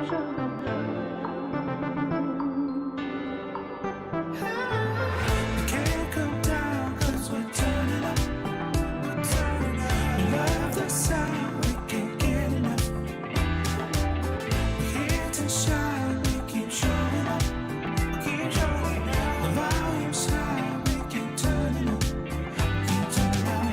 Can't come down 'cause we're turning up. Love the sound, we can't get enough. We're here to shine, we keep showing up. Keep showing up. The volume's high, we keep turning up. Keep turning up.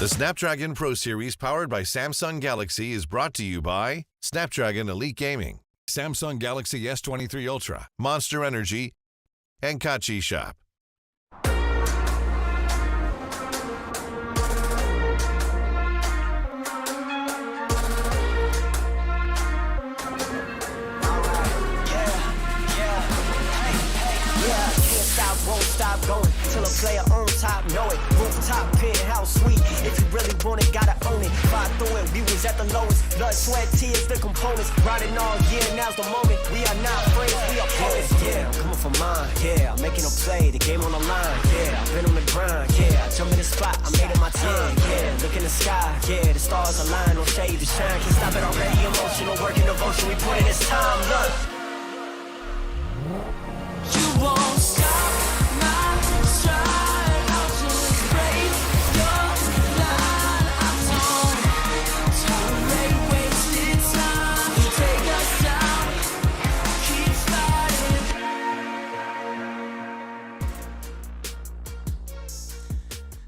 The Snapdragon Pro Series powered by Samsung Galaxy is brought to you by Snapdragon Elite Gaming, Samsung Galaxy S23 Ultra, Monster Energy, and Kachi Shop. Won't stop going till a player on top know it. Rooftop penthouse suite. If you really want it, gotta own it. Fly through it, we was at the lowest. Blood, sweat, tears, the components. Riding all year, now's the moment. We are not friends, we are opponents. Yeah, I'm coming for mine. Yeah, I'm making a play, the game on the line. Yeah, I've been on the grind. Yeah, I jump in the spot, I made it my time. Yeah, look in the sky. Yeah, the stars align, no shade to shine. Can't stop it already. Emotional work and devotion. We put in this time. Look, you won't stop.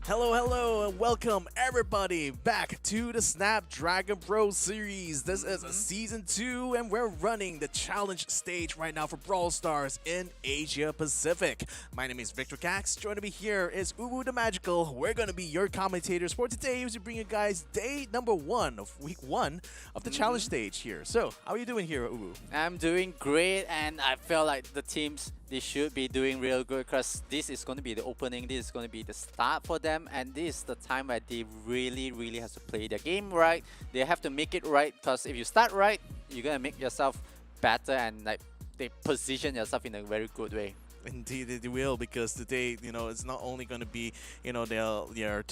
Hello, and welcome everybody back to the Snapdragon Pro Series. This is Season 2, and we're running the challenge stage right now for Brawl Stars in Asia Pacific. My name is Victor Cax. Joining me here is Uwu the Magical. We're going to be your commentators for today as we bring you guys day number 1 of week 1 of the challenge stage here. So, how are you doing here, Uwu? I'm doing great, and I feel like the teams, they should be doing real good because this is going to be the opening, this is going to be the start for them, and this is the time where they really have to play their game right. They have to make it right because if you start right, you're going to make yourself better and like they position yourself in a very good way. Indeed, they will, because today, you know, it's not only going to be, you know, their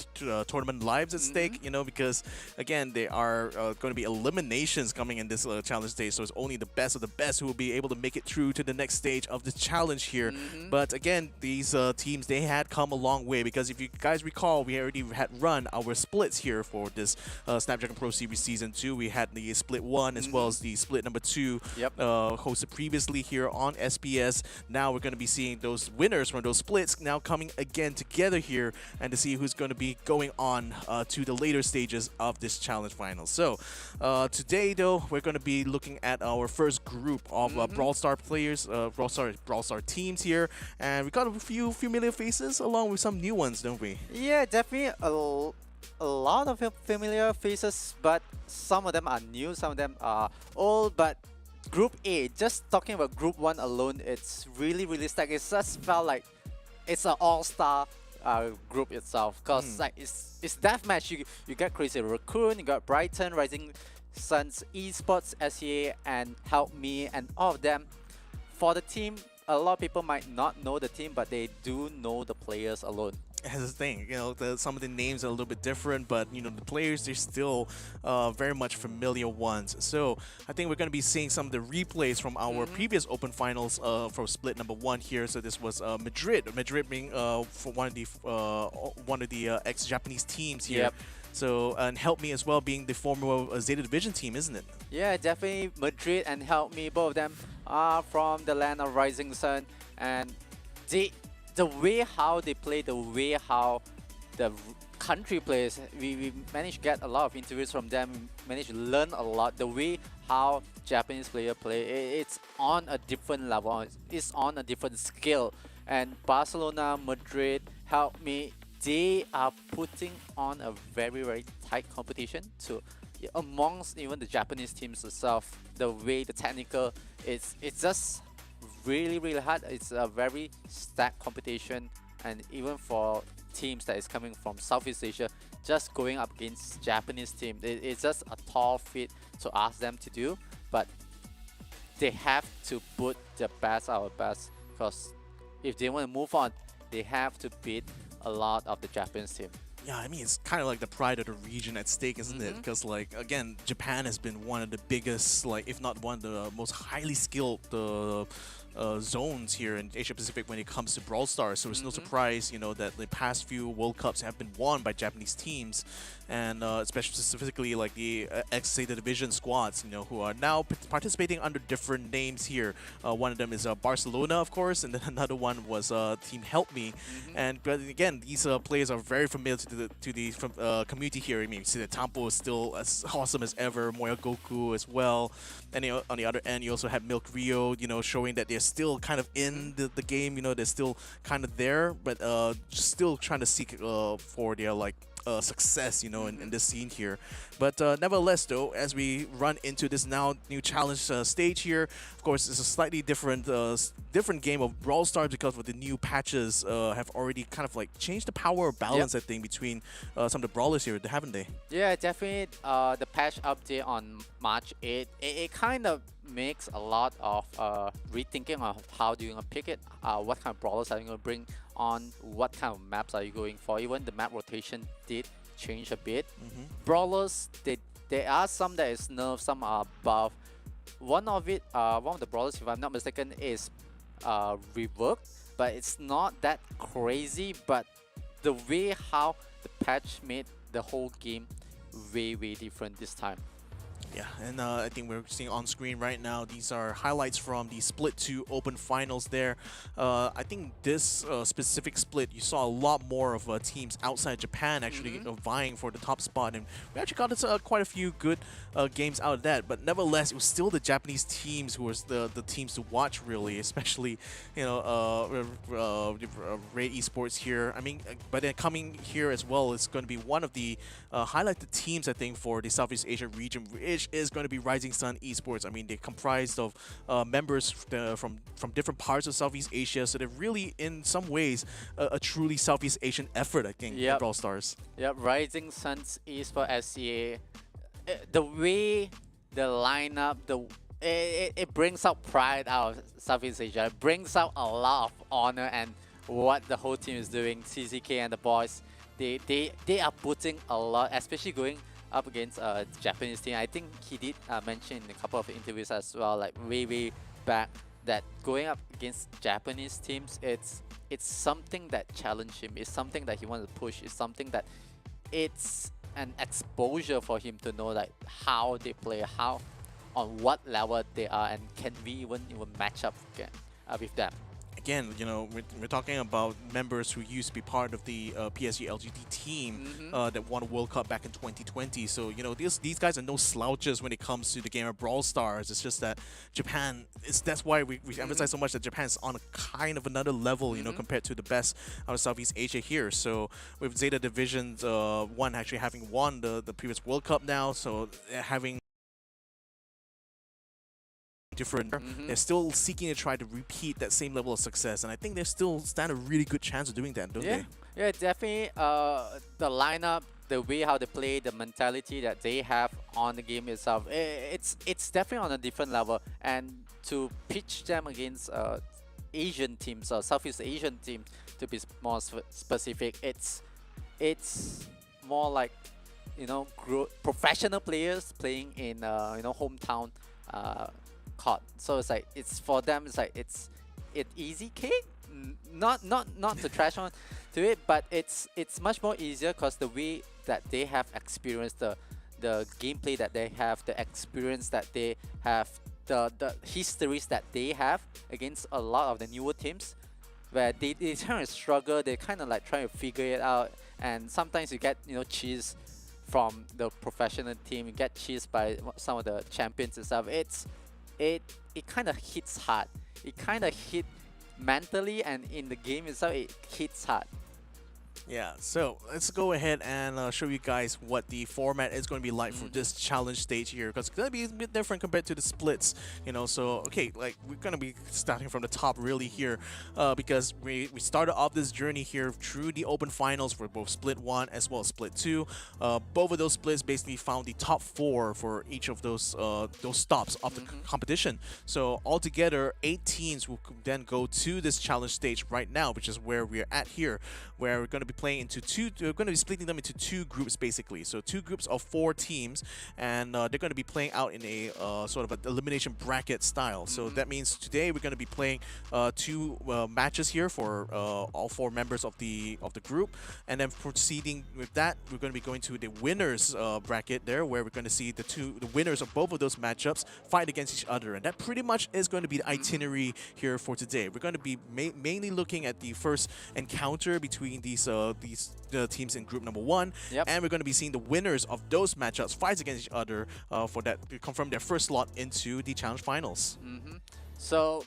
tournament lives at stake, you know, because again, there are going to be eliminations coming in this challenge stage, so it's only the best of the best who will be able to make it through to the next stage of the challenge here. But again, these teams, they had come a long way, because if you guys recall, we already had run our splits here for this Snapdragon Pro Series Season 2. We had the split 1 as well as the split number 2 hosted previously here on SBS. Now we're going to be seeing those winners from those splits now coming again together here, and to see who's going to be going on to the later stages of this challenge final. So today though, we're going to be looking at our first group of Brawl Star players, Brawl Star teams here, and we got a few familiar faces along with some new ones, don't we? Yeah, definitely a lot of familiar faces, but some of them are new, some of them are old. But Group A, just talking about Group 1 alone, it's really stacked. It just felt like it's an all-star group itself, because like it's deathmatch. You got Crazy Raccoon, you got Brighton, Rising Suns, Esports, SEA, and Help Me, and all of them. For the team, a lot of people might not know the team, but they do know the players alone. That's the thing, you know, some of the names are a little bit different, but you know, the players, they're still very much familiar ones. So I think we're going to be seeing some of the replays from our previous Open Finals for split number 1 here. So this was Madrid being for one of the ex-Japanese teams here. So, and Help Me as well being the former Zeta Division team, isn't it? Yeah, definitely Madrid and Help Me, both of them are from the land of Rising Sun, and the way how they play, the way how the country plays, we managed to get a lot of interviews from them, managed to learn a lot. The way how Japanese players play, it's on a different level, it's on a different scale. And Barcelona, Madrid, Help Me, they are putting on a very tight competition to amongst even the Japanese teams itself. The way the technical, it's just really hard. It's a very stacked competition, and even for teams that is coming from Southeast Asia, just going up against Japanese team, it's just a tall feat to ask them to do, but they have to put the best out of best, because if they want to move on, they have to beat a lot of the Japanese team. Yeah, I mean, it's kind of like the pride of the region at stake, isn't it? Because, like, again, Japan has been one of the biggest, like, if not one of the most highly skilled zones here in Asia Pacific when it comes to Brawl Stars. So it's no surprise, you know, that the past few World Cups have been won by Japanese teams, and especially specifically like the ex-Zeta Division squads, you know, who are now participating under different names here. One of them is Barcelona, of course, and then another one was Team Help Me. And but again, these players are very familiar to the community here. I mean, you see that Tampo is still as awesome as ever, Moya Goku as well. And you know, on the other end, you also have Milk Rio, you know, showing that they're still kind of in the game. You know, they're still kind of there, but still trying to seek for their like success, you know, in this scene here. But nevertheless, though, as we run into this now new challenge stage here, of course, it's a slightly different game of Brawl Stars because of the new patches have already kind of like changed the power balance, I think, between some of the brawlers here, haven't they? Yeah, definitely. The patch update on March 8th, it kind of makes a lot of rethinking of how do you gonna pick it, what kind of brawlers are you gonna bring on, what kind of maps are you going for. Even the map rotation did change a bit. Brawlers, there are some that is nerfed, some are buff. One of the brawlers, if I'm not mistaken, is reworked, but it's not that crazy. But the way how the patch made the whole game way different this time. Yeah, and I think we're seeing on screen right now, these are highlights from the Split 2 Open Finals there. I think this specific split, you saw a lot more of teams outside Japan actually vying for the top spot, and we actually got quite a few good games out of that. But nevertheless, it was still the Japanese teams who was the teams to watch, really, especially, you know, Raid Esports here. I mean, but then coming here as well, it's going to be one of the highlighted teams, I think, for the Southeast Asia region, which is going to be Rising Sun Esports. I mean, they're comprised of members from different parts of Southeast Asia, so they're really, in some ways, a truly Southeast Asian effort, I think, in Brawl Stars. Yep, Rising Suns Esports SCA. The way the lineup, it brings out pride out of Southeast Asia. It brings out a lot of honor and what the whole team is doing. CZK and the boys, they are putting a lot, especially going up against a Japanese team. I think he did mention in a couple of interviews as well, like way back, that going up against Japanese teams, it's something that challenged him. It's something that he wants to push. It's something that it's an exposure for him to know like how they play, how on what level they are, and can we even match up with them. Again, you know, we're talking about members who used to be part of the PSG LGD team that won a World Cup back in 2020. So, you know, these guys are no slouches when it comes to the game of Brawl Stars. It's just that Japan, that's why we emphasize so much that Japan's on a kind of another level, you know, compared to the best out of Southeast Asia here. So with Zeta Division 1 actually having won the previous World Cup now, so having different, they're still seeking to try to repeat that same level of success, and I think they still stand a really good chance of doing that, don't they? Yeah, definitely. The lineup, the way how they play, the mentality that they have on the game itself, it's definitely on a different level. And to pitch them against Asian teams or Southeast Asian teams, to be more specific, it's more like, you know, professional players playing in you know, hometown court. So it's like, it's for them, it's like it's easy cake, not to trash on to it, but it's much more easier because the way that they have experienced the gameplay that they have, the experience that they have, the histories that they have against a lot of the newer teams, where they kind of struggle, they kind of like trying to figure it out, and sometimes you get, you know, cheese from the professional team, you get cheese by some of the champions and stuff. It kind of hits hard. It kind of hit mentally, and in the game itself, it hits hard. Yeah, so let's go ahead and show you guys what the format is going to be like for this challenge stage here, because it's going to be a bit different compared to the splits, you know. So okay, like we're going to be starting from the top really here, because we started off this journey here through the open finals for both split 1 as well as split 2. Both of those splits basically found the top 4 for each of those stops of the competition. So altogether 8 teams will then go to this challenge stage right now, which is where we're at here, where we're going to be playing into we're going to be splitting them into 2 groups basically. So 2 groups of 4 teams, and they're going to be playing out in a sort of an elimination bracket style. So that means today we're going to be playing 2 matches here for all 4 members of the group, and then proceeding with that, we're going to be going to the winners bracket there, where we're going to see the winners of both of those matchups fight against each other, and that pretty much is going to be the itinerary here for today. We're going to be mainly looking at the first encounter between these teams in group number 1, and we're going to be seeing the winners of those matchups fight against each other for that to confirm their first slot into the challenge finals. So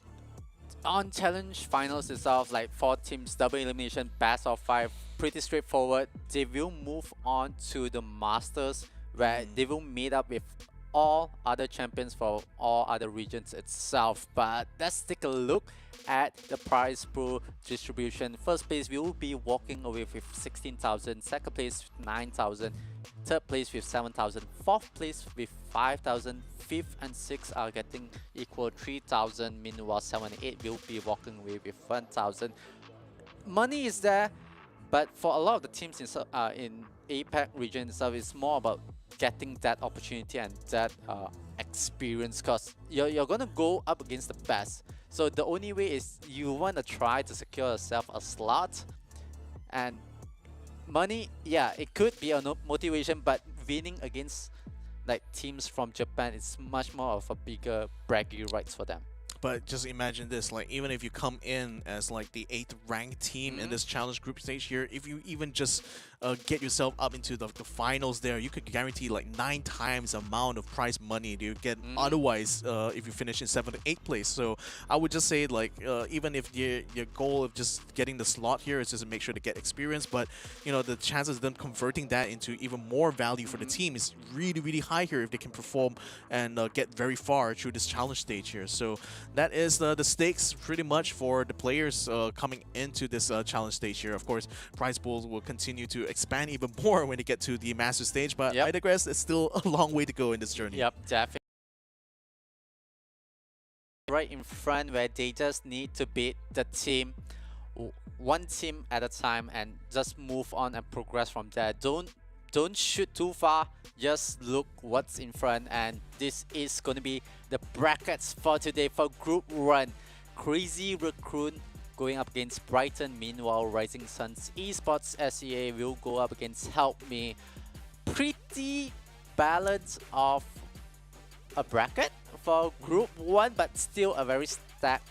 on challenge finals itself, like 4 teams, double elimination, best of 5, pretty straightforward. They will move on to the Masters, where they will meet up with all other champions for all other regions itself. But let's take a look at the prize pool distribution. First place we will be walking away with 16,000, second place 9,000, third place with 7,000, fourth place with 5,000, fifth and sixth are getting equal 3,000. Meanwhile 7 and 8 will be walking away with 1,000. Money is there, but for a lot of the teams in APAC region itself, it's more about getting that opportunity and that experience, because you're gonna go up against the best. So the only way is you want to try to secure yourself a slot. And money, yeah, it could be a motivation, but winning against like teams from Japan is much more of a bigger bragging rights for them. But just imagine this, like even if you come in as like the 8th ranked team in this challenge group stage here, if you even just get yourself up into the finals there, you could guarantee like 9 times the amount of prize money you get otherwise if you finish in 7th or 8th place. So I would just say, like even if your goal of just getting the slot here is just to make sure to get experience, but you know, the chances of them converting that into even more value for the team is really, really high here if they can perform and get very far through this challenge stage here. So that is the stakes pretty much for the players coming into this challenge stage here. Of course, prize pools will continue to expand even more when they get to the master stage, but I digress, it's still a long way to go in this journey. Yep, definitely. Right in front, where they just need to beat the team, one team at a time, and just move on and progress from there. Don't shoot too far, just look what's in front. And this is going to be the brackets for today for Group 1. Crazy Raccoon going up against Brighton. Meanwhile, Rising Suns Esports SEA will go up against Help Me. Pretty balance of a bracket for Group 1, but still a very stacked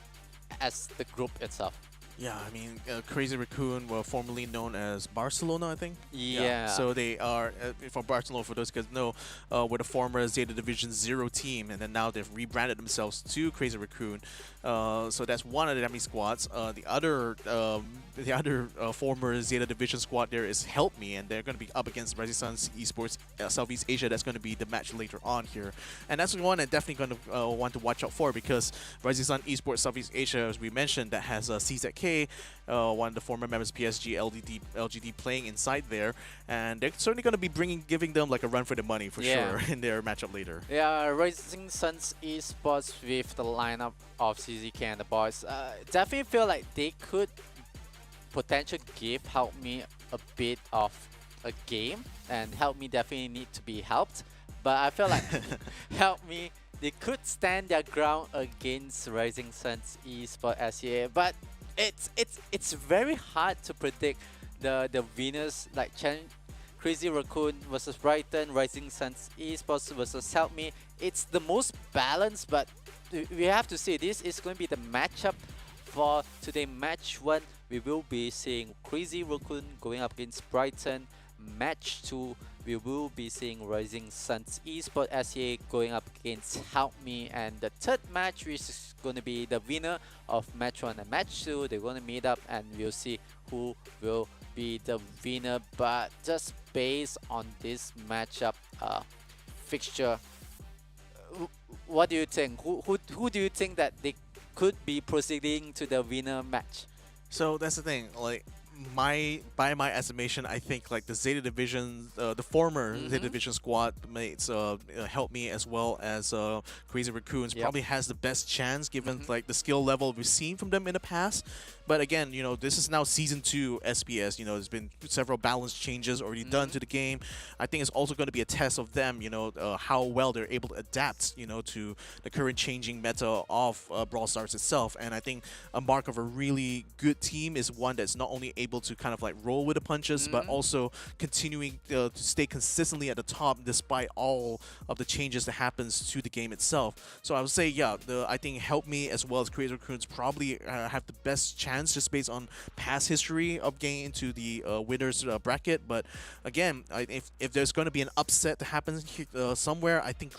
as the group itself. Yeah, I mean, Crazy Raccoon were formerly known as Barcelona, I think. Yeah. So they are, for Barcelona, for those guys know, were the former Zeta Division 0 team, and then now they've rebranded themselves to Crazy Raccoon. So that's one of the enemy squads. The other former Zeta Division squad there is Help Me, and they're going to be up against Rising Suns Esports Southeast Asia. That's going to be the match later on here, and that's one I'm definitely going to want to watch out for, because Rising Sun Esports Southeast Asia, as we mentioned, that has CZK, one of the former members of PSG, LGD playing inside there, and they're certainly going to be giving them like a run for the money for sure in their matchup later. Yeah, Rising Suns Esports with the lineup of CZK and the boys, definitely feel like they could potentially give Help Me a bit of a game, and Help Me definitely need to be helped. But I feel like Help Me, they could stand their ground against Rising Suns Esports SEA, but it's very hard to predict the winners, like Crazy Raccoon versus Brighton, Rising Suns Esports versus Help Me. It's the most balanced, but we have to say this is going to be the matchup for today. Match 1, we will be seeing Crazy Raccoon going up against Brighton. Match 2, we will be seeing Rising Suns Esports SEA going up against Help Me. And the third match, which is going to be the winner of match 1 and match 2, they're going to meet up, and we'll see who will be the winner. But just based on this matchup fixture, what do you think? Who do you think that they could be proceeding to the winner match? So that's the thing, like by my estimation, I think like the Zeta Division, the former Zeta Division squad mates, Help Me as well as Crazy Raccoons probably has the best chance, given like the skill level we've seen from them in the past. But again, this is now season 2 SPS. There's been several balance changes already done to the game. I think it's also going to be a test of them, how well they're able to adapt, to the current changing meta of Brawl Stars itself. And I think a mark of a really good team is one that's not only able to kind of like roll with the punches, but also continuing to stay consistently at the top despite all of the changes that happens to the game itself. So I would say, yeah, I think Help Me as well as Crazy Raccoons probably have the best chance just based on past history of getting into the winners bracket. But again, if there's going to be an upset that happens somewhere, I think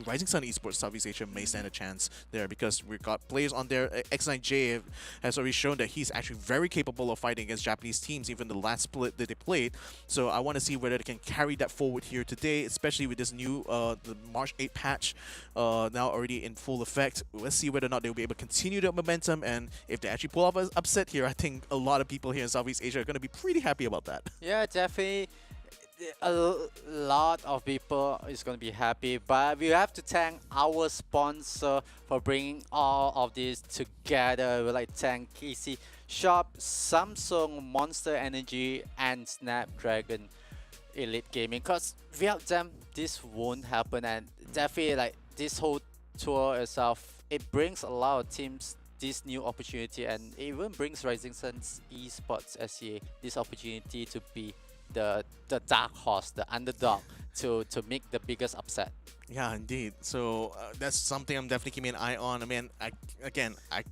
Rising Sun Esports Southeast Asia may stand a chance there, because we've got players on there. X9J has already shown that he's actually very capable of fighting against Japanese teams, even the last split that they played. So I want to see whether they can carry that forward here today, especially with this new the March 8 patch now already in full effect. Let's see whether or not they'll be able to continue that momentum, and if they actually pull off an upset here, I think a lot of people here in Southeast Asia are going to be pretty happy about that. Yeah, definitely. A lot of people is going to be happy, but we have to thank our sponsor for bringing all of this together. We like to thank KC Shop, Samsung, Monster Energy, and Snapdragon Elite Gaming. Because without them, this won't happen. And definitely, like this whole tour itself, it brings a lot of teams this new opportunity, and it even brings Rising Sun's esports SEA this opportunity to be the dark horse, the underdog, to make the biggest upset. Yeah, indeed. So that's something I'm definitely keeping an eye on. I mean, I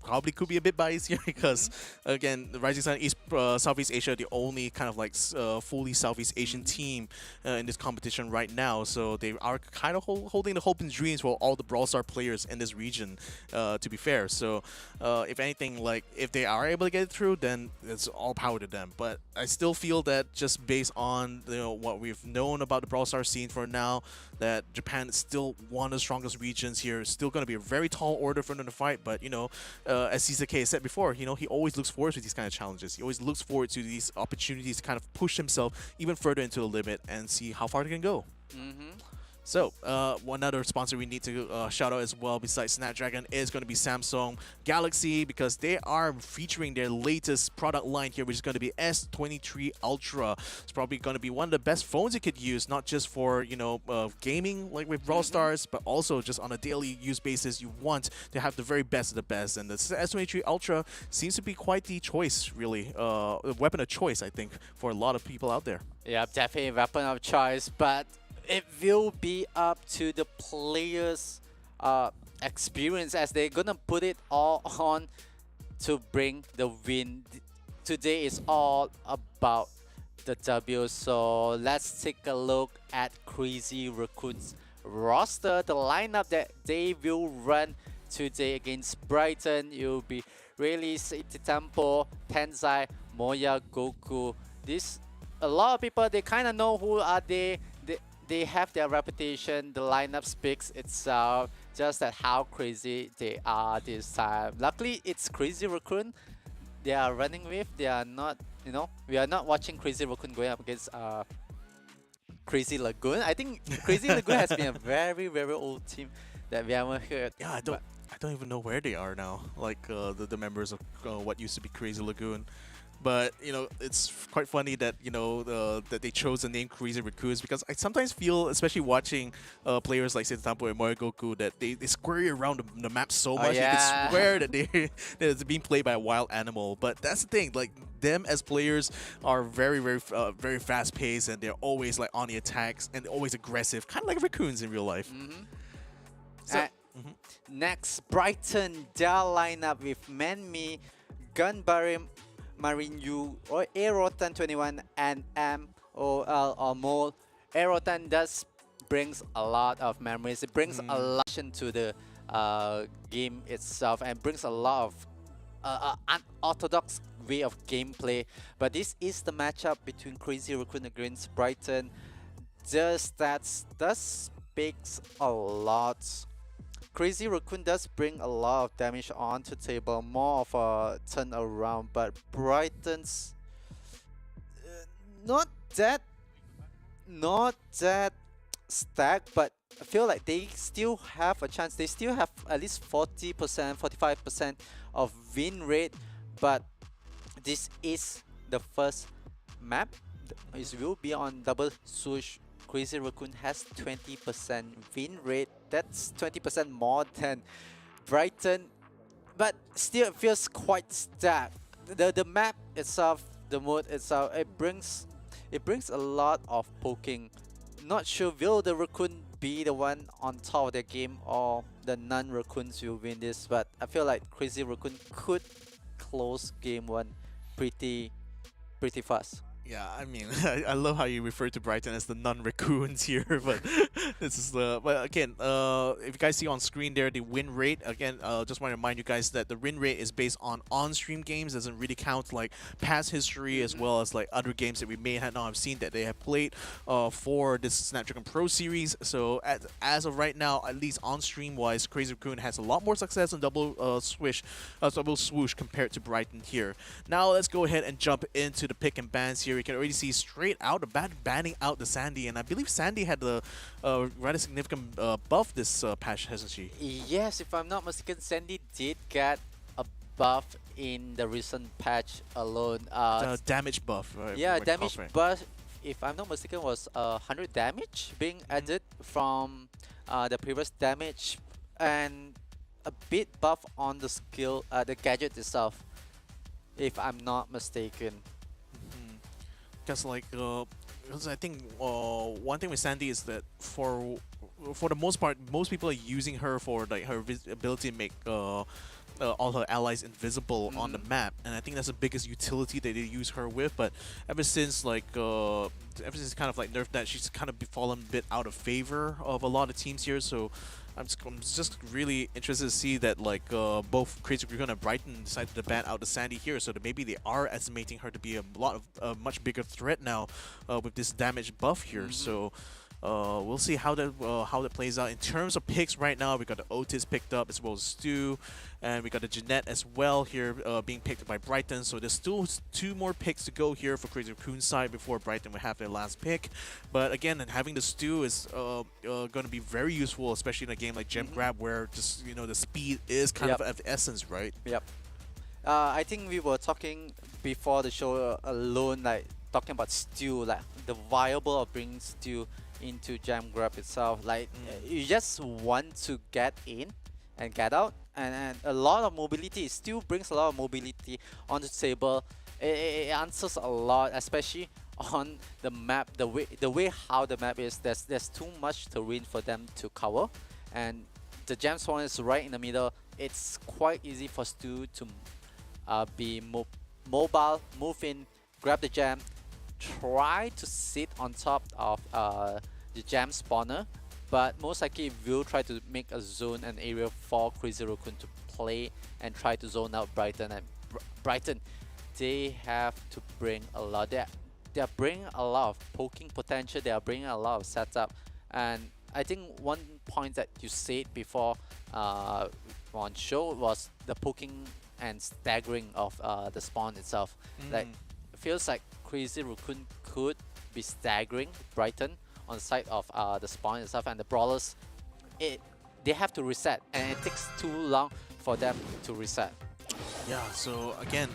probably could be a bit biased here because, again, the Rising Sun East Southeast Asia are the only kind of like fully Southeast Asian team in this competition right now. So they are kind of holding the hope and dreams for all the Brawl Star players in this region, to be fair. So if anything, like if they are able to get it through, then it's all power to them. But I still feel that just based on what we've known about the Brawl Star scene for now, that Japan is still one of the strongest regions here. It's still going to be a very tall order for them to fight, but as CZK said before, he always looks forward to these kind of challenges. He always looks forward to these opportunities to kind of push himself even further into the limit and see how far they can go. So, one other sponsor we need to shout out as well besides Snapdragon is going to be Samsung Galaxy, because they are featuring their latest product line here, which is going to be S23 Ultra. It's probably going to be one of the best phones you could use, not just for, gaming like with Brawl Stars, but also just on a daily use basis. You want to have the very best of the best, and the S23 Ultra seems to be quite the choice, really. A weapon of choice, I think, for a lot of people out there. Yeah, definitely a weapon of choice, but it will be up to the players' experience, as they're gonna put it all on to bring the win. Today is all about the W, so let's take a look at Crazy Raccoon's roster, the lineup that they will run today against Brighton. It will be really City Tempo, Tensai, Moya, Goku. A lot of people, they kind of know who are they. They have their reputation. The lineup speaks itself, just at how crazy they are this time. Luckily, it's Crazy Raccoon they are running with. They are not, we are not watching Crazy Raccoon going up against Crazy Lagoon. I think Crazy Lagoon has been a very, very old team that we haven't heard. Yeah, I don't even know where they are now. Like the members of what used to be Crazy Lagoon. But it's quite funny that that they chose the name Crazy Raccoons, because I sometimes feel, especially watching players like Setatampo and Mario Goku, that they scurry around the map so much you can swear that that it's being played by a wild animal. But that's the thing, like them as players are very, very, very fast paced, and they're always like on the attacks and always aggressive, kind of like raccoons in real life. So, next, Brighton, their lineup with Manmi, Gunbarim, Marinyu, or Aerotan 21, and MOL or Mole. Aerotan does brings a lot of memories. It brings a lot to the game itself, and brings a lot of unorthodox way of gameplay. But this is the matchup between Crazy Raccoon against Brighton. The stats does speaks a lot. Crazy Raccoon does bring a lot of damage onto the table, more of a turnaround, but Brighton's not that stacked, but I feel like they still have a chance. They still have at least 40%, 45% of win rate, but this is the first map. It will be on double swoosh. Crazy Raccoon has 20% win rate. That's 20% more than Brighton, but still it feels quite stacked. The map itself, the mode itself, it brings a lot of poking. Not sure will the Raccoon be the one on top of the game or the non-Raccoons will win this, but I feel like Crazy Raccoon could close game 1 pretty fast. Yeah, I mean, I love how you refer to Brighton as the non-raccoons here, but this is the. But again, if you guys see on screen there, the win rate. Again, just want to remind you guys that the win rate is based on stream games. Doesn't really count like past history as well as like other games that we may not have seen that they have played for this Snapdragon Pro Series. So as of right now, at least on stream wise, Crazy Raccoon has a lot more success on double swoosh compared to Brighton here. Now let's go ahead and jump into the pick and bans here. You can already see straight out the bat banning out the Sandy, and I believe Sandy had the rather significant buff this patch, hasn't she? Yes, if I'm not mistaken, Sandy did get a buff in the recent patch alone. Damage buff, right? Yeah, if I recall damage correct. buff, if I'm not mistaken, was 100 damage being added from the previous damage, and a bit buff on the skill, the gadget itself, if I'm not mistaken. Because like, because I think one thing with Sandy is that for the most part, most people are using her for like her ability to make all her allies invisible on the map, and I think that's the biggest utility that they use her with. But ever since like ever since kind of like nerfed that, she's kind of fallen a bit out of favor of a lot of teams here. So I'm just really interested to see that like both Crazy Raccoon and Brighton decided to ban out the Sandy here, so that maybe they are estimating her to be a lot of a much bigger threat now with this damage buff here. So we'll see how that plays out in terms of picks. Right now we got the Otis picked up as well as Stu, and we got the Jeanette as well here being picked up by Brighton. So there's still 2 more picks to go here for Crazy Raccoon's side before Brighton will have their last pick. But again, and having the Stu is going to be very useful, especially in a game like Gem Grab, where just the speed is kind of of essence, right? Yep. I think we were talking before the show alone, like talking about Stu, like the viable of bringing Stu into Gem Grab itself. Like you just want to get in and get out, and a lot of mobility. It still brings a lot of mobility on the table. It answers a lot, especially on the map. The way how the map is, there's too much terrain for them to cover, and the gem spawn is right in the middle. It's quite easy for Stu to be mobile, move in, grab the gem, try to sit on top of the gem spawner, but most likely will try to make a zone and area for Crazy Raccoon to play and try to zone out Brighton. And Brighton, they have to bring a lot. They are bringing a lot of poking potential. They are bringing a lot of setup, and I think one point that you said before on show was the poking and staggering of the spawn itself. Like, it feels like Crazy Raccoon could be staggering Brighton on the side of the spawn itself, and the brawlers, they have to reset, and it takes too long for them to reset. Yeah, so again,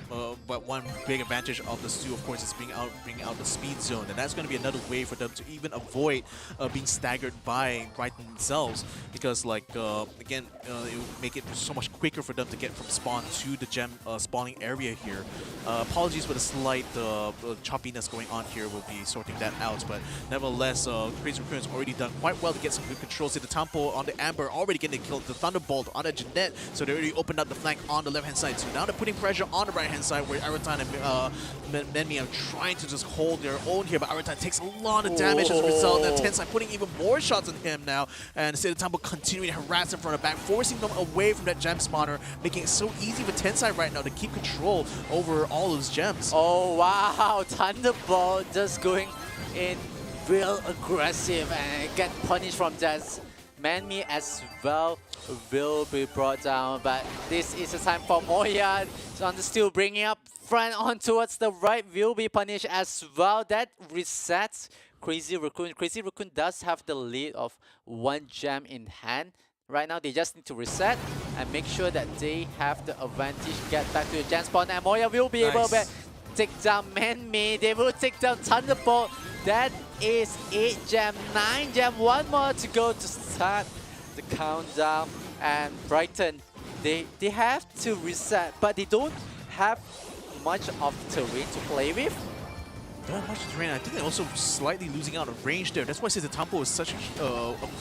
but one big advantage of the Stu, of course, is bringing out the speed zone, and that's going to be another way for them to even avoid being staggered by Brighton themselves, because like again, it will make it so much quicker for them to get from spawn to the gem spawning area here. Apologies for the slight choppiness going on here. We'll be sorting that out, but nevertheless, Crazy Raccoon has already done quite well to get some good controls. See the Tempo on the Amber already getting killed, the Thunderbolt on the Jeanette, so they already opened up the flank on the left-hand side. So now they're putting pressure on the right-hand side, where Arutan and Menmi are trying to just hold their own here, but Arutan takes a lot of damage as a result. And Tensai putting even more shots on him now, and Sita Temple continuing to harass him from the back, forcing them away from that gem spawner, making it so easy for Tensai right now to keep control over all those gems. Oh wow, Thunderbolt just going in real aggressive and get punished from that. Manmi as well will be brought down, but this is a time for Moya. On the still bringing up front on towards the right, will be punished as well. That resets Crazy Raccoon. Crazy Raccoon does have the lead of 1 gem in hand. Right now, they just need to reset and make sure that they have the advantage, get back to the gem spawn, and Moya will be able to take down Man-Made. They will take down Thunderbolt. That is 8 gem, 9 gem, one more to go to start the countdown. And Brighton, they have to reset, but they don't have much of the terrain to play with. Not much terrain. I think they're also slightly losing out of range there. That's why I say the Tampo is such an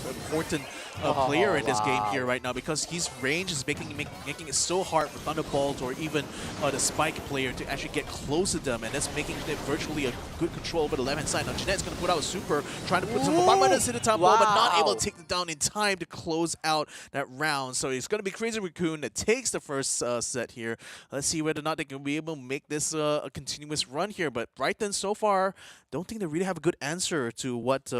important player in this game here right now, because his range is making it so hard for Thunderbolt or even the Spike player to actually get close to them, and that's making it virtually a good control over the left-hand side. Now Jeanette's going to put out a super, trying to put some bombardments in the Tampo, but not able to take it down in time to close out that round. So it's going to be Crazy Raccoon that takes the first set here. Let's see whether or not they can be able to make this a continuous run here, but Brighton so far, don't think they really have a good answer to what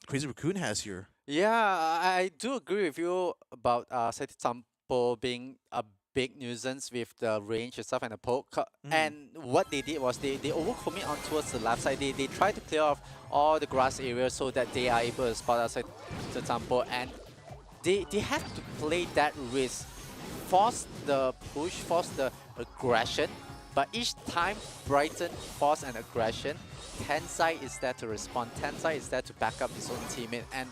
Crazy Raccoon has here. Yeah, I do agree with you about Seti Tampo being a big nuisance with the range and stuff and the poke. And what they did was they overcommit on towards the left side. They tried to clear off all the grass areas so that they are able to spot outside the Tampo, and they have to play that risk, force the push, force the aggression. But each time Brighton force an aggression, Tensai is there to respond. Tensai is there to back up his own teammate, and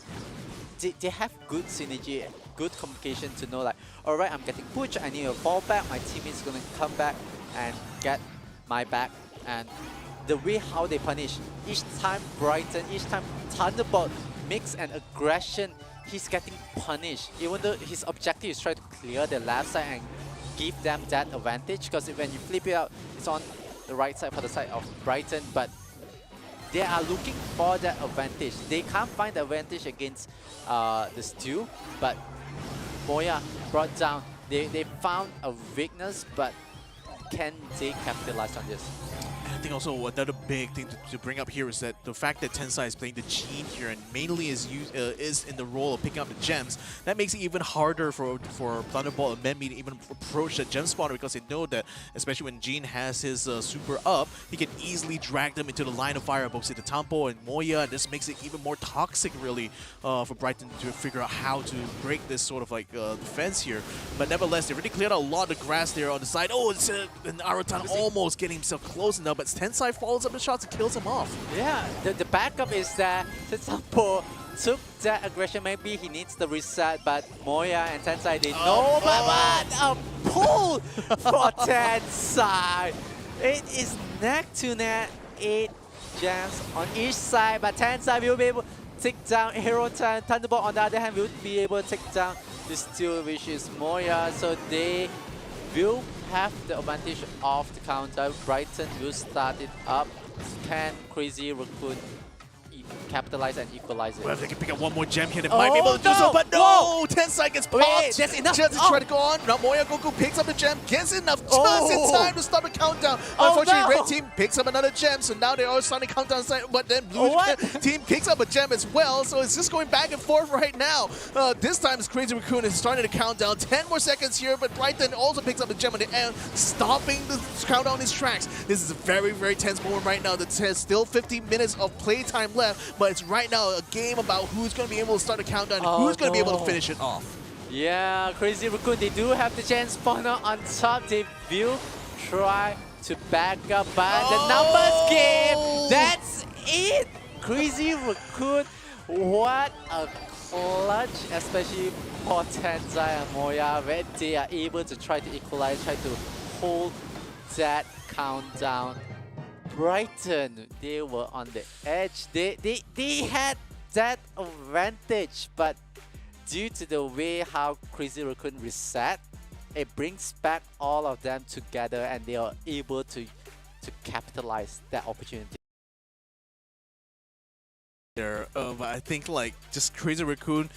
they have good synergy, good communication to know like, alright, I'm getting pushed, I need a fall back, my teammate's gonna come back and get my back. And the way how they punish, each time Brighton, each time Thunderbolt makes an aggression, he's getting punished. Even though his objective is try to clear the left side and give them that advantage, because when you flip it out, it's on the right side for the side of Brighton, but they are looking for that advantage. They can't find the advantage against the Stew, but Moya brought down. They found a weakness, but can they capitalize on this? I think also another big thing to bring up here is that the fact that Tensai is playing the Gene here and mainly is in the role of picking up the gems, that makes it even harder for Thunderbolt and Menmi to even approach that gem spawner, because they know that, especially when Gene has his super up, he can easily drag them into the line of fire of both the Tampo and Moya, and this makes it even more toxic really for Brighton to figure out how to break this sort of like defense here. But nevertheless, they already cleared out a lot of grass there on the side. Oh, it's an Arutan almost getting himself close enough, but Tensai follows up the shots and kills him off. Yeah, the backup is that Tampo took that aggression. Maybe he needs the reset, but Moya and Tensai, they know about a pull for Tensai. It is neck to neck, 8 gems on each side, but Tensai will be able to take down Hero Thunderbolt. On the other hand, will be able to take down the Steel, which is Moya. So they will have the advantage of the counter. Brighton will start it up. Can Crazy Raccoon capitalize and equalize it? Well, if they can pick up one more gem here, they might be able to do so, but no! Tensai gets popped! Wait, that's enough! Just to try to go on. Now Moya Goku picks up the gem, gets enough just in time to start the countdown. Unfortunately, Red Team picks up another gem, so now they are starting the countdown side, but then Blue Team picks up a gem as well, so it's just going back and forth right now. This time, Crazy Raccoon is starting the countdown. 10 more seconds here, but Brighton also picks up a gem on the end, stopping the countdown in his tracks. This is a very, very tense moment right now. There's still 15 minutes of playtime left, but it's right now a game about who's going to be able to start the countdown and who's going to be able to finish it off. Yeah, Crazy Raccoon, they do have the chance spawner on top. They will try to back up, but the numbers game, that's it! Crazy Raccoon, what a clutch, especially for Tensai and Moya, where they are able to try to equalize, try to hold that countdown. Brighton, they were on the edge. They had that advantage, but due to the way how Crazy Raccoon reset, it brings back all of them together, and they are able to capitalize that opportunity. There, I think like just Crazy Raccoon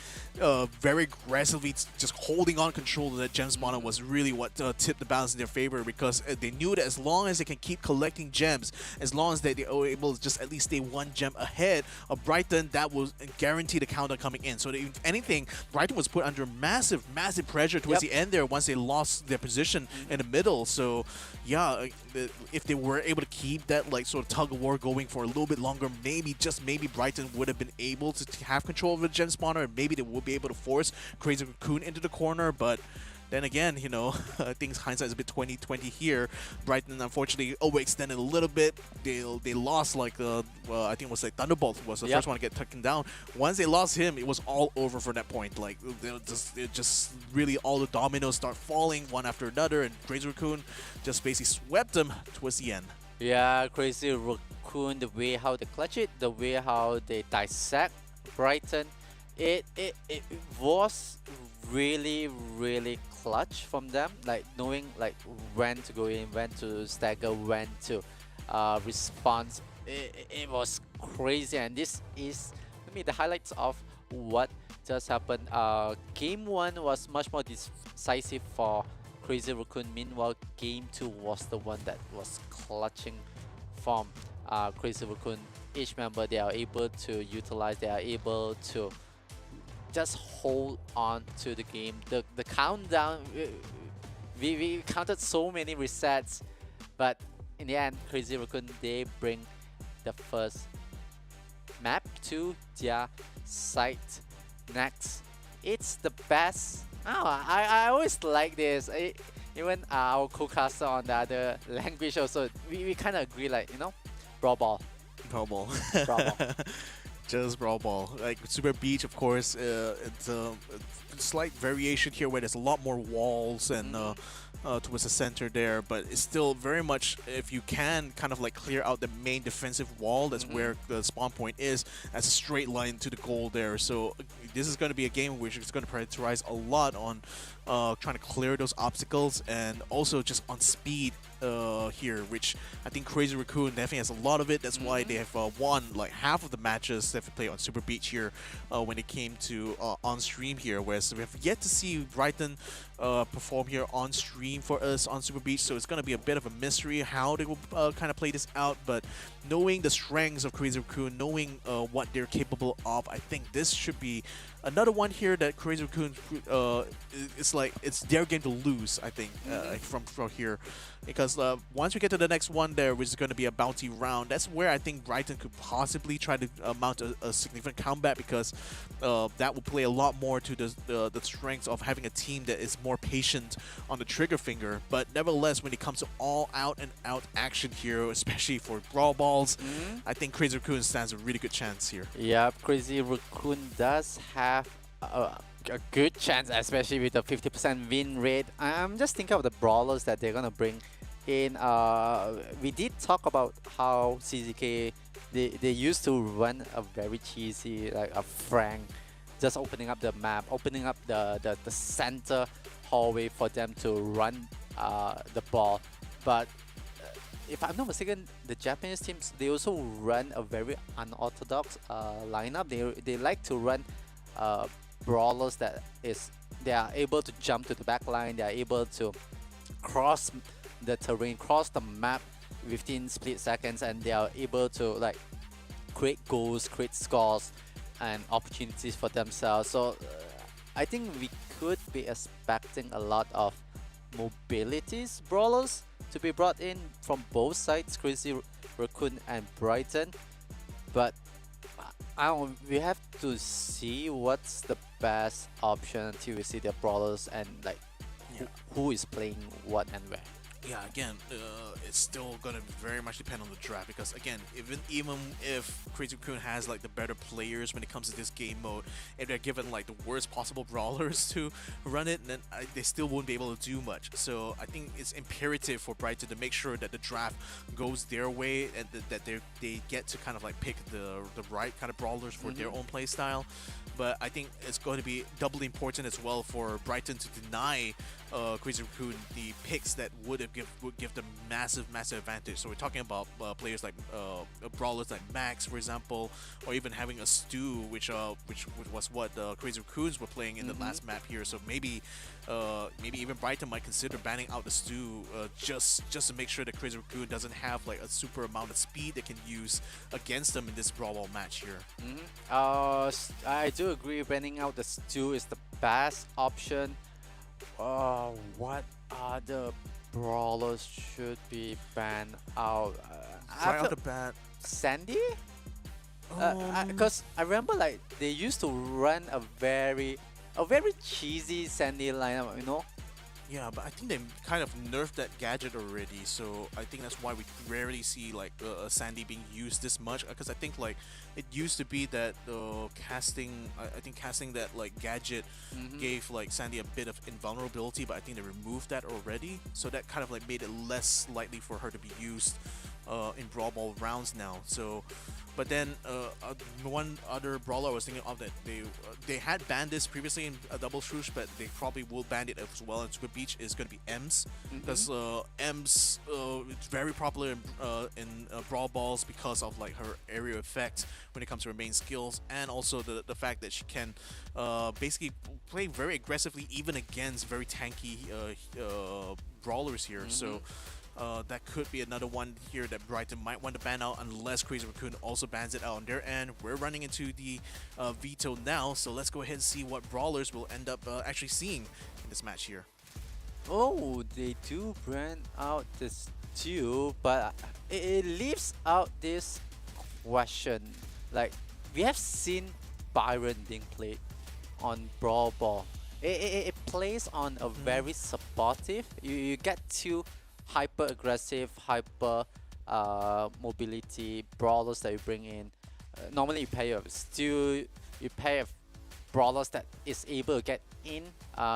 very aggressively just holding on control of that gem spawner was really what tipped the balance in their favor, because they knew that as long as they can keep collecting gems, as long as they are able to just at least stay 1 gem ahead of Brighton, that will guarantee the counter coming in. So if anything, Brighton was put under massive pressure towards the end there once they lost their position in the middle. So yeah, if they were able to keep that like sort of tug of war going for a little bit longer, maybe just maybe Brighton would have been able to have control of the gem spawner, and maybe they would be able to force Crazy Raccoon into the corner. But then again, you know, I think hindsight is a bit 2020 here. Brighton unfortunately overextended a little bit. They lost like I think it was like Thunderbolt was the first one to get taken down. Once they lost him, it was all over from that point. Like it just really all the dominoes start falling one after another, and Crazy Raccoon just basically swept them towards the end. Yeah, Crazy Raccoon, the way how they clutch it, the way how they dissect Brighton, it was really clutch from them, like knowing like when to go in, when to stagger, when to respond. It was crazy, and this is to me the highlights of what just happened. Game 1 was much more decisive for Crazy Raccoon. Meanwhile, Game 2 was the one that was clutching from Crazy Raccoon. Each member, they are able to utilize, they are able to just hold on to the game. The countdown, we counted so many resets, but in the end, Crazy Raccoon, they bring the first map to their site. Next, it's the best. Oh, I always like this. Even our co-caster on the other language also, we kind of agree, like, you know, Brawl Ball. Brawl Ball. Brawl Ball. Just Brawl Ball. Like Super Beach, of course, it's a slight variation here where there's a lot more walls and towards the center there, but it's still very much, if you can kind of like clear out the main defensive wall, that's where the spawn point is, as a straight line to the goal there. So this is going to be a game which is going to prioritize a lot on trying to clear those obstacles, and also just on speed here, which I think Crazy Raccoon definitely has a lot of it. That's why they have won like half of the matches that they played on Super Beach here when it came to on stream here, whereas we have yet to see Brighton perform here on stream for us on Super Beach, so it's going to be a bit of a mystery how they will kind of play this out. But knowing the strengths of Crazy Raccoon, knowing what they're capable of, I think this should be another one here that Crazy Raccoon, it's like it's their game to lose, I think, from here. Because once we get to the next one there, which is going to be a bounty round, that's where I think Brighton could possibly try to mount a significant comeback, because that will play a lot more to the strengths of having a team that is more patient on the trigger finger. But nevertheless, when it comes to all out and out action here, especially for Brawl Balls, I think Crazy Raccoon stands a really good chance here. Yeah, Crazy Raccoon does have a good chance, especially with the 50% win rate. I'm just thinking of the brawlers that they're gonna bring in. We did talk about how CZK, they used to run a very cheesy, like a Frank, just opening up the map, opening up the center hallway for them to run the ball. But if I'm not mistaken, the Japanese teams, they also run a very unorthodox lineup. They like to run brawlers that they are able to jump to the back line, they are able to cross the terrain, cross the map within split seconds, and they are able to like create goals, create scores and opportunities for themselves. So I think we could be expecting a lot of mobilities brawlers to be brought in from both sides, Crazy Raccoon and Brighton. But we have to see what's the best option until we see the brawlers and like who is playing what and where. Yeah, again, it's still gonna very much depend on the draft, because again, even if Crazy Raccoon has like the better players when it comes to this game mode, if they're given like the worst possible brawlers to run it, then they still won't be able to do much. So I think it's imperative for Brighton to make sure that the draft goes their way, and that they get to kind of like pick the right kind of brawlers for their own play style. But I think it's going to be doubly important as well for Brighton to deny Crazy Raccoon the picks that would give them massive advantage. So we're talking about players like brawlers like Max, for example, or even having a Stu, which was what Crazy Raccoons were playing in the last map here. So maybe even Brighton might consider banning out the Stu just to make sure that Crazy Raccoon doesn't have like a super amount of speed they can use against them in this Brawl Ball match here. I do agree, banning out the Stu is the best option. What are the brawlers should be banned out? I Right feel off the bat. Sandy? Um, Because I remember like they used to run a very cheesy Sandy lineup, you know? Yeah, but I think they kind of nerfed that gadget already, so I think that's why we rarely see like Sandy being used this much. Because I think like it used to be that casting, I think casting that like gadget gave like Sandy a bit of invulnerability, but I think they removed that already, so that kind of like made it less likely for her to be used in Brawl Ball rounds now. So, but then one other brawler I was thinking of that they had banned this previously in a double swoosh, but they probably will ban it as well in Squid Beach is going to be Ems, because Ems it's very popular in Brawl Balls because of like her area effect when it comes to her main skills, and also the fact that she can basically play very aggressively even against very tanky brawlers here. So. That could be another one here that Brighton might want to ban out unless Crazy Raccoon also bans it out on their end. We're running into the veto now, so let's go ahead and see what brawlers we'll end up actually seeing in this match here. Oh, they do brand out this too, but it leaves out this question. Like, we have seen Byron being played on Brawl Ball. It plays on a very supportive. You get two hyper aggressive, hyper mobility brawlers that you bring in. Normally you pair with Stew, you pair with brawlers that is able to get in.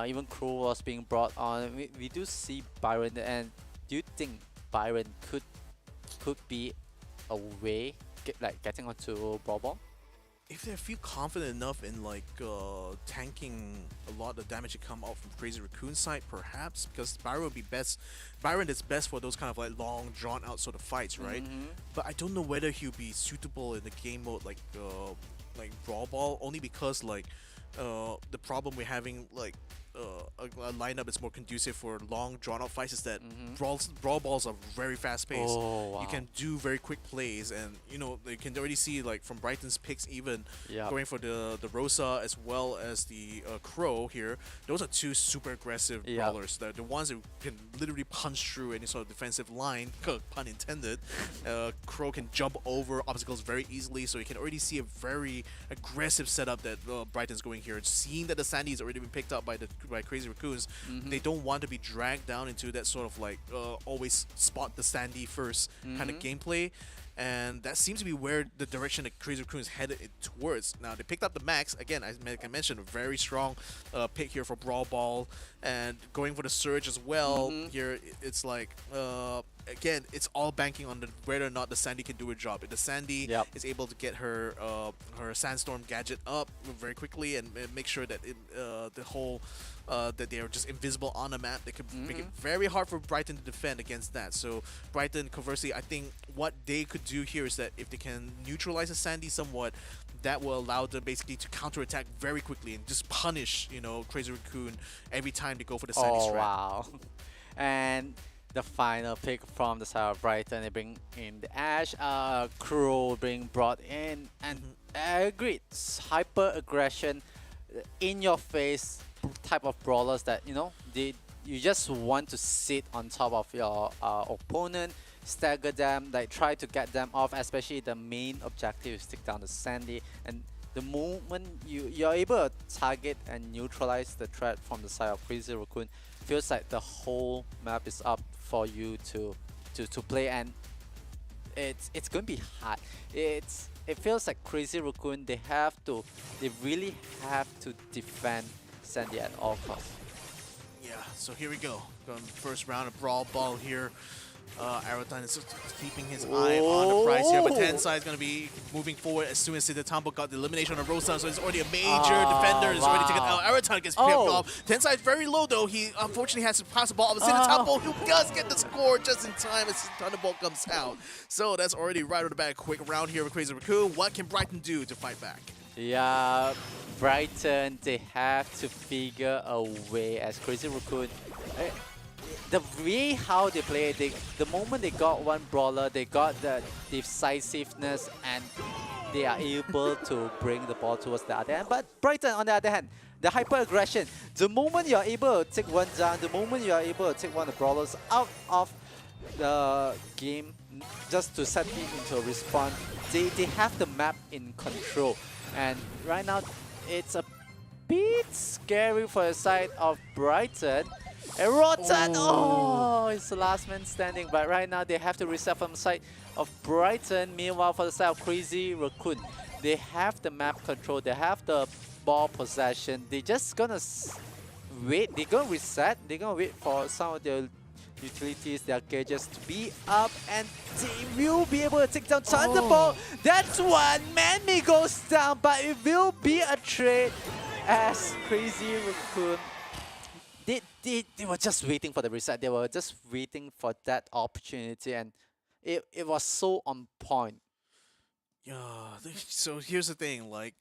Even Crew was being brought on. We do see Byron, and do you think Byron could be a way getting onto Brawl Ball? If they feel confident enough in like tanking a lot of the damage to come out from Crazy Raccoon's side, perhaps, because Byron would be best. Byron is best for those kind of like long, drawn out sort of fights, right? But I don't know whether he'll be suitable in the game mode like Brawl Ball, only because like the problem we're having like a lineup that's more conducive for long drawn out fights is that brawl balls are very fast paced. Oh, wow. You can do very quick plays, and you know you can already see like from Brighton's picks even going for the Rosa as well as the Crow here. Those are two super aggressive brawlers. The ones that can literally punch through any sort of defensive line, pun intended. Crow can jump over obstacles very easily, so you can already see a very aggressive setup that Brighton's going here. Seeing that the Sandy has already been picked up by Crazy Raccoons, they don't want to be dragged down into that sort of like always spot the Sandy first kind of gameplay, and that seems to be where the direction that Crazy Raccoon is headed towards. Now they picked up the Max again. As I mentioned, a very strong pick here for Brawl Ball, and going for the Surge as well. Here it's like again, it's all banking on whether or not the Sandy can do a job. If the Sandy is able to get her her Sandstorm gadget up very quickly and make sure that the whole that they are just invisible on the map, they could make it very hard for Brighton to defend against that. So Brighton, conversely, I think what they could do here is that if they can neutralize the Sandy somewhat, that will allow them basically to counterattack very quickly and just punish, you know, Crazy Raccoon every time they go for the Sandy strat. Wow. And the final pick from the side of Brighton, they bring in the Ash, Crow being brought in, and I agree, hyper aggression, in your face type of brawlers that, you know, you just want to sit on top of your opponent, stagger them, like try to get them off, especially the main objective is take down the Sandy, and the moment you're able to target and neutralize the threat from the side of Crazy Raccoon, feels like the whole map is up for you to play, and it's going to be hard. It feels like Crazy Raccoon, they really have to defend Sandy at all costs. Yeah, so here we go. Going first round of Brawl Ball here. Aeroton is keeping his eye on the prize here, but Tensai is going to be moving forward as soon as Siddhartambo got the elimination on the Rosa, so it's already a major defender. It's already taken out. Aeroton gets picked off. Tensai is very low though. He unfortunately has to pass the ball, but Siddhartambo who does get the score just in time as Thunderbolt comes out. So that's already right on the back. Quick round here with Crazy Raccoon. What can Brighton do to fight back? Yeah, Brighton, they have to figure a way as Crazy Raccoon. The way how they play, the moment they got one brawler, they got the decisiveness and they are able to bring the ball towards the other end. But Brighton, on the other hand, the hyper aggression. The moment you are able to take one down, the moment you are able to take one of the brawlers out of the game just to set it into a respawn, they have the map in control. And right now, it's a bit scary for the side of Brighton. And Rotan, it's the last man standing. But right now, they have to reset from the side of Brighton. Meanwhile, for the side of Crazy Raccoon, they have the map control. They have the ball possession. They're just gonna wait. They're gonna reset. They're gonna wait for some of their utilities, their gauges to be up, and they will be able to take down Thunderbolt. That's one. Manme goes down, but it will be a trade as Crazy Raccoon. They were just waiting for the reset. They were just waiting for that opportunity, and it was so on point. Yeah, so here's the thing, like,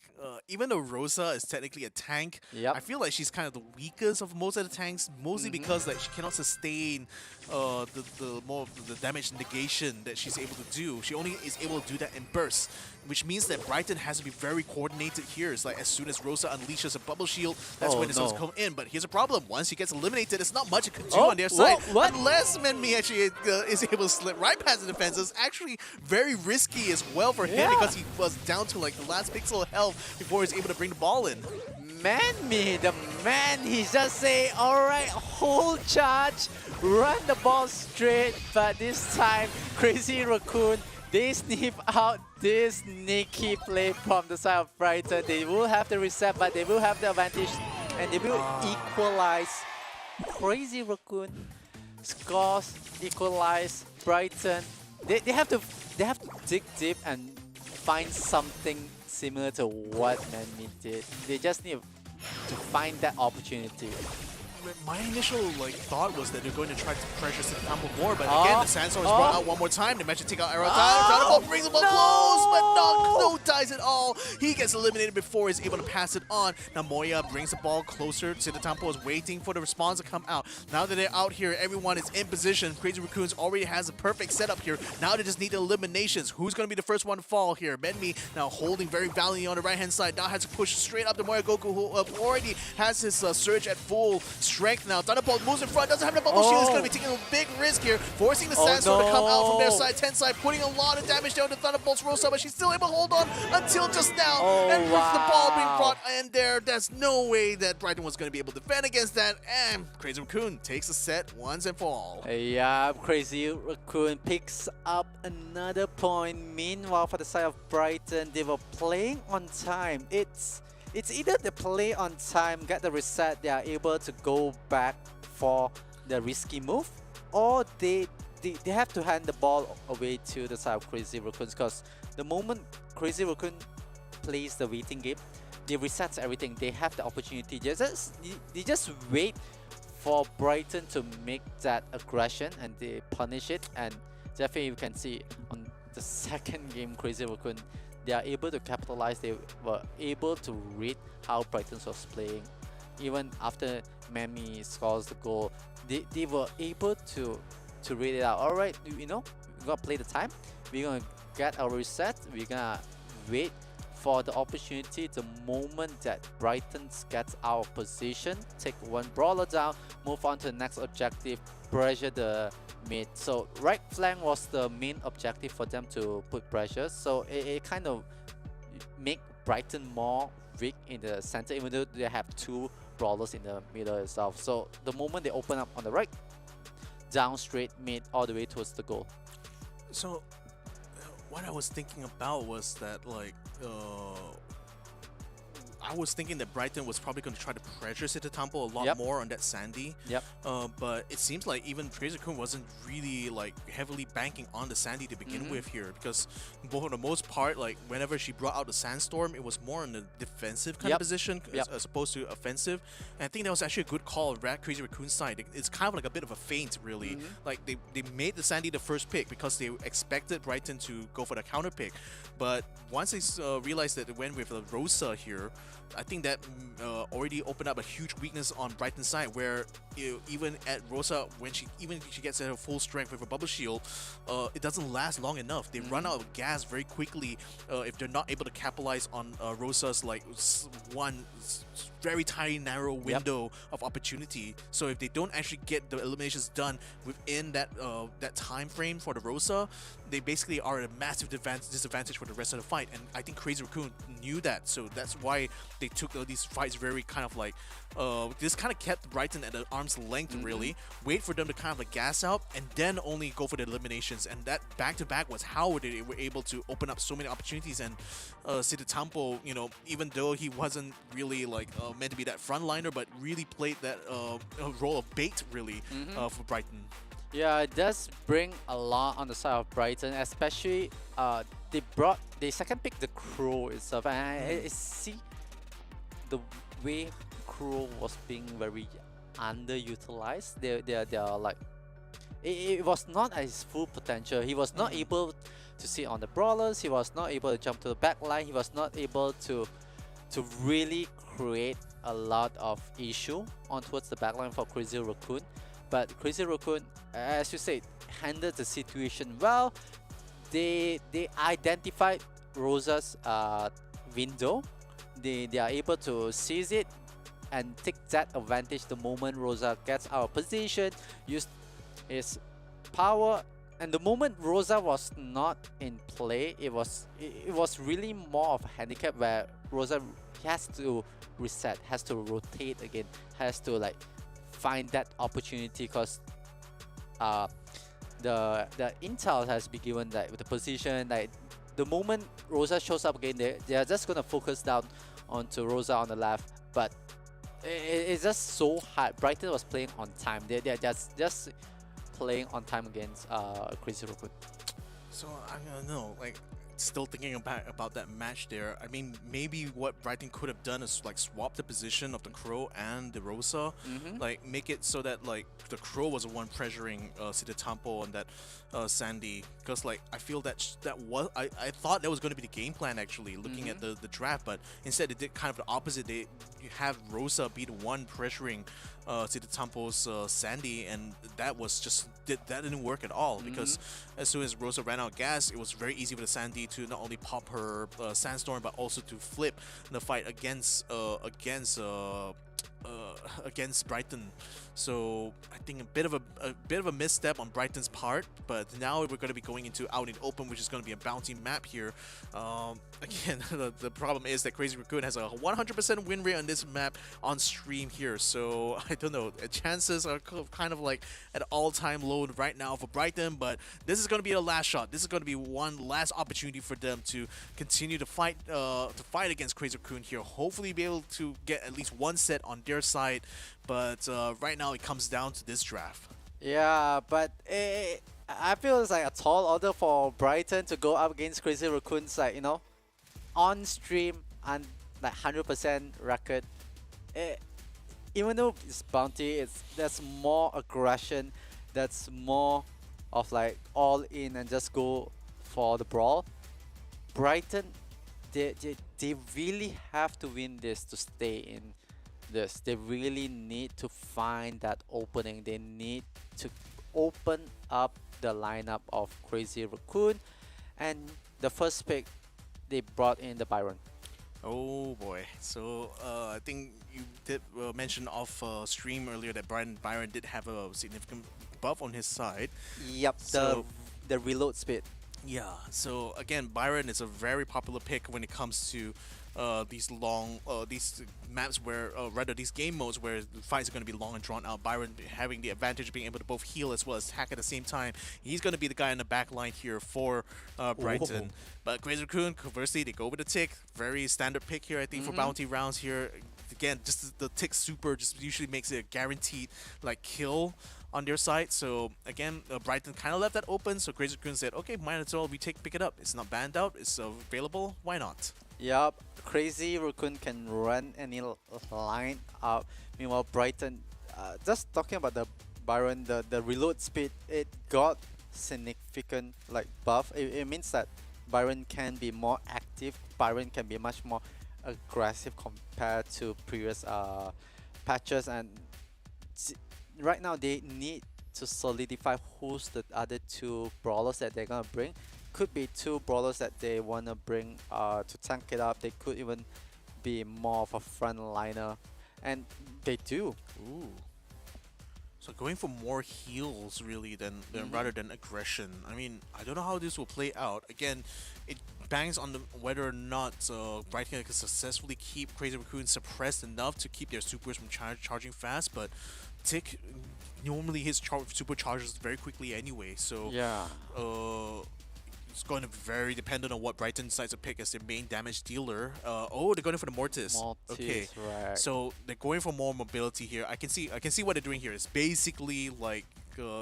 even though Rosa is technically a tank, Yep. I feel like she's kind of the weakest of most of the tanks, mostly because like she cannot sustain the damage negation that she's able to do. She only is able to do that in bursts, which means that Brighton has to be very coordinated here. It's like as soon as Rosa unleashes a bubble shield, that's when it's supposed to come in. But here's a problem: once she gets eliminated, it's not much it can do on their side. What? Unless Menmi actually is able to slip right past the defenses. Actually, very risky as well for him because he was down to like the last pixel of health before he's able to bring the ball in. Manme, the man, he just say, alright, hold charge, run the ball straight, but this time, Crazy Raccoon, they sniff out this sneaky play from the side of Brighton. They will have the reset, but they will have the advantage, and they will equalize. Crazy Raccoon scores, equalize Brighton. They have to dig deep and find something similar to what Manme did. They just need to find that opportunity. My initial thought was that they're going to try to pressure Sintampo more, but again, the Sandstorm is brought out one more time. They manage to take out Arrow Down. Brings him up close, but no ties at all. He gets eliminated before he's able to pass it on. Now Moya brings the ball closer. Sintampo is waiting for the response to come out. Now that they're out here, everyone is in position. Crazy Raccoons already has a perfect setup here. Now they just need the eliminations. Who's going to be the first one to fall here? Menmi now holding very valiantly on the right-hand side. Now has to push straight up to Moya Goku, who already has his surge at full strength now. Thunderbolt moves in front, doesn't have the bubble shield. He's going to be taking a big risk here, forcing the Sandstorm to come out from their side, 10 side, putting a lot of damage down to Thunderbolt's Rosa, but she's still able to hold on until just now. And with the ball being brought in there, there's no way that Brighton was going to be able to defend against that. And Crazy Raccoon takes a set once and for all. Yeah, Crazy Raccoon picks up another point. Meanwhile, for the side of Brighton, they were playing on time. It's either they play on time, get the reset, they are able to go back for the risky move, or they have to hand the ball away to the side of Crazy Raccoons, because the moment Crazy Raccoon plays the waiting game, they reset everything. They have the opportunity. They just wait for Brighton to make that aggression, and they punish it. And definitely you can see on the second game, Crazy Raccoon, they are able to capitalize. They were able to read how Brighton was playing. Even after Manme scores the goal, they were able to read it out. Alright, we're gonna play the time. We're gonna get our reset. We're gonna wait for the opportunity, the moment that Brighton gets out of position, take one brawler down, move on to the next objective, pressure the mid. So right flank was the main objective for them to put pressure. So it kind of make Brighton more weak in the center, even though they have two brawlers in the middle itself. So the moment they open up on the right, down straight mid all the way towards the goal. So what I was thinking about was that I was thinking that Brighton was probably going to try to pressure Sintampo a lot more on that Sandy. But it seems like even Crazy Raccoon wasn't really heavily banking on the Sandy to begin with here, because for the most part, whenever she brought out the Sandstorm, it was more in the defensive kind of position as opposed to offensive. And I think that was actually a good call on Crazy Raccoon's side. It's kind of like a bit of a feint, really. They made the Sandy the first pick because they expected Brighton to go for the counter pick. But once they realized that they went with the Rosa here, I think that already opened up a huge weakness on Brighton's side, where even at Rosa, when she gets at her full strength with a bubble shield, it doesn't last long enough. They run out of gas very quickly if they're not able to capitalize on Rosa's like one very tiny narrow window of opportunity. So if they don't actually get the eliminations done within that that time frame for the Rosa, they basically are at a massive disadvantage for the rest of the fight. And I think Crazy Raccoon knew that, so that's why they took these fights very kind of like this kind of kept Brighton at an arm's length, really wait for them to kind of like gas out and then only go for the eliminations. And that back-to-back was how they were able to open up so many opportunities. And Siddhartampo, you know, even though he wasn't really like meant to be that frontliner, but really played that role of bait really for Brighton. Yeah, it does bring a lot on the side of Brighton, especially they second pick the Crow itself, and I see the way Crow was being very underutilized. They are like it was not at his full potential. He was not able to sit on the brawlers. He was not able to jump to the back line. He was not able to really create a lot of issue on towards the backline for Crazy Raccoon. But Crazy Raccoon, as you said, handled the situation well. They identified Rosa's window. They are able to seize it and take that advantage the moment Rosa gets out of position, use his power. And the moment Rosa was not in play, it was really more of a handicap where Rosa has to reset, has to rotate again, has to like find that opportunity, because the intel has been given that with the position, like the moment Rosa shows up again, they are just gonna focus down onto Rosa on the left. But it's just so hard. Brighton was playing on time. They're just playing on time against Crazy Raccoon. So I don't know, like still thinking about that match there. I mean, maybe what Brighton could have done is like swap the position of the Crow and the Rosa, like make it so that like the Crow was the one pressuring Siddhartampo and that Sandy, because like I feel that I thought that was going to be the game plan actually, looking at the draft, but instead they did kind of the opposite. You have Rosa be the one pressuring Siddhartampo's Sandy, and that was just that didn't work at all, because as soon as Rosa ran out of gas, it was very easy for the Sandy to not only pop her Sandstorm, but also to flip the fight against Brighton. So I think a bit of a misstep on Brighton's part, but now we're going to be going into Out in Open, which is going to be a bounty map here. Again, the problem is that Crazy Raccoon has a 100% win rate on this map on stream here, so I don't know, chances are kind of like at all-time low right now for Brighton, but this is going to be the last shot. This is going to be one last opportunity for them to continue to fight against Crazy Raccoon here. Hopefully be able to get at least one set on their side, but right now it comes down to this draft. Yeah, but I feel it's like a tall order for Brighton to go up against Crazy Raccoon's, like, you know, on stream and like 100% record. Even though it's bounty, there's more aggression, that's more of like all in and just go for the brawl. Brighton, they really have to win this to stay in this. They really need to find that opening. They need to open up the lineup of Crazy Raccoon, and the first pick they brought in the Byron. Oh boy, so I think you did mention off stream earlier that Byron did have a significant buff on his side. Yep, So- the reload speed. Yeah, so again, Byron is a very popular pick when it comes to these long, these maps where, rather these game modes where the fights are going to be long and drawn out. Byron having the advantage of being able to both heal as well as attack at the same time. He's going to be the guy in the back line here for Brighton. Whoa. But Crazy Raccoon, conversely, they go with the Tick. Very standard pick here, I think, for bounty rounds here. Again, just the Tick super just usually makes it a guaranteed like kill on their side. So again, Brighton kind of left that open, so Crazy Raccoon said, okay, might as well pick it up. It's not banned out, it's available, why not? Yup, Crazy Raccoon can run any line up. Meanwhile, Brighton, just talking about the Byron, the reload speed, it got significant like buff. It means that Byron can be more active. Byron can be much more aggressive compared to previous patches, and right now they need to solidify who's the other two brawlers that they're gonna bring. Could be two brawlers that they wanna bring to tank it up. They could even be more of a frontliner, and they do. Ooh. So going for more heals really than rather than aggression. I mean, I don't know how this will play out. Again, it bangs on the whether or not Brighton can successfully keep Crazy Raccoon suppressed enough to keep their supers from charging fast, but Tick normally his super charges very quickly anyway, so Yeah. it's going to be very dependent on what Brighton decides to pick as their main damage dealer. Oh, they're going for the Mortis. Okay, Right. so they're going for more mobility here. I can see what they're doing here. It's basically like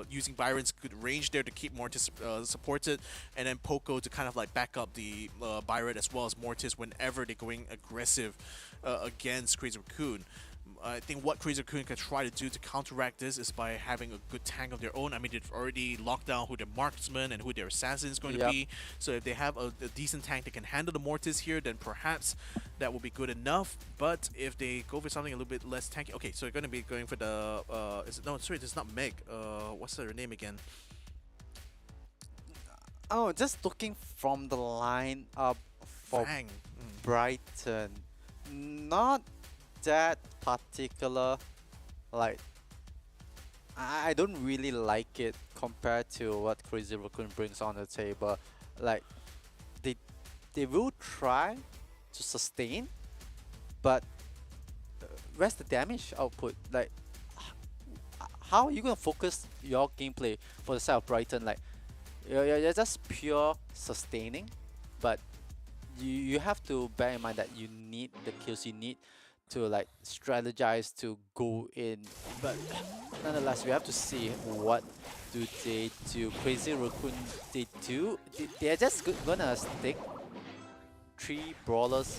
using Byron's good range there to keep Mortis supported, and then Poco to kind of like back up the Byron as well as Mortis whenever they're going aggressive against Crazy Raccoon. I think what Crazy Raccoon can try to do to counteract this is by having a good tank of their own. I mean, they've already locked down who their marksman and who their assassin is going to be. So if they have a decent tank that can handle the Mortis here, then perhaps that will be good enough. But if they go for something a little bit less tanky, okay, so they're going to be going for the no, sorry, it's not Meg. What's her name again? Oh, just looking from the line up for Fang. Brighton, not that particular. Like, I don't really like it compared to what Crazy Raccoon brings on the table. Like, they will try to sustain, but where's the damage output? Like, how are you gonna focus your gameplay for the side of Brighton? Like, you're just pure sustaining, but you have to bear in mind that you need the kills, you need to like strategize to go in. But nonetheless, we have to see what do they do. Crazy Raccoon, they're just gonna stick 3 brawlers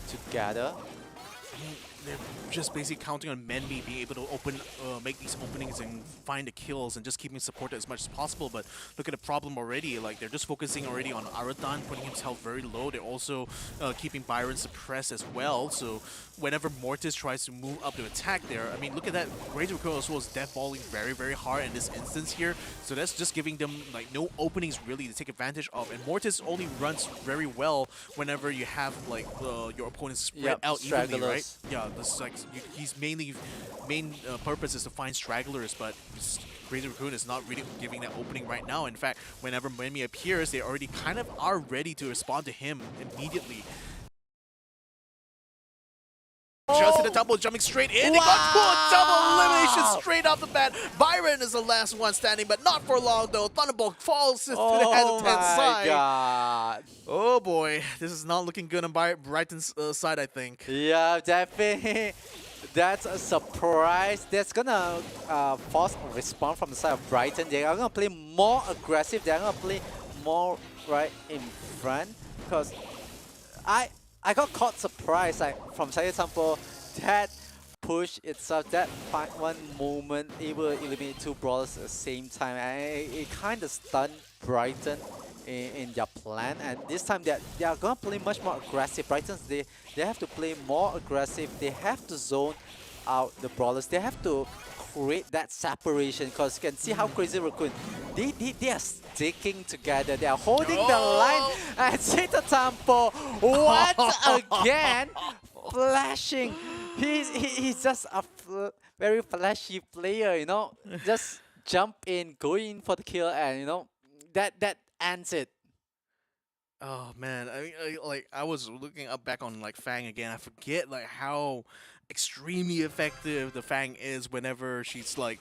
together. They're just basically counting on Menmi being able to make these openings and find the kills and just keeping supported as much as possible. But look at the problem already. Like, they're just focusing already on Aradan, putting his health very low. They're also keeping Byron suppressed as well. So whenever Mortis tries to move up to attack there, I mean, look at that. Crazy Raccoon also was deathballing very, very hard in this instance here. So that's just giving them like no openings really to take advantage of. And Mortis only runs very well whenever you have like your opponents spread out evenly, right? Yeah. This like he's main purpose is to find stragglers, but Crazy Raccoon is not really giving that opening right now. In fact, whenever Menmi appears, they already kind of are ready to respond to him immediately. Just in the double, jumping straight in. They got to a double elimination straight off the bat. Byron is the last one standing, but not for long though. Thunderbolt falls to the Hesitant side. God. Oh boy, this is not looking good on Brighton's side, I think. Yeah, definitely. That's a surprise. That's gonna force a response from the side of Brighton. They are gonna play more aggressive. They're gonna play more right in front. Because I got caught surprised, like from Saya Sampo, that push itself, that one moment able to eliminate 2 brawlers at the same time, and it kind of stunned Brighton in their plan. And this time they are gonna play much more aggressive. Brighton, they have to play more aggressive. They have to zone out the brawlers. They have to create that separation, because you can see how Crazy Raccoon, they are sticking together. They are holding the line. And Zeta Tampo once again flashing. He's just a very flashy player, you know. Just jump in, go in for the kill, and you know that ends it. Oh man, I mean, I was looking up back on like Fang again. I forget like how extremely effective the Fang is whenever she's like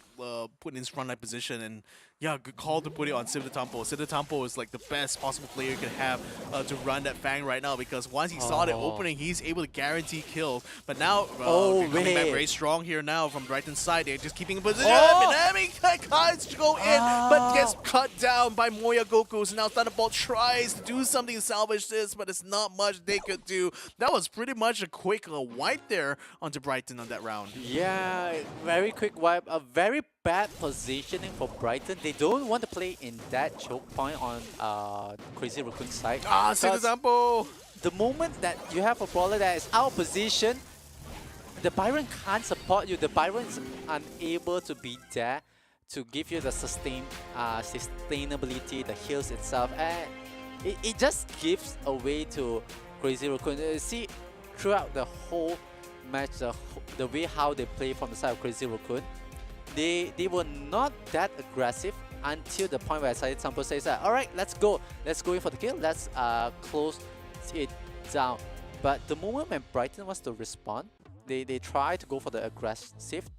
put in his front line position. And yeah, good call to put it on Civitampo. Civitampo is like the best possible player you could have to run that Fang right now, because once he saw the opening, he's able to guarantee kills. But now, coming back very strong here now from Brighton's side. They're just keeping in position. Minami tries to go in, but gets cut down by Moya Goku. So now Thunderbolt tries to do something to salvage this, but it's not much they could do. That was pretty much a quick wipe there onto Brighton on that round. Yeah, very quick wipe. A very bad positioning for Brighton. They don't want to play in that choke point on Crazy Raccoon's side. For example. the moment that you have a brawler that is out of position, the Byron can't support you. The Byron is unable to be there to give you the sustainability, the heals itself, and it just gives away to Crazy Raccoon. See, throughout the whole match, the way how they play from the side of Crazy Raccoon, they were not that aggressive until the point where Said Sampo says that, alright, let's go in for the kill, let's close it down. But the moment when Brighton was to respond, they try to go for the aggressive,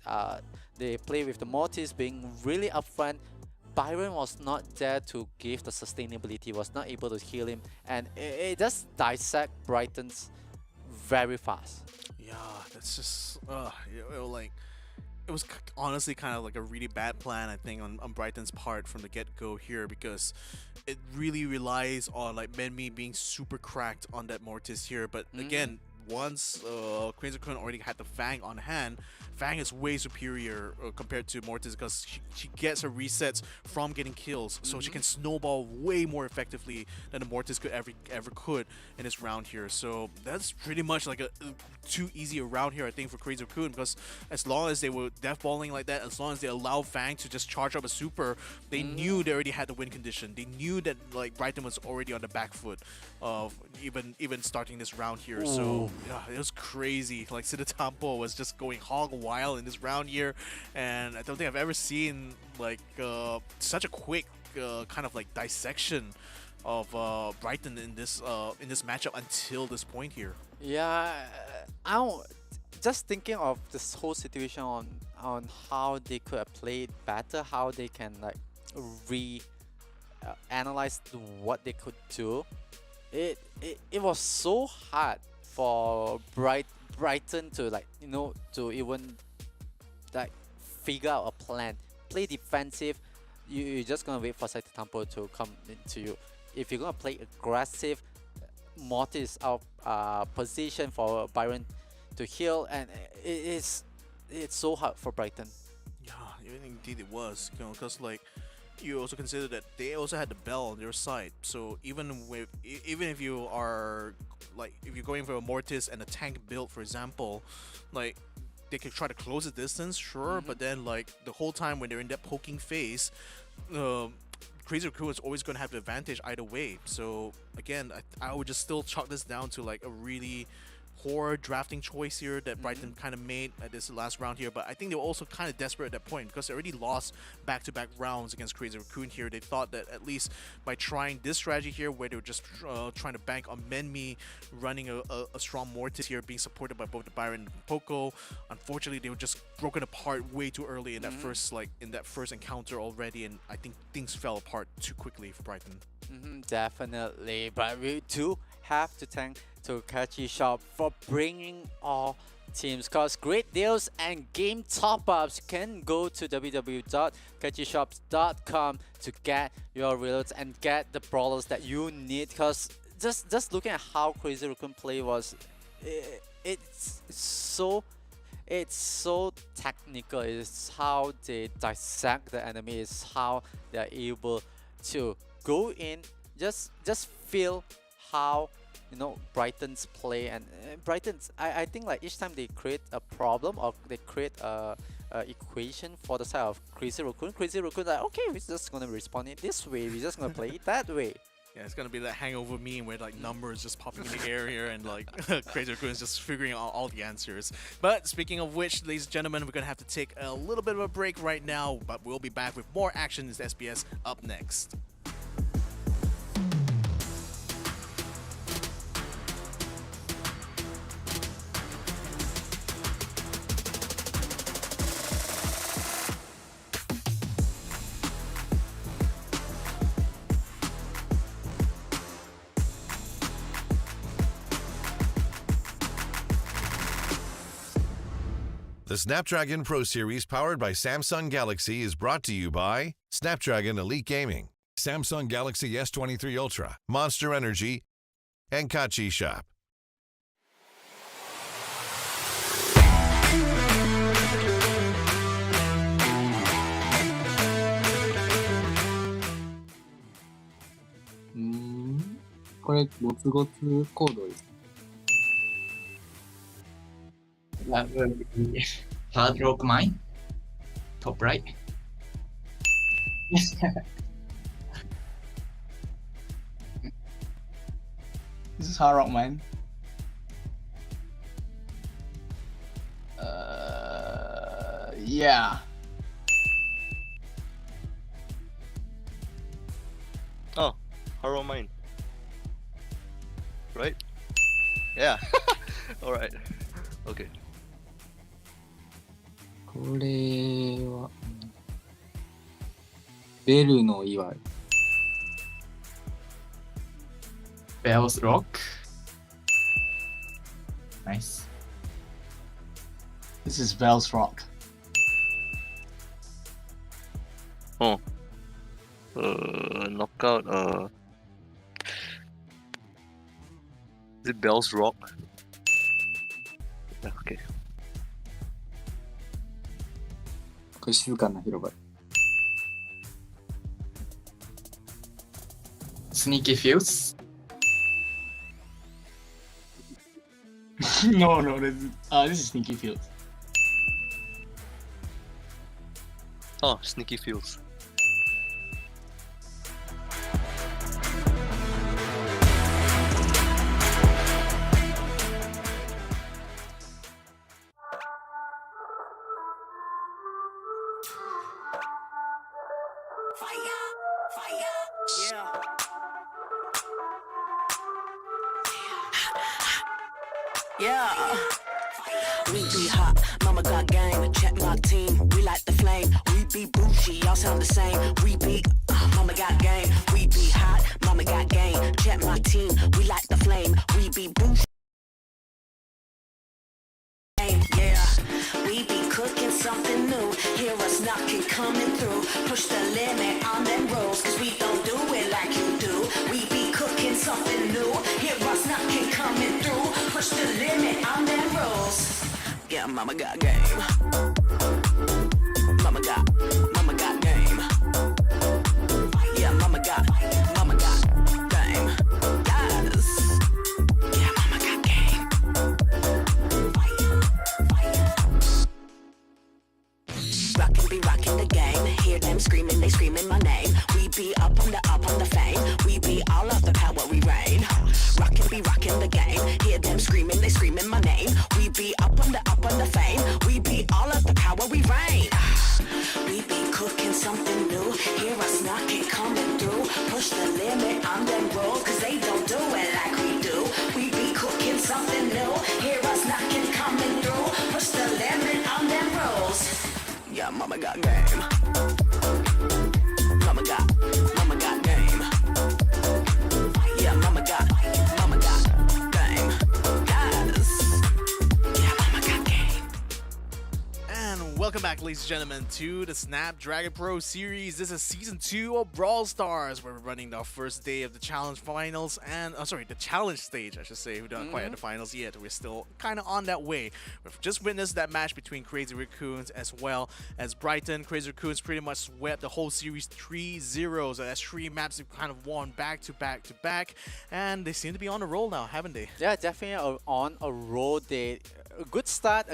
they play with the Mortis being really upfront. Byron was not there to give the sustainability, was not able to heal him, and it just dissect Brighton's very fast. Yeah, that's just it was honestly kind of like a really bad plan, I think, on Brighton's part from the get-go here, because it really relies on like Menmi being super cracked on that Mortis here. But again, once Crazy Raccoon already had the Fang on hand, Fang is way superior compared to Mortis, because she gets her resets from getting kills, so she can snowball way more effectively than the Mortis could ever could in this round here. So that's pretty much like a too easy a round here, I think, for Crazy Raccoon, because as long as they were deathballing like that, as long as they allowed Fang to just charge up a super, they knew they already had the win condition. They knew that like Brighton was already on the back foot of even starting this round here. So yeah, it was crazy. Like Siddhartha was just going hog wild in this round here, and I don't think I've ever seen like such a quick kind of like dissection of Brighton in this matchup until this point here. Yeah, I don't, just thinking of this whole situation on how they could have played better, how they can like analyze what they could do. It was so hard for Brighton to like, you know, to even like figure out a plan. Play defensive, you're just gonna wait for Saitama to come into you. If you're gonna play aggressive, Mortis out position for Byron to heal, and it's so hard for Brighton. Yeah, indeed it was, you know, because like you also consider that they also had the Bell on their side. So even if you are like, if you're going for a Mortis and a tank build, for example, like they could try to close the distance, sure, but then like the whole time when they're in that poking phase, Crazy Raccoon is always going to have the advantage either way. So again, I would just still chalk this down to like a really poor drafting choice here that Brighton kind of made at this last round here. But I think they were also kind of desperate at that point, because they already lost back-to-back rounds against Crazy Raccoon here. They thought that at least by trying this strategy here, where they were just trying to bank on Menmi running a strong Mortis here, being supported by both the Byron and Poco, unfortunately they were just broken apart way too early in that first encounter already, and I think things fell apart too quickly for Brighton. Definitely, but we do have to thank Tokachi Shop for bringing all teams, cause great deals and game top-ups. You can go to www.kachishops.com to get your reloads and get the brawlers that you need, cause just looking at how Crazy Raccoon play was, it's so technical. It's how they dissect the enemy, it's how they're able to go in, just feel how, you know, Brighton's play. And Brighton's, I think like each time they create a problem or they create a equation for the side of Crazy Raccoon like, okay, we're just gonna respond it this way, we're just gonna play it that way. Yeah, it's gonna be that hangover meme where like numbers just popping in the air here, and like Crazy Raccoon is just figuring out all the answers. But speaking of which, ladies and gentlemen, we're gonna have to take a little bit of a break right now, but we'll be back with more action in SBS up next. The Snapdragon Pro Series powered by Samsung Galaxy is brought to you by Snapdragon Elite Gaming, Samsung Galaxy S23 Ultra, Monster Energy, and Kachi Shop. これ、ゴツゴツコードです。That would be Hard Rock Mine, top right. This is Hard Rock Mine. Yeah. Oh, Haro Mine. Right? Yeah. Alright. Okay. これは、ベルの祝い。Bells Rock. Nice. This is Bells Rock. Oh. Knockout. Is it Bells Rock? Yeah, okay. これ静かな広場。Sneaky Fields. No, this is Sneaky Fields. Oh, Sneaky Fields. Yeah. We be hot, mama got game, check my team, we like the flame, we be bougie, y'all sound the same, we be, mama got game, we be hot, mama got game, check my team, we like the flame, we be bougie. Yeah, we be cooking something new, hear us knocking, coming through, push the limit on them rolls, cause we don't do it like you do, we be cooking something new, hear us knocking, coming through, push the limit on them rolls. Yeah, mama got game. Mama got game. Yeah, mama got game. Yes. Yeah, mama got game. Rockin' be rockin' the game. Hear them screaming, they screaming my name. We be up on the fame. We be all of the power, we reign. Rockin' be rockin' the game. Hear them screaming, they screaming my name. We be up on the fame. We be all of the power, we reign. We be cooking something new. Hear us knocking, coming through. Push the limit on them rolls, cause they don't do it like we do. We be cooking something new. Hear us knocking, coming through. Push the limit on them rolls. Yeah, mama got game. Mama got game. Yeah, mama got game. Yes. Yeah, mama got game. And welcome back, ladies and gentlemen, to the Snapdragon Pro Series. This is Season 2 of Brawl Stars, where we're running the first day of the Challenge Finals and, the Challenge stage, I should say. We're not quite at the finals yet. We're still kind of on that way. We've just witnessed that match between Crazy Raccoons as well as Brighton. Crazy Raccoons pretty much swept the whole series 3-0. So that's 3 maps they've kind of won back to back. And they seem to be on a roll now, haven't they? Yeah, definitely on a roll. A good start,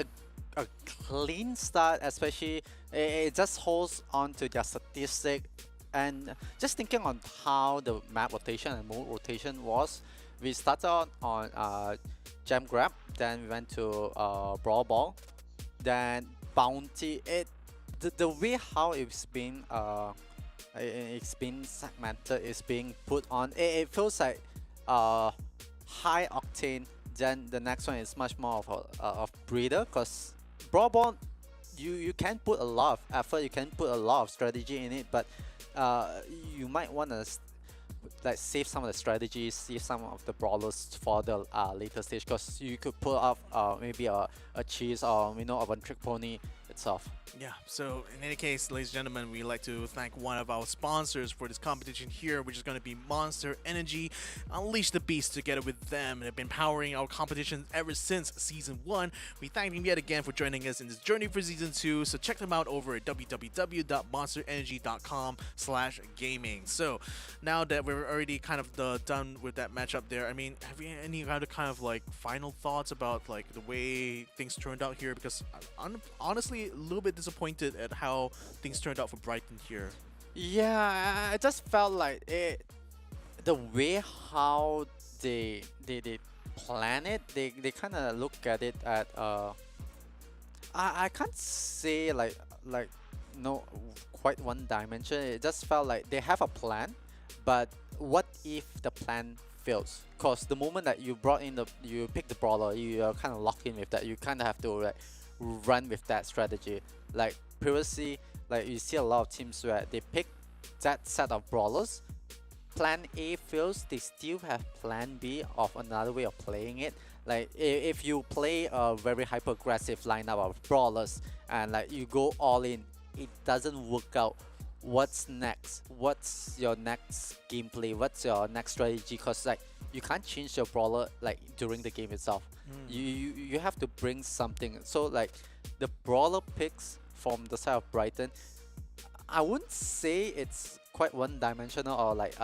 a clean start, especially it just holds on to their statistic. And just thinking on how the map rotation and mode rotation was, we started on Gem Grab, then we went to Brawl Ball, then Bounty. The way how it's been segmented, it's being put on. It feels like high octane. Then the next one is much more of breather, because Brawl Ball, you can put a lot of effort, you can put a lot of strategy in it, but you might want to like save some of the strategies, save some of the brawlers for the later stage, because you could pull up maybe a cheese or a one trick pony itself. Yeah, so in any case, ladies and gentlemen, we'd like to thank one of our sponsors for this competition here, which is going to be Monster Energy. Unleash the Beast together with them. They've been powering our competition ever since Season 1. We thank them yet again for joining us in this journey for Season 2, so check them out over at www.monsterenergy.com/gaming. So now that we're already kind of done with that matchup there, I mean, have you any other kind of like final thoughts about like the way things turned out here? Because honestly, a little bit disappointed at how things turned out for Brighton here. Yeah, I just felt like the way how they plan it, they kind of look at it at I can't say like no quite one dimension. It just felt like they have a plan, but what if the plan fails? Cause the moment that you pick the brawler, you are kind of locked in with that. You kind of have to like run with that strategy. Like previously, like you see a lot of teams where they pick that set of brawlers. Plan A fails, they still have plan B of another way of playing it. Like if you play a very hyper aggressive lineup of brawlers and like you go all in, it doesn't work out. What's next? What's your next gameplay? What's your next strategy? Cause like you can't change your brawler like during the game itself. You have to bring something. So like the brawler picks from the side of Brighton, I wouldn't say it's quite one-dimensional or like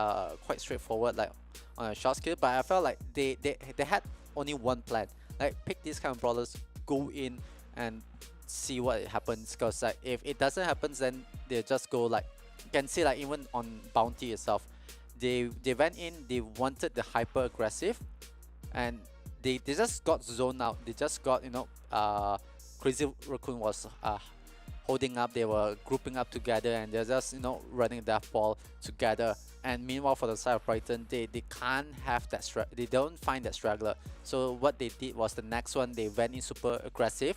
quite straightforward like on a short skill, but I felt like they had only one plan. Like pick these kind of brawlers, go in and see what happens. Cause like if it doesn't happen, then they just go like you can see like even on Bounty itself, they went in, they wanted the hyper aggressive, and they just got zoned out. They just got Crazy Raccoon was holding up, they were grouping up together and they're just running that ball together. And meanwhile for the side of Brighton, they can't have that they don't find that straggler. So what they did was the next one, they went in super aggressive.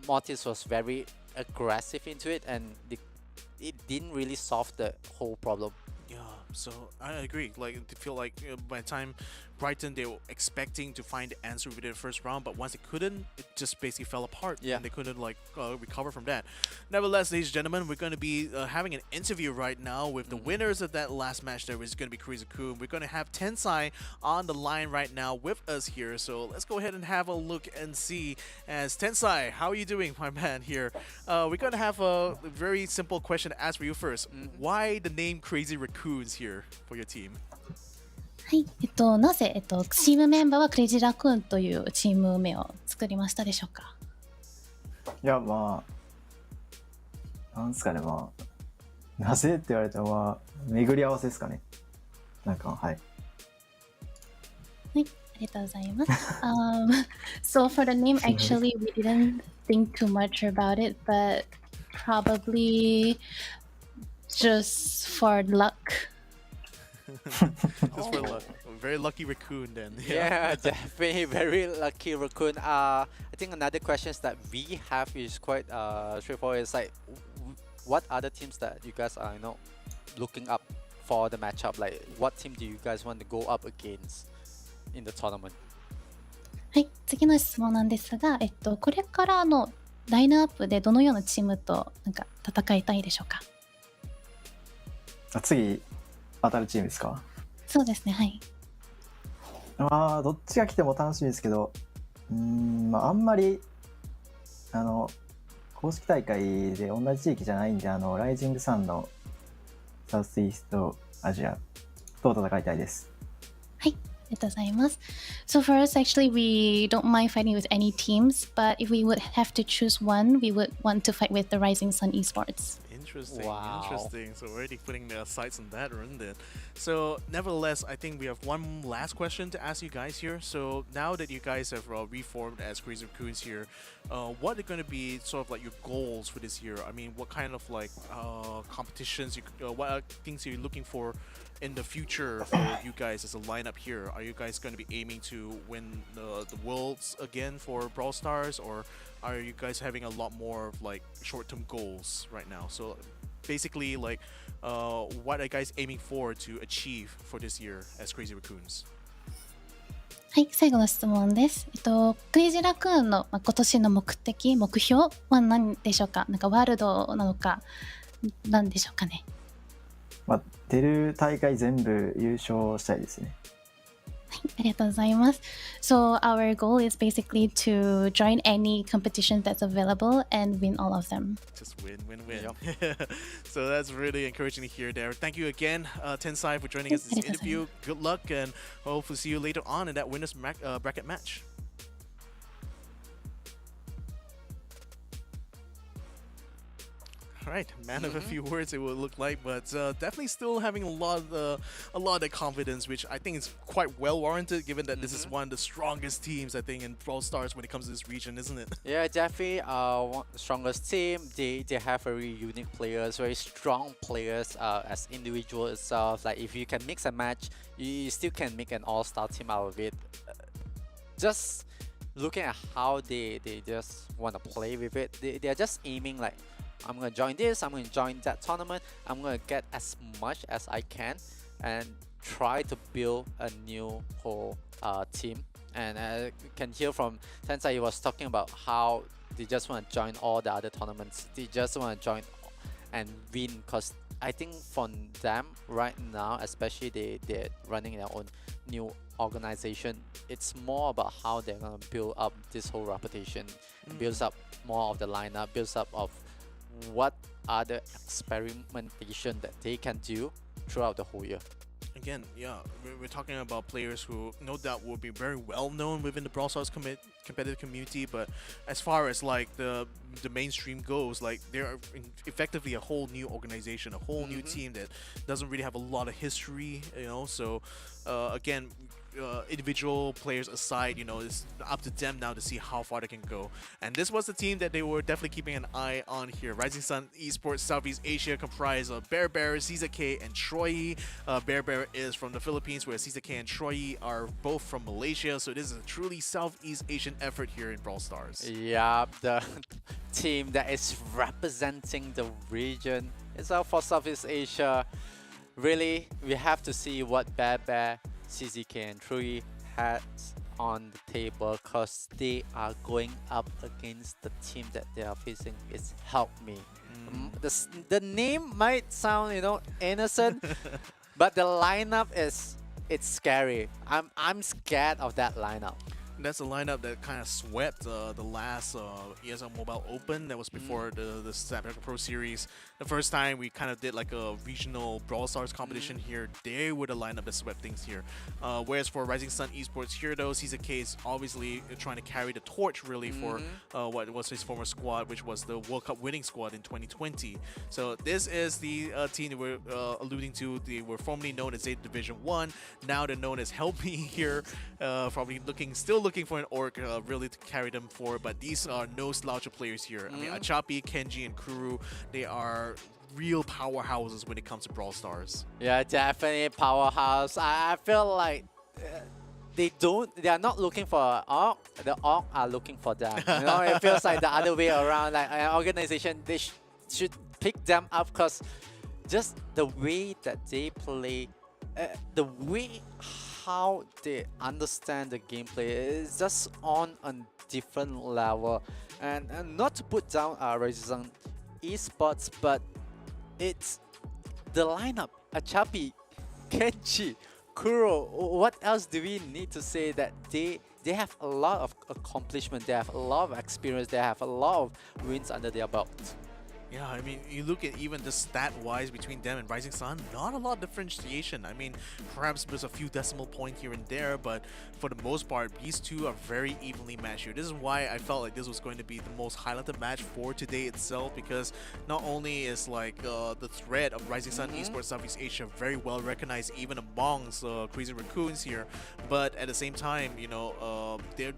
Mortis was very aggressive into it, and it didn't really solve the whole problem. Yeah, so I agree. Like, I feel like by the time Brighton, they were expecting to find the answer within the first round, but once they couldn't, it just basically fell apart. Yeah. And they couldn't like recover from that. Nevertheless, ladies and gentlemen, we're going to be having an interview right now with the winners of that last match. There is going to be Crazy Coon. We're going to have Tensai on the line right now with us here. So let's go ahead and have a look and see. As Tensai, how are you doing, my man? Here, we're going to have a very simple question to ask for you first. Why the name Crazy Raccoons here for your team? はい、なぜ、チームメンバーはクレイジーラクーンというチーム名を作りましたでしょうか。いや、まあ、なんですかね、まあ、なぜって言われても、まあ、巡り合わせですかね。なんか、はい。はい、ありがとうございます。So for the name, actually, we didn't think too much about it, but probably just for luck. Just for luck. Very lucky raccoon then. Yeah, definitely very lucky raccoon. I think another questions that we have is quite straightforward. It's like, what other teams that you guys are looking up for the matchup? Like, what team do you guys want to go up against in the tournament? はい、次の質問なんですが、これからのラインナップでどのようなチームとなんか戦いたいでしょうか。次、当たるチームですか？そうですね、はい。まあ、どっちが来ても楽しみですけど、まあ、あんまり、公式大会で同じ地域じゃないんで、ライジングサンのサウスイーストアジアと戦いたいです。はい。ありがとうございます。So for us, actually, we don't mind fighting with any teams, but if we would have to choose one, we would want to fight with the Rising Sun esports. Interesting, Wow. interesting. So already putting their sights on that run then. So nevertheless, I think we have one last question to ask you guys here. So now that you guys have reformed as Crazy Raccoons here, what are going to be sort of like your goals for this year? I mean, what kind of like competitions, what are things you're looking for in the future for you guys as a lineup here? Are you guys going to be aiming to win the worlds again for Brawl Stars, or are you guys having a lot more of like short-term goals right now? So basically, like, what are you guys aiming for to achieve for this year as Crazy Raccoons? はい、最後の質問です。クレイジーラクーンの、今年の目標は何でしょうか？なんかワールドなのか、なんでしょうかね。まあ、出る大会全部優勝したいですね。ありがとうございます。So our goal is basically to join any competition that's available and win all of them. Just win, win, win. So that's really encouraging to hear there. Thank you again, Tensai, for joining us in this interview. Good luck, and hopefully see you later on in that winners bracket match. All right, man of a few words, it will look like, but definitely still having a lot of confidence, which I think is quite well warranted, given that this is one of the strongest teams I think in Brawl Stars when it comes to this region, isn't it? Yeah, definitely one the strongest team. They have very unique players, very strong players as individual itself. Like if you can mix and match, you still can make an all-star team out of it. Just looking at how they just want to play with it, they are just aiming like, I'm going to join this, I'm going to join that tournament, I'm going to get as much as I can and try to build a new whole team. And you can hear from Tensai, he was talking about how they just want to join all the other tournaments. They just want to join and win, because I think for them right now, especially they're running their own new organization, it's more about how they're going to build up this whole reputation, builds up more of the lineup, builds up of what other experimentation that they can do throughout the whole year. Again, yeah, we're talking about players who no doubt will be very well known within the Brawl Stars competitive community, but as far as like the mainstream goes, like they're effectively a whole new organization, a whole new team that doesn't really have a lot of history, you know. So again, individual players aside, you know, it's up to them now to see how far they can go. And this was the team that they were definitely keeping an eye on here. Rising Sun Esports Southeast Asia comprised of Bear Bear, CZK, and Troy. Bear Bear is from the Philippines, where CZK and Troy are both from Malaysia. So this is a truly Southeast Asian effort here in Brawl Stars. Yeah, the team that is representing the region itself for Southeast Asia. Really, we have to see what Bear Bear, CZK and Trui had on the table, because they are going up against the team that they are facing. It's Help Me. The name might sound, you know, innocent, but the lineup it's scary. I'm scared of that lineup. That's a lineup that kind of swept the last ESL Mobile Open. That was before the Snapdragon Pro Series. The first time we kind of did like a regional Brawl Stars competition here, they were the lineup that swept things here. Whereas for Rising Sun Esports here, though, CZK is obviously trying to carry the torch really for what was his former squad, which was the World Cup winning squad in 2020. So this is the team that we're alluding to. They were formerly known as Division 1. Now they're known as Help Me here. Probably still looking for an orc really to carry them forward, but these are no slouch of players here. I mean, Achapi, Kenji, and Kuru, they are real powerhouses when it comes to Brawl Stars. Yeah, definitely powerhouse. I feel like they are not looking for an orc, the orc are looking for them. You know, it feels like the other way around. Like an organization, they should pick them up, because just the way that they play, the way how they understand the gameplay is just on a different level. And not to put down Rising Esports, but it's the lineup: Achapi, Kenji, Kuro. What else do we need to say? That they have a lot of accomplishment, they have a lot of experience, they have a lot of wins under their belt. Yeah, I mean, you look at even the stat-wise between them and Rising Sun, not a lot of differentiation. I mean, perhaps there's a few decimal points here and there, but for the most part, these two are very evenly matched here. This is why I felt like this was going to be the most highlighted match for today itself, because not only is like the threat of Rising Sun Esports Southeast Asia very well recognized even amongst Crazy Raccoons here, but at the same time, you know, they're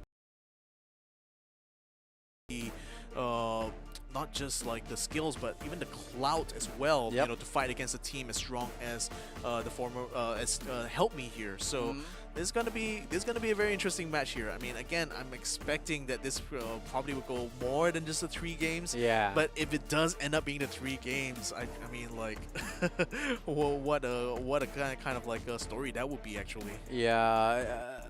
not just like the skills, but even the clout as well. You know, to fight against a team as strong as the former Help Me here. So this is gonna be a very interesting match here. I mean, again, I'm expecting that this probably will go more than just the 3 games. Yeah. But if it does end up being the 3 games, I mean, like, well, what a kind of like a story that would be actually. Yeah.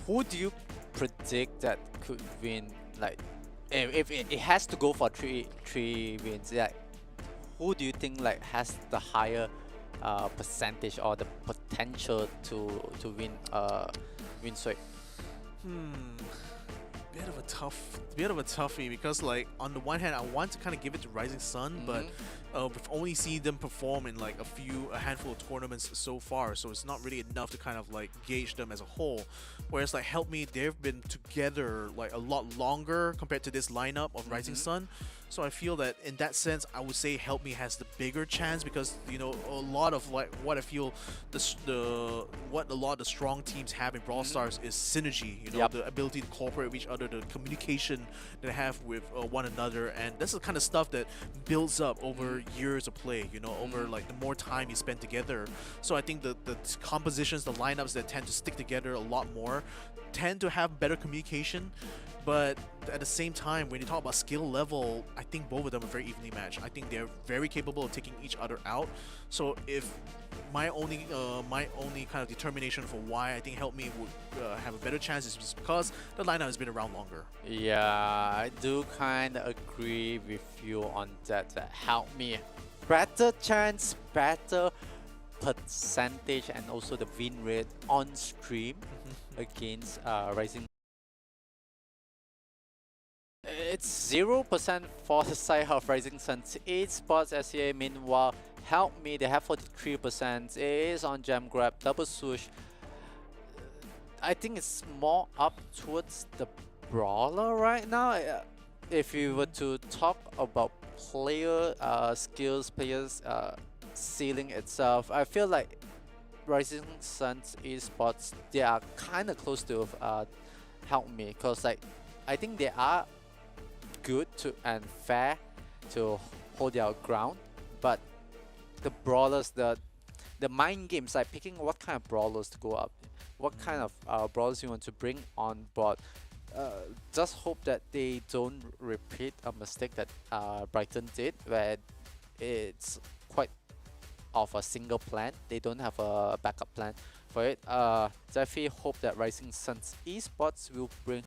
who do you predict that could win? Like, if it has to go for three wins, like, who do you think like has the higher percentage or the potential to win win sweep? Bit of a toughie because like on the one hand I want to kind of give it to Rising Sun, but we've only seen them perform in like a handful of tournaments so far, so it's not really enough to kind of like gauge them as a whole. Whereas like Help Me, they've been together like a lot longer compared to this lineup of Rising Sun. So I feel that in that sense, I would say Help Me has the bigger chance because, you know, a lot of like what I feel what a lot of the strong teams have in Brawl Stars is synergy. You know, the ability to cooperate with each other, the communication they have with one another, and that's the kind of stuff that builds up over years of play. You know, over like the more time you spend together. So I think the compositions, the lineups that tend to stick together a lot more, tend to have better communication. But at the same time, when you talk about skill level, I think both of them are very evenly matched. I think they're very capable of taking each other out. So if my only kind of determination for why I think Help Me would have a better chance is just because the lineup has been around longer. Yeah, I do kind of agree with you on that. Help Me, better chance, better percentage, and also the win rate on stream against Rising. It's 0% for the side of Rising Sun's esports SEA. Meanwhile, Help Me, they have 43%. It is on Gem Grab, double swoosh. I think it's more up towards the brawler right now. If you were to talk about player skills, players ceiling itself, I feel like Rising Sun's esports, they are kind of close to Help Me, because like I think they are good and fair to hold their ground, but the brawlers, the mind games, like picking what kind of brawlers to go up, what kind of brawlers you want to bring on board. Just hope that they don't repeat a mistake that Brighton did, where it's quite of a single plan. They don't have a backup plan for it. Definitely hope that Rising Sun's esports will bring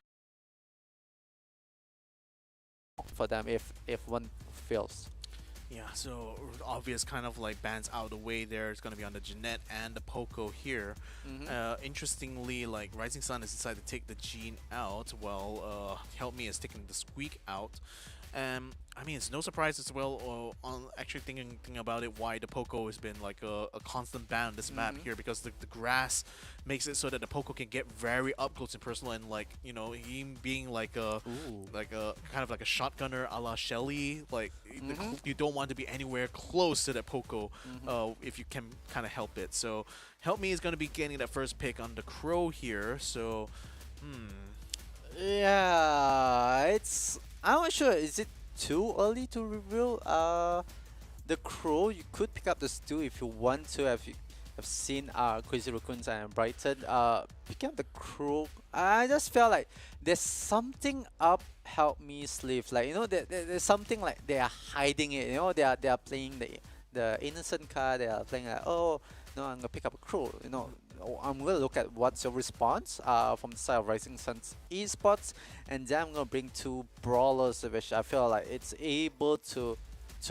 for them if one fails. Yeah, so obvious kind of like bans out of the way there. It's going to be on the Jeanette and the Poco here. Interestingly, like Rising Sun has decided to take the Jean out, while Help Me is taking the Squeak out. I mean, it's no surprise as well, on actually thinking about it, why the Poco has been like a constant ban on this map here, because the grass makes it so that the Poco can get very up close and personal, and like, you know, him being like a kind of like a shotgunner a la Shelly, like you don't want to be anywhere close to that Poco if you can kind of help it. So Help Me is going to be getting that first pick on the Crow here. So yeah, I'm not sure, is it too early to reveal the Crow? You could pick up the Stew if you want to. Have seen Crazy Raccoons and Brighton picking up the Crow. I just felt like there's something up Help Me sleeve, like, you know, there's something like they are hiding it, you know. They are playing the innocent card. They are playing like, oh no, I'm gonna pick up a Crow, you know. I'm gonna look at what's your response from the side of Rising Sun's esports, and then I'm gonna bring two brawlers, which I feel like it's able to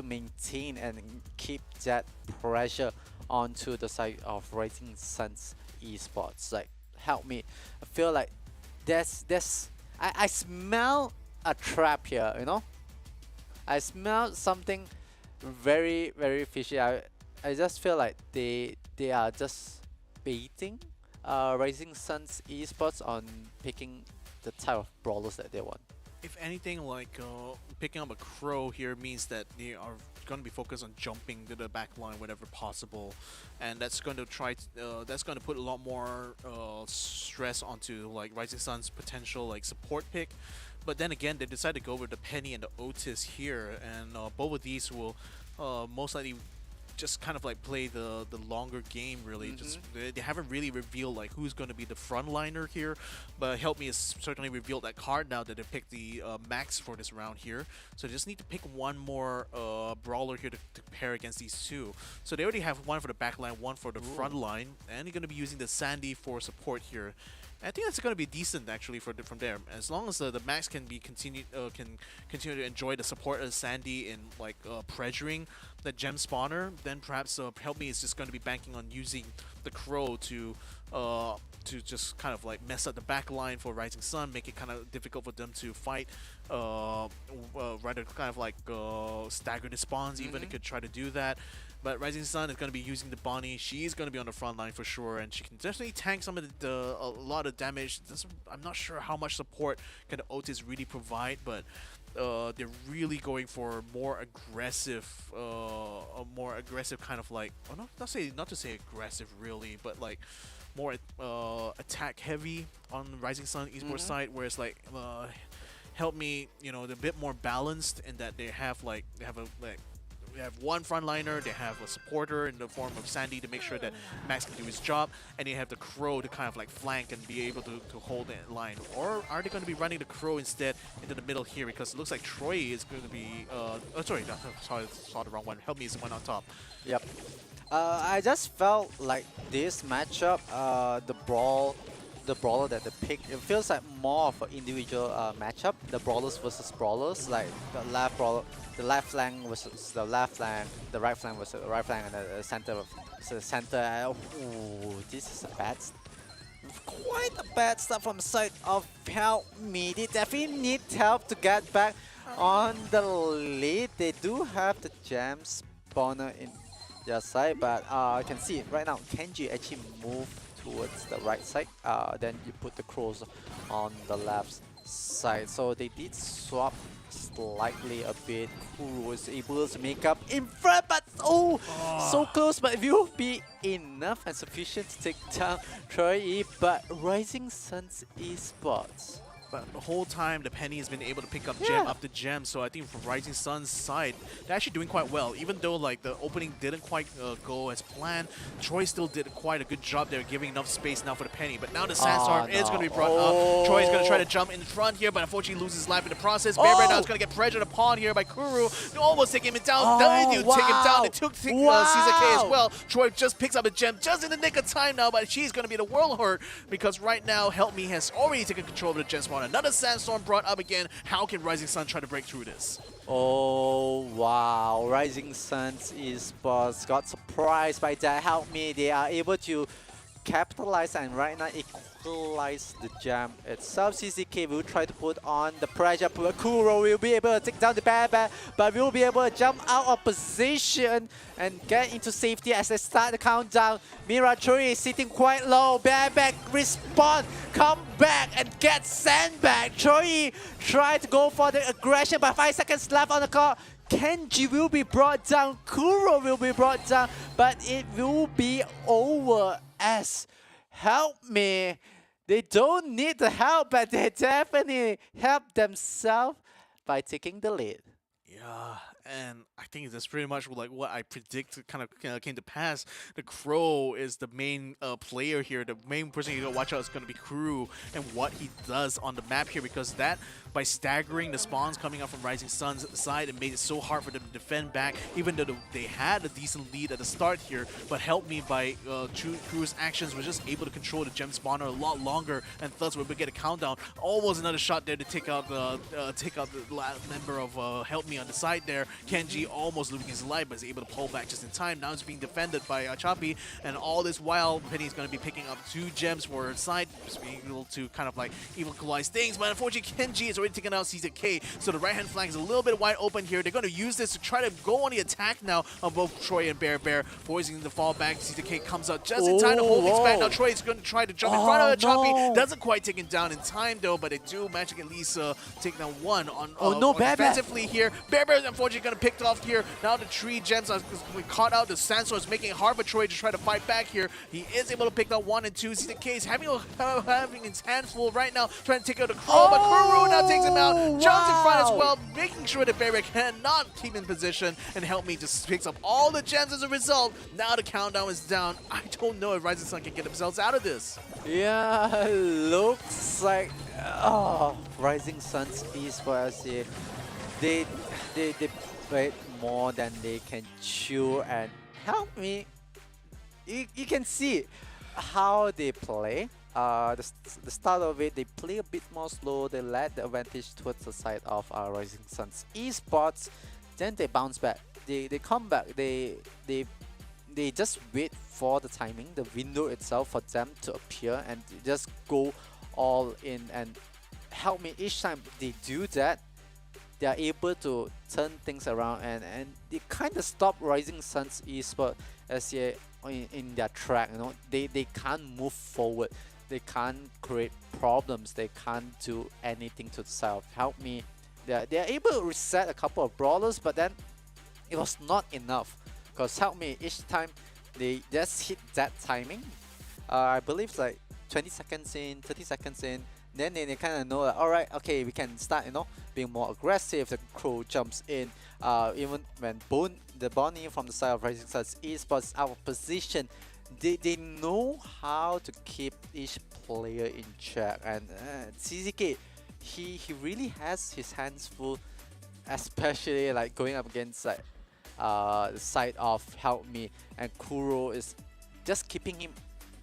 maintain and keep that pressure onto the side of Rising Sun's esports. Like, Help Me, I feel like I smell a trap here, you know. I smell something very, very fishy. I just feel like they are just baiting Rising Sun's esports on picking the type of brawlers that they want. if anything, like picking up a Crow here means that they are going to be focused on jumping to the back line whenever possible, and that's going to put a lot more stress onto like Rising Sun's potential like support pick. But then again, they decided to go with the Penny and the Otis here, and both of these will most likely just kind of like play the longer game, really. Just they haven't really revealed like who's going to be the frontliner here, but Help Me has certainly revealed that card now that they picked the Max for this round here. So they just need to pick one more brawler here to pair against these two. So they already have one for the back line, one for the front line, and you're going to be using the Sandy for support here. I think that's going to be decent actually from there. As long as the Max can continue to enjoy the support of Sandy in like pressuring the gem spawner, then perhaps Help Me is just going to be banking on using the Crow to just kind of like mess up the back line for Rising Sun, make it kind of difficult for them to fight. Rather kind of like stagger the spawns. Even it could try to do that. But Rising Sun is going to be using the Bonnie. She's going to be on the front line for sure, and she can definitely tank some of a lot of damage. I'm not sure how much support can the Otis really provide, but they're really going for more aggressive, a more aggressive kind of like, not to say aggressive really, but like more attack heavy on Rising Sun esports side, whereas like Help Me, they're a bit more balanced in that they have one frontliner, they have a supporter in the form of Sandy to make sure that Max can do his job, and you have the Crow to kind of like flank and be able to hold that line. Or are they going to be running the Crow instead into the middle here, because it looks like Troy is going to be sorry, saw the wrong one. Help Me is the one on top. Yep. I just felt like this matchup, the brawler that they picked, it feels like more of an individual matchup. The brawlers versus brawlers, like the left flank versus the left flank, the right flank versus the right flank, and the center versus the center. Ooh, this is quite a bad start from the side of Help Me. They definitely need help to get back on the lead. They do have the gem spawner in their side, but you can see it right now. Kenji actually moved towards the right side, then you put the Crows on the left side. So they did swap slightly a bit. Kuro was able to make up in front, but so close, but it will be enough and sufficient to take down Troy. But Rising Suns Esports, but the whole time the Penny has been able to pick up gem after gem, so I think from Rising Sun's side, they're actually doing quite well. Even though like the opening didn't quite go as planned, Troy still did quite a good job there, giving enough space now for the Penny. But now the Sandstorm is going to be brought up. Troy is going to try to jump in front here, but unfortunately loses life in the process. Bear now is going to get pressured upon here by Kuru. They almost take him down. Take him down. They took Caesar K as well. Troy just picks up a gem just in the nick of time now, but she's going to be the world hurt, because right now Help Me has already taken control of the gem spawn. Another Sandstorm brought up again. How can Rising Sun try to break through this? Oh wow, Rising Suns Esports got surprised by that. Help Me, they are able to capitalize and right now equalize the gem itself. CCK will try to put on the pressure. Kuro will be able to take down the Bear, but will be able to jump out of position and get into safety as they start the countdown. Mira Troy is sitting quite low. Bear respawn, come back and get sent back. Troy try to go for the aggression, but 5 seconds left on the clock. Kenji will be brought down, Kuro will be brought down, but it will be over as Help Me. They don't need the help, but they definitely help themselves by taking the lead. Yeah, and I think that's pretty much like what I predict kind of came to pass. The Crow is the main player here. The main person you gotta watch out is going to be Kuru and what he does on the map here, because that, by staggering the spawns coming up from Rising Sun's side, it made it so hard for them to defend back, even though they had a decent lead at the start here. But Help Me, by Kuru's actions, was just able to control the gem spawner a lot longer, and thus we're going to get a countdown. Almost another shot there to take out the last member of Help Me on the side there. Kenji almost losing his life, but is able to pull back just in time. Now it's being defended by Chapi, and all this while Penny's going to be picking up 2 gems for her side, just being able to kind of like equalize things. But unfortunately, Kenji is already taken out Caesar K, so the right-hand flank is a little bit wide open here. They're going to use this to try to go on the attack now on both Troy and Bear, forcing the fall back. Caesar K comes out just in time to hold things back. Now Troy is going to try to jump in front of Chapi. Doesn't quite take him down in time though, but they do manage to at least take down one on defensively here. Bear unfortunately going to pick off here. Now the 3 gems are caught out. The Sandstorm is making it hard for Troy to try to fight back here. He is able to pick up 1 and 2. Caesar K is having his hands full right now, trying to take out the Crow, but Kuru now takes him out, jumps in front as well, making sure that Barrick cannot keep in position, and Help Me just picks up all the gems as a result. Now the countdown is down. I don't know if Rising Sun can get themselves out of this. Yeah, looks like Rising Suns Esports here. They played more than they can chew, and Help Me. You can see how they play. the start of it, they play a bit more slow. They let the advantage towards the side of Rising Suns esports. Then they bounce back. They come back. They just wait for the timing, the window itself for them to appear, and they just go all in and help me each time they do that. They are able to turn things around, and they kind of stop Rising Suns esports as in their track. You know, they can't move forward. They can't create problems. They can't do anything to the side of Help Me. They're able to reset a couple of brawlers, but then it was not enough. Because Help Me, each time they just hit that timing, I believe it's like 20 seconds in, 30 seconds in, then they kind of know that, alright, okay, we can start, you know, being more aggressive. The Crow jumps in, even when the Bonnie from the side of Rising Suns esports out of position, they know how to keep each player in check. And CZK, he really has his hands full, especially like going up against like the side of Help Me, and Kuro is just keeping him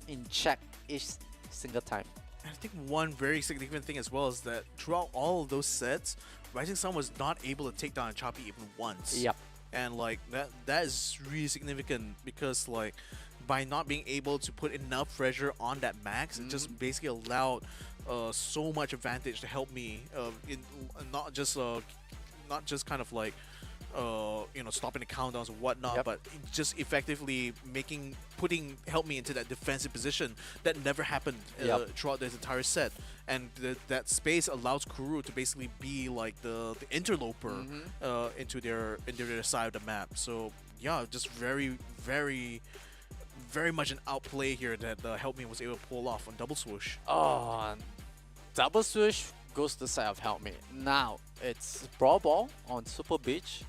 in check each single time. And I think one very significant thing as well is that throughout all of those sets, Rising Sun was not able to take down Choppy even once. Yep. And like that is really significant, because like by not being able to put enough pressure on that max, it just basically allowed so much advantage to Help Me in not just kind of like you know, stopping the countdowns and whatnot, but just effectively putting Help Me into that defensive position that never happened throughout this entire set. And that space allows Kuru to basically be like the interloper into their side of the map. So yeah, just very much an outplay here that Help Me was able to pull off on Double Swoosh. Oh, Double Swoosh goes to the side of Help Me. Now it's Brawl Ball on Super Beach.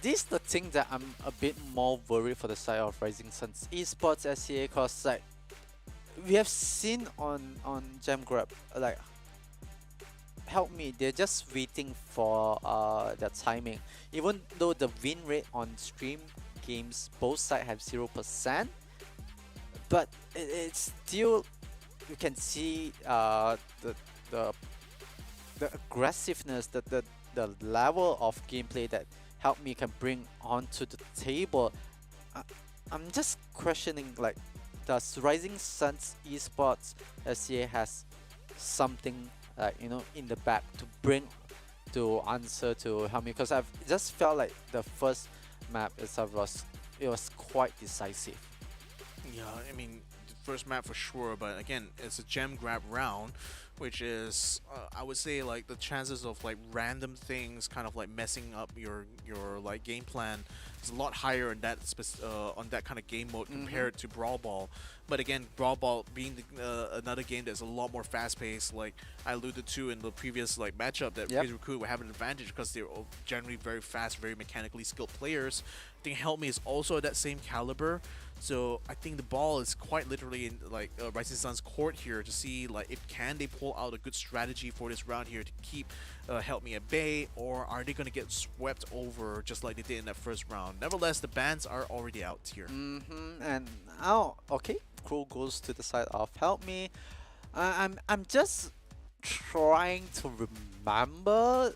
This is the thing that I'm a bit more worried for the side of Rising Suns esports SCA, because like we have seen on Gem Grab, like Help Me, they're just waiting for their timing. Even though the win rate on stream games, both sides have 0%, but it's still, you can see the aggressiveness, the level of gameplay that Help Me can bring onto the table. I'm just questioning, like, does Rising Suns esports SCA has something like, you know, in the back to bring to answer to Help Me? Because I've just felt like the first map itself was quite decisive. Yeah, I mean, the first map for sure, but again, it's a gem grab round, which is I would say like the chances of like random things kind of like messing up your like game plan is a lot higher in that on that kind of game mode compared to Brawl Ball. But again, Brawl Ball being another game that's a lot more fast-paced, like I alluded to in the previous like matchup, that FaZe Recruit would have an advantage because they're generally very fast, very mechanically skilled players. I think Help Me is also at that same caliber. So I think the ball is quite literally in like Rising Sun's court here to see like if can they pull out a good strategy for this round here to keep Help Me at bay, or are they going to get swept over just like they did in that first round. Nevertheless, the bans are already out here. And okay, Crow goes to the side of Help Me. I'm just trying to remember.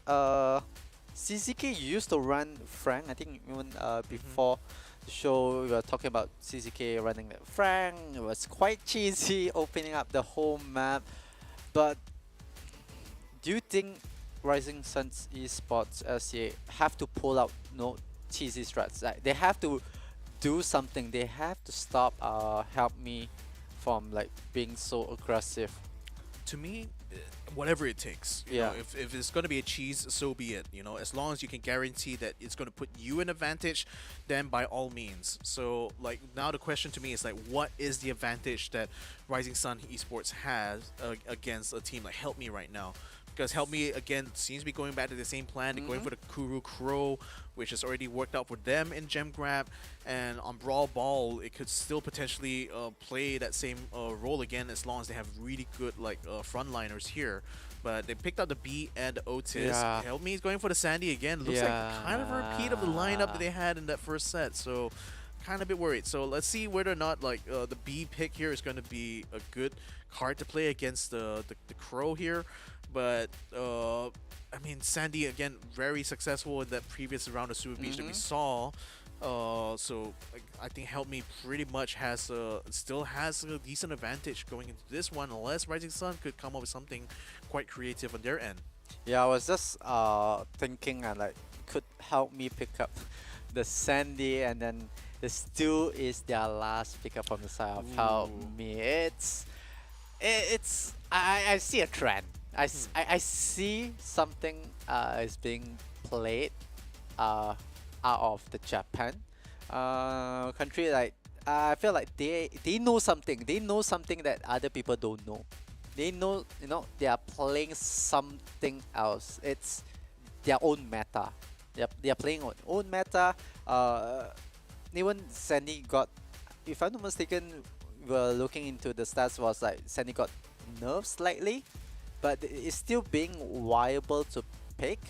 CZK used to run Frank. I think even before the show, we were talking about CZK running the Frank. It was quite cheesy, opening up the whole map. But do you think Rising Suns esports SCA have to pull out no cheesy strats? Like, they have to do something. They have to stop Help Me from like being so aggressive. To me, whatever it takes. You know, if it's going to be a cheese, so be it. You know, as long as you can guarantee that it's going to put you in advantage, then by all means. So like now the question to me is like, what is the advantage that Rising Sun esports has against a team like Help Me right now? Because Help Me, again, seems to be going back to the same plan. They're going for the Kuru Crow, which has already worked out for them in Gem Grab. And on Brawl Ball, it could still potentially play that same role again, as long as they have really good like frontliners here. But they picked up the B and the Otis. Help Me is going for the Sandy again. Looks like kind of a repeat of the lineup that they had in that first set. So kind of a bit worried. So let's see whether or not like the B pick here is going to be a good card to play against the Crow here. But I mean, Sandy again very successful in that previous round of Super Beach that we saw. So like, I think Help Me pretty much has still has a decent advantage going into this one, unless Rising Sun could come up with something quite creative on their end. Yeah, I was just thinking and like could Help Me pick up the Sandy, and then the Stew is their last pickup on the side of Help Me. I see a trend. I see something is being played out of the Japan country. Like I feel like they know something. They know something that other people don't know. They know, you know, they are playing something else. It's their own meta. They are playing on own meta. Even Sandy got, if I'm not mistaken, we're looking into the stats, was like Sandy got nerfed slightly, but it's still being viable to pick.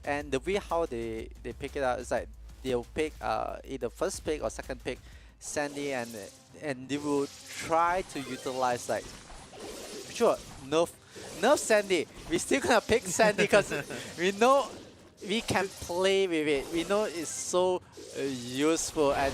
And the way how they pick it out is like they'll pick either first pick or second pick Sandy, and they will try to utilize like, sure, nerf Sandy. We still gonna pick Sandy because we know we can play with it. We know it's so useful. And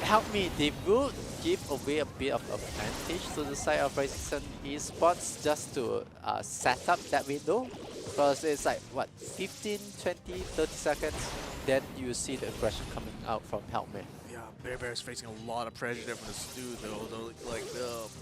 Help Me, they will give away a bit of advantage to the side of Rising Sun Esports just to set up that window. Because it's like, what, 15, 20, 30 seconds, then you see the aggression coming out from Help Me. Yeah, Bear is facing a lot of pressure there from the Stew, though. Like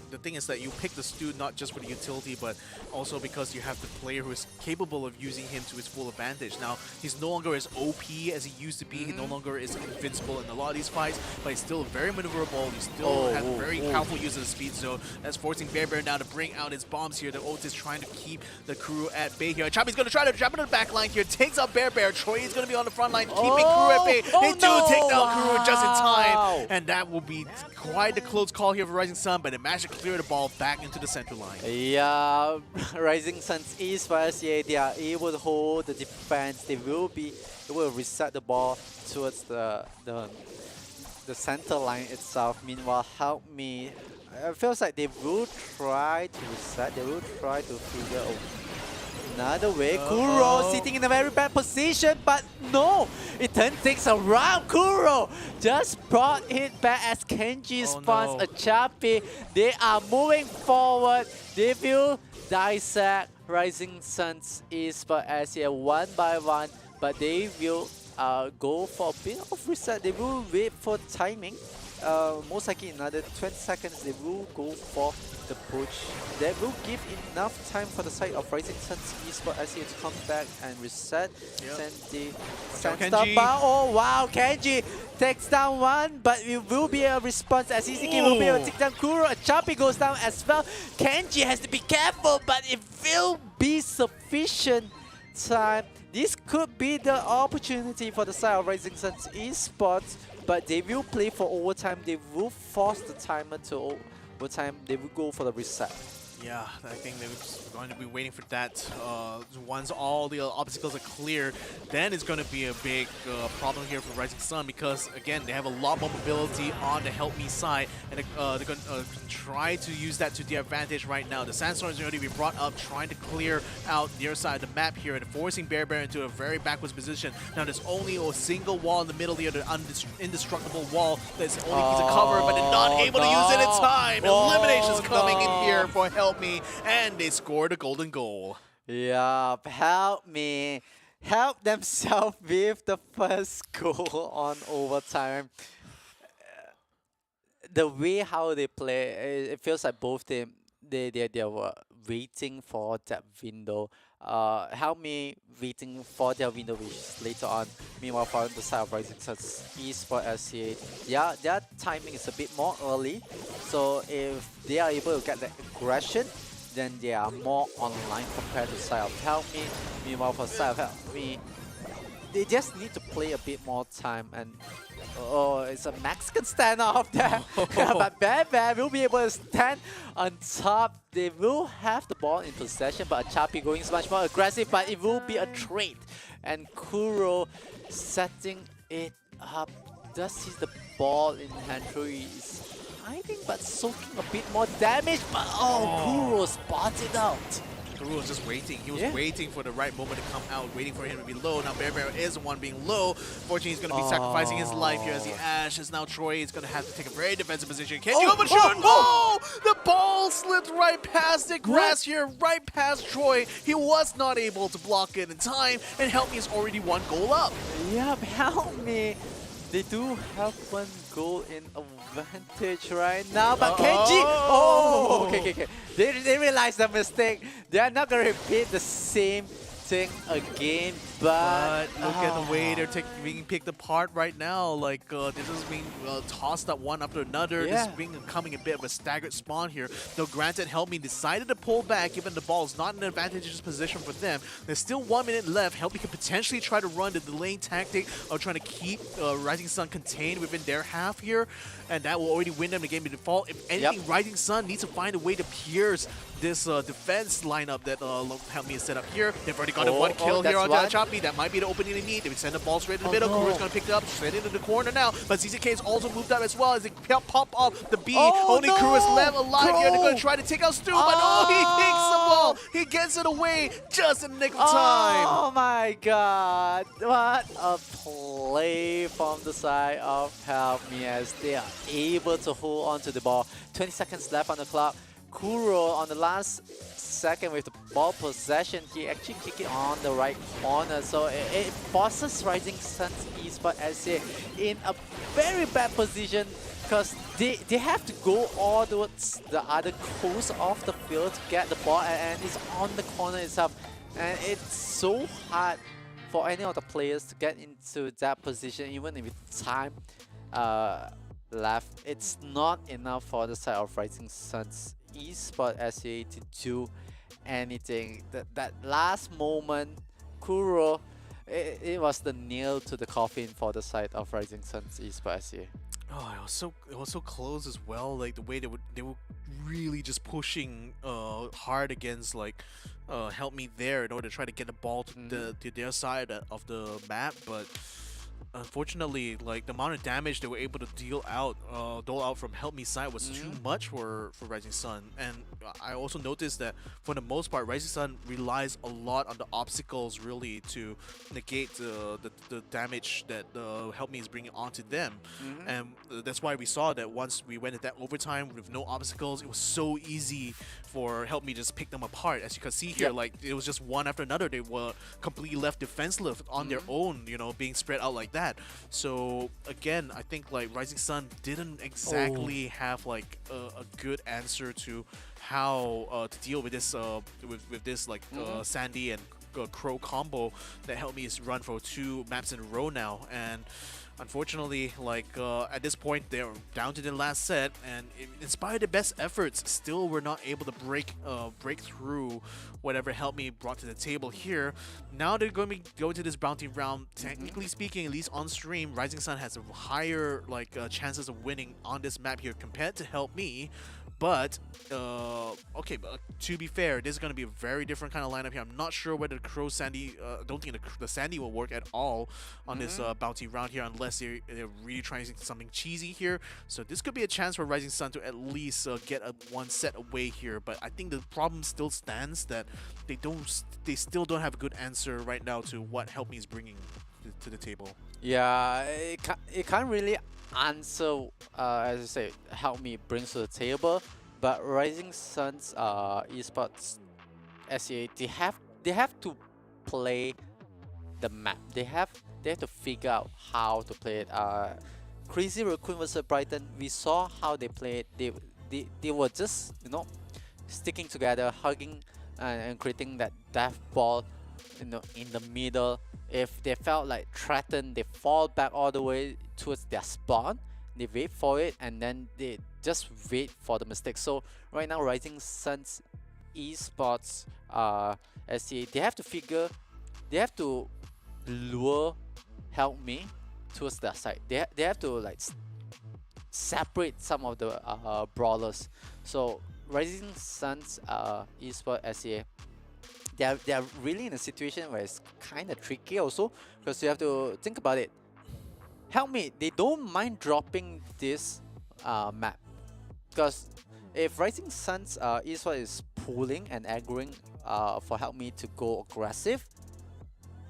the thing is that you pick the Stew not just for the utility, but also because you have the player who is capable of using him to his full advantage. Now, he's no longer as OP as he used to be. He no longer is invincible in a lot of these fights, but he's still very maneuverable. He still has very powerful use of the speed zone. That's forcing Bear now to bring out his bombs here. The ult is trying to keep the crew at bay here. Choppy's going to try to jump into the back line here. Takes out Bear. Troy is going to be on the front line, keeping crew at bay. They do take down crew just in time. And that will be quite a close call here for Rising Sun, but it managed to clear the ball back into the center line. Yeah, Rising Sun's Esports, yeah, they are able to hold the defense. They will reset the ball towards the center line itself. Meanwhile, Help Me, it feels like they will try to reset. They will try to figure out another way. Kuro sitting in a very bad position, but no! It turns things around. Kuro just brought it back as Kenji spawns a Chappy. They are moving forward. They will dissect Rising Sun's Esports as here one by one, but they will go for a bit of reset. They will wait for timing. Most likely another 20 seconds they will go for the push. That will give enough time for the side of Rising Sun's Esports as he comes back and reset. Sandy sends the bar. Oh wow, Kenji takes down one, but it will be a response as ECK will be able to take down Kuro. A Chappy goes down as well. Kenji has to be careful, but it will be sufficient time. This could be the opportunity for the side of Rising Sun's Esports, but they will play for overtime. They will force the timer to overtime. They will go for the reset. Yeah, I think they're just going to be waiting for that. Once all the obstacles are clear, then it's going to be a big problem here for Rising Sun, because again, they have a lot more mobility on the Help Me side, and they're going to try to use that to their advantage right now. The Sandstorm is going to be brought up, trying to clear out their side of the map here and forcing Bear into a very backwards position. Now there's only a single wall in the middle here, the indestructible wall that's only piece of cover, but they're not able to use it in time. Elimination's coming in here for Help Me, and they scored a golden goal. Yeah, Help Me help themselves with the first goal on overtime. The way how they play, it feels like both teams they were waiting for that window. Help Me waiting for their window, which is later on. Meanwhile, for the side of Rising Sun's Esports SCA, yeah, their timing is a bit more early. So if they are able to get the aggression, then they are more online compared to the side of Help Me. Meanwhile, for the side of Help Me, they just need to play a bit more time. And oh, it's a Mexican standoff there. But Bear will be able to stand on top. They will have the ball in possession, but Chappy going much more aggressive, but it will be a trade. And Kuro setting it up does see the ball in hand throw. Is hiding but soaking a bit more damage. But Kuro spotted out. Kuro was just waiting. He was Yeah. waiting for the right moment to come out, waiting for him to be low. Now Bear is the one being low. Fortunately, he's going to be sacrificing his life here as he ashes. Now Troy is going to have to take a very defensive position. Can you overshoot? No! The ball slipped right past the grass here, right past Troy. He was not able to block it in time, and Help Me is already 1 goal up. Yep, Help Me. They do have 1 goal in advantage right now, but Kenji. Okay. They realized the mistake. They are not gonna repeat the same thing again. But Look at the way they're being picked apart right now. Like this is being tossed up one after another. This is becoming a bit of a staggered spawn here. Though granted, Help Me decided to pull back, given the ball is not in an advantageous position for them. There's still 1 minute left. Help Me could potentially try to run the delaying tactic of trying to keep Rising Sun contained within their half here, and that will already win them the game by default. If anything, Rising Sun needs to find a way to pierce this defense lineup that Help Me has set up here. They've already got a 1 kill here on Choppy. That might be the opening they need. They would send the ball straight in the middle. Kuro's going to pick it up, straight into the corner now. But ZZK is also moved up as well as they pop off the B. Only Kuro is left alive here. They're going to try to take out Stu, but he takes the ball. He gets it away just in the nick of time. Oh my god, what a play from the side of Help Me as they are able to hold on to the ball. 20 seconds left on the clock. Kuro on the last second with the ball possession, he actually kicked it on the right corner, so it forces Rising Sun's esports SC in a very bad position because they have to go all towards the other coast of the field to get the ball, and it's on the corner itself, and it's so hard for any of the players to get into that position even with time left. It's not enough for the side of Rising Sun's esports SCA to do anything. That last moment, Kuro, it was the nail to the coffin for the side of Rising Sun's esports SCA. Oh, it was so close as well. Like the way they were really just pushing hard against like Help Me there in order to try to get the ball to their side of the map, but unfortunately, like the amount of damage they were able to dole out from Help Me side was too much for Rising Sun. And I also noticed that for the most part, Rising Sun relies a lot on the obstacles really to negate the damage that Help Me is bringing onto them. And that's why we saw that once we went at that overtime with no obstacles, it was so easy for Help Me just pick them apart. As you can see here, like it was just one after another. They were completely left defenseless on their own, you know, being spread out like that. So again, I think like Rising Sun didn't exactly have like a good answer to how to deal with this with this like Sandy and Crow combo that Help Me is run for 2 maps in a row now. And unfortunately, like at this point, they're down to the last set, and in spite of the best efforts, still we're not able to break through whatever Help Me brought to the table here. Now they're going to be going to this bounty round. Technically speaking, at least on stream, Rising Sun has a higher like chances of winning on this map here compared to Help Me. But okay, but to be fair, this is going to be a very different kind of lineup here. I'm not sure whether the Crow Sandy, I don't think the Sandy will work at all on this bounty round here, unless they're really trying something cheesy here. So this could be a chance for Rising Sun to at least get one set away here. But I think the problem still stands that they still don't have a good answer right now to what Help Me is bringing to the table. Yeah, it can't really answer, as you say, Help Me brings to the table, but Rising Sun's esports SEA, they have to play the map. They have to figure out how to play it. Crazy Raccoon versus Brighton, we saw how they played. They were just, you know, sticking together, hugging and creating that death ball, you know, in the middle. If they felt like threatened, they fall back all the way towards their spawn. They wait for it and then they just wait for the mistake. So right now, Rising Sun's esports SCA, they have to lure Help Me towards their side. They have to like separate some of the brawlers. So Rising Sun's esports SCA, they are really in a situation where it's kind of tricky also, because you have to think about it. help me, they don't mind dropping this map. Because if Rising Sun's esports is pulling and aggroing for Help Me to go aggressive,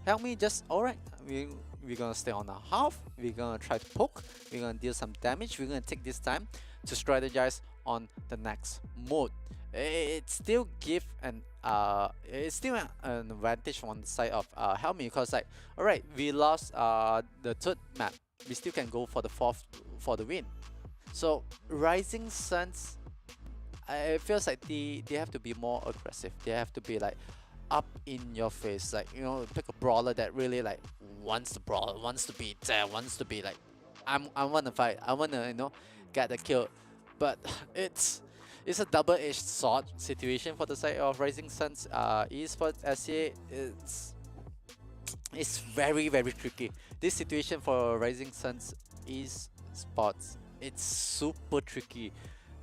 Help Me just, alright, we're gonna stay on our half, we're gonna try to poke, we're gonna deal some damage, we're gonna take this time to strategize on the next mode. It still give it's still an advantage on the side of Help Me, because like, alright, we lost the third map, we still can go for the fourth for the win. So Rising Suns, it feels like they have to be more aggressive. They have to be like up in your face, like, you know, pick a brawler that really like wants to brawl, wants to be there, wants to be like, I wanna fight, I wanna, you know, get the kill. But it's a double-edged sword situation for the side of Rising Suns esports SCA. It's very, very tricky. This situation for Rising Suns esports, it's super tricky,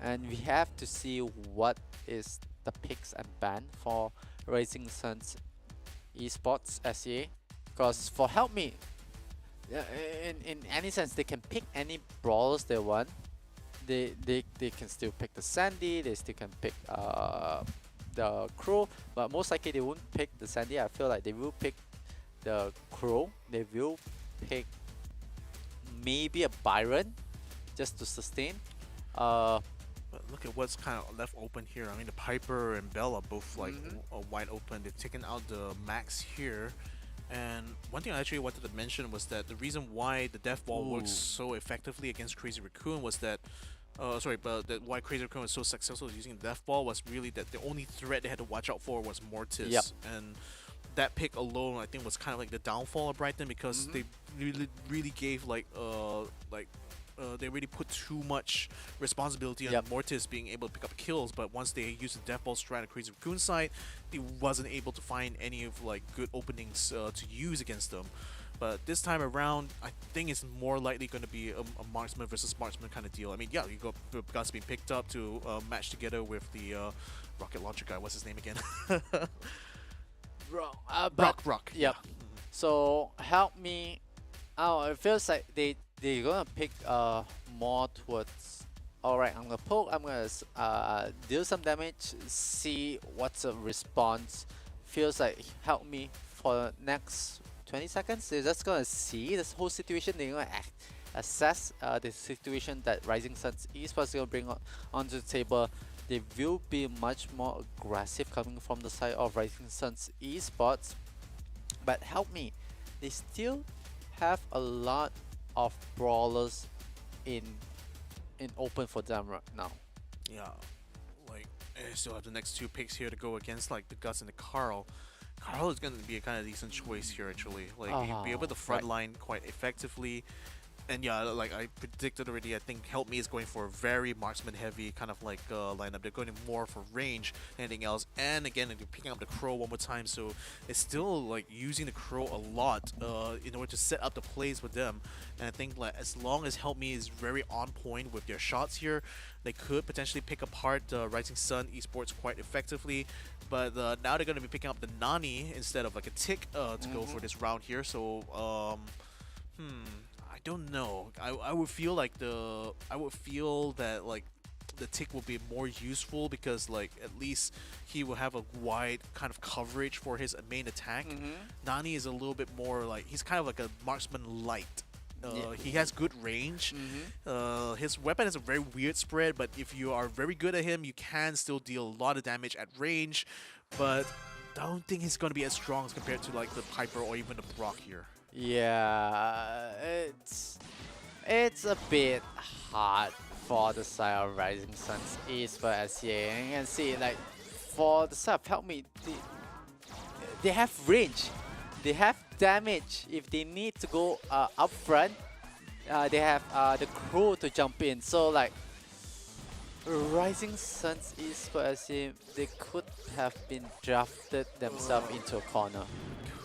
and we have to see what is the picks and ban for Rising Suns esports SCA. Because for Help Me, in any sense, they can pick any brawlers they want. They can still pick the Sandy, they still can pick the Crow, but most likely they won't pick the Sandy. I feel like they will pick the Crow, they will pick maybe a Byron just to sustain. But look at what's kind of left open here. I mean, the Piper and Bell are both like wide open. They've taken out the Max here. And one thing I actually wanted to mention was that the reason why the Death Ball works so effectively against Crazy Raccoon was that why Crazy Raccoon was so successful using the Death Ball was really that the only threat they had to watch out for was Mortis. Yep. And that pick alone, I think, was kind of like the downfall of Brighton, because they really gave they really put too much responsibility on Mortis being able to pick up kills. But once they used the Death Ball strat on Crazy Raccoon side, he wasn't able to find any of like good openings to use against them. But this time around, I think it's more likely going to be a marksman versus marksman kind of deal. I mean, yeah, you got guys being picked up to match together with the rocket launcher guy. What's his name again? Brock. Yep. So Help Me. Oh, it feels like they're gonna pick more towards, alright, I'm gonna poke, I'm gonna deal some damage, see what's the response. Feels like Help Me for the next 20 seconds. They're just gonna see this whole situation. They're gonna assess the situation that Rising Suns esports is gonna bring onto the table. They will be much more aggressive coming from the side of Rising Suns esports. But Help Me, they still have a lot of brawlers in open for them right now. Yeah, like I still have the next two picks here to go against, like the Guts and the Carl. Carl is going to be a kind of decent choice here actually. Like he'll be able to frontline quite effectively. And yeah, like I predicted already, I think Help Me is going for a very marksman heavy kind of like lineup. They're going more for range than anything else. And again, they're picking up the Crow one more time, so it's still like using the Crow a lot in order to set up the plays with them. And I think like as long as Help Me is very on point with their shots here, they could potentially pick apart Rising Sun esports quite effectively. But now they're going to be picking up the Nani instead of like a Tick to go for this round here. So I don't know. I would feel like that like the Tick will be more useful, because like at least he will have a wide kind of coverage for his main attack. Nani is a little bit more like, he's kind of like a marksman light. He has good range. His weapon has a very weird spread, but if you are very good at him, you can still deal a lot of damage at range. But I don't think he's going to be as strong as compared to like the Piper or even the Brock here. Yeah, it's a bit hard for the side of Rising Suns esports SCA. And you can see like for the side of Help Me, they have range, they have damage. If they need to go up front, they have the Crow to jump in. So like Rising Suns esports, they could have been drafted themselves into a corner.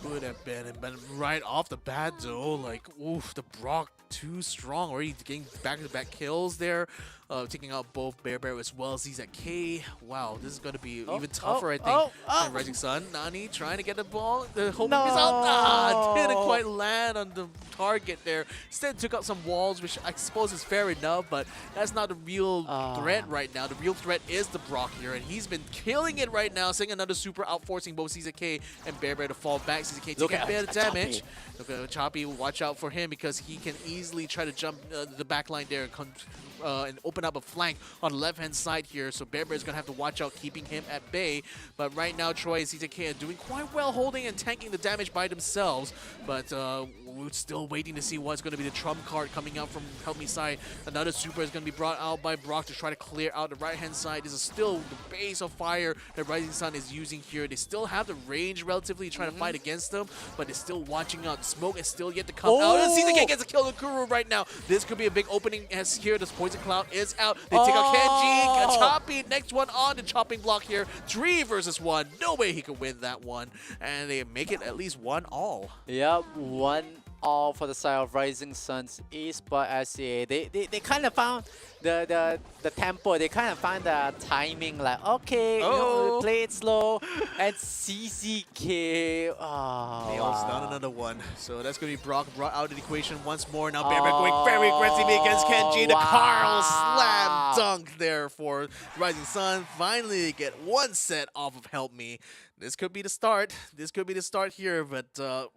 Could have been, but right off the bat though, like, oof, the Brock too strong, already getting back-to-back kills there. taking out both Bear as well as ZZK. Wow, this is going to be Oh, even tougher, oh, I think. oh, oh. And Rising Sun, Nani trying to get the ball. The homing No. is out. Ah, didn't quite land on the target there. Instead took out some walls, which I suppose is fair enough, but that's not the real threat right now. The real threat is the Brock here, and he's been killing it right now, seeing another super out, forcing both CZK and Bear to fall back. CZK taking a bit of damage. Look at Choppy, watch out for him because he can easily try to jump the back line there and open up a flank on the left-hand side here. So Bear is going to have to watch out, keeping him at bay. But right now, Troy and CZK are doing quite well, holding and tanking the damage by themselves. But we're still waiting to see what's going to be the trump card coming out from Help Me side. Another super is going to be brought out by Brock to try to clear out the right-hand side. This is still the base of fire that Rising Sun is using here. They still have the range relatively trying to fight against them, but they're still watching out. Smoke is still yet to come out. And CZK gets a kill on Kuro right now. This could be a big opening as here the Poison Cloud is out. They take out Kenji. Choppy, next one on the chopping block here. 3 versus 1. No way he could win that one. And they make it at least 1-all. Yep, 1-all for the side of Rising Suns esports SCA. They kind of found the tempo. They kind of find the timing. Like, okay, you know, play it slow. And CZK, Nails down another one. So that's going to be Brock brought out of the equation once more. Now Bear going very aggressively against Kenji. The Carl slam dunk there for Rising Sun. Finally, they get one set off of Help Me. This could be the start. This could be the start here, but,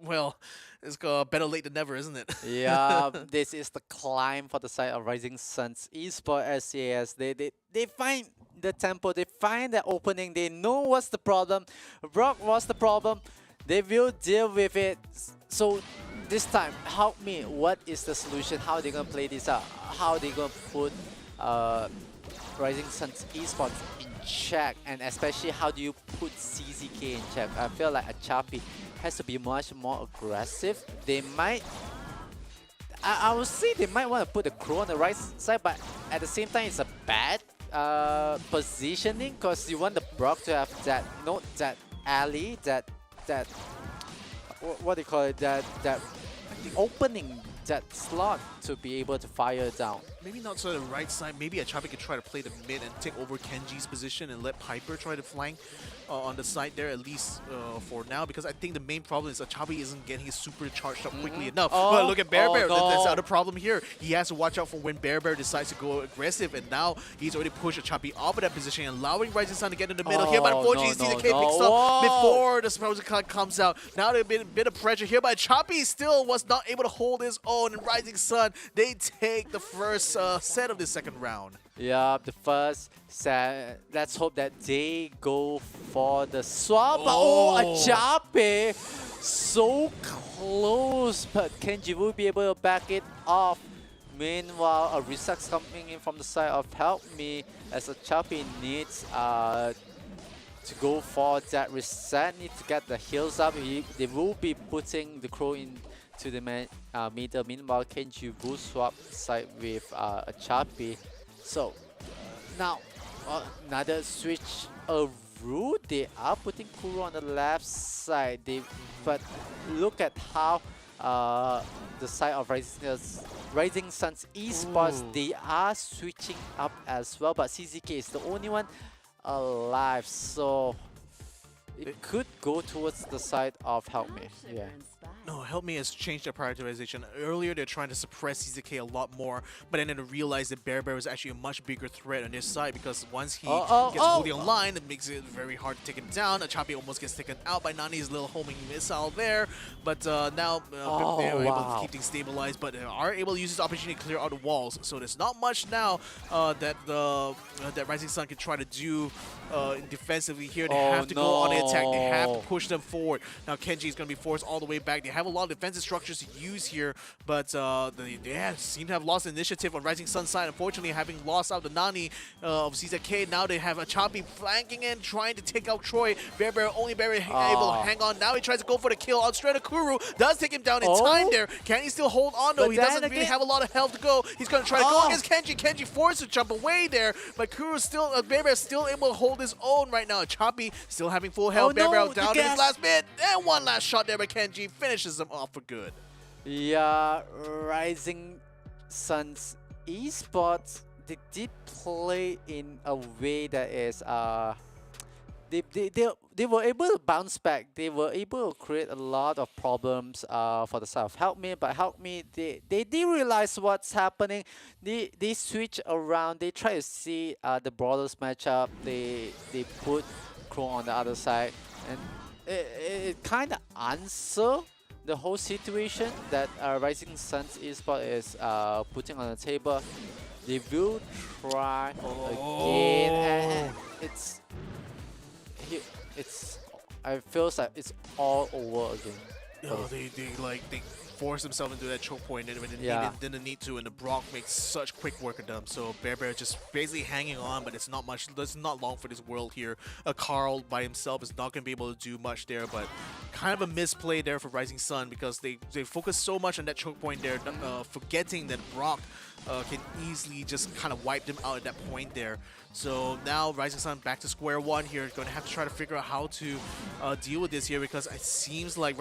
well, it's better late than never, isn't it? Yeah, this is the climb for the side of Rising Suns esports SAS. They find the tempo, they find the opening, they know what's the problem. Brock was the problem. They will deal with it. So this time, Help Me, what is the solution? How are they gonna play this out? How are they gonna put Rising Suns esports in check, and especially how do you put CZK in check? I feel like Achapi has to be much more aggressive. They might, I would say they might want to put the Crow on the right side, but at the same time it's a bad positioning because you want the Brock to have that, not that alley, that what do you call it, that opening, that slot to be able to fire down. Maybe not to the right side. Maybe Achapi could try to play the mid and take over Kenji's position and let Piper try to flank on the side there, at least for now, because I think the main problem is Achapi isn't getting his super charged up quickly enough. But look at Bear. No. That's the other problem here. He has to watch out for when Bear decides to go aggressive, and now he's already pushed Achapi off of that position, allowing Rising Sun to get in the middle here. But unfortunately, CZK picks up before the Poison Cloud comes out. Now there's been a bit of pressure here, but Achapi still was not able to hold his own, and Rising Sun, they take the first set of the second round. Yeah, the first set. Let's hope that they go for the swap. Achapi! So close, but Kenji will be able to back it off. Meanwhile, a reset coming in from the side of Help Me, as Achapi needs to go for that reset, need to get the heals up. They will be putting the Crow into the middle. Meanwhile, Kenji will swap side with Achapi. So now another switch a rule. They are putting Kuro on the left side. But look at how the side of Rising Suns esports, they are switching up as well. But CZK is the only one alive, so it could go towards the side of Help Me. Yeah. No, Help Me has changed their prioritization. Earlier, they're trying to suppress CZK a lot more, but then they realized that Bear is actually a much bigger threat on this side, because once he gets fully online, it makes it very hard to take him down. Achapi almost gets taken out by Nani's little homing missile there, but now they're able to keep things stabilized, but they are able to use this opportunity to clear out the walls. So there's not much now that Rising Sun can try to do defensively here. They have to go on the attack. They have to push them forward. Now Kenji is going to be forced all the way back. They have a lot of defensive structures to use here, but they seem to have lost initiative on Rising Sun's side. Unfortunately, having lost out the Nani of CZK, now they have Achapi flanking in, trying to take out Troy. Only Bear able to hang on. Now he tries to go for the kill on Kuru. Does take him down in time there. Can he still hold on though? He doesn't really have a lot of health to go. He's going to try to go against Kenji. Kenji forced to jump away there, but Kuru still, Bear is still able to hold his own right now. Achapi still having full health. Bear down to his last bit. And one last shot there by Kenji finishes them off for good. Yeah, Rising Suns esports, they did play in a way that is they were able to bounce back. They were able to create a lot of problems for the side of Help Me, but Help Me they did realize what's happening. They switch around. They try to see the Brawlers matchup. They put Crow on the other side, and it kind of answer the whole situation that Rising Suns Esports is putting on the table. They will try again, and it's I feels like it's all over again. Oh, they forced themselves into that choke point and when they didn't need to, and the Brock makes such quick work of them. So Bear just basically hanging on, but it's not much. It's not long for this world here. Carl by himself is not going to be able to do much there, but kind of a misplay there for Rising Sun because they focus so much on that choke point there, forgetting that Brock can easily just kind of wipe them out at that point there. So now Rising Sun back to square one here. Going to have to try to figure out how to deal with this here because it seems like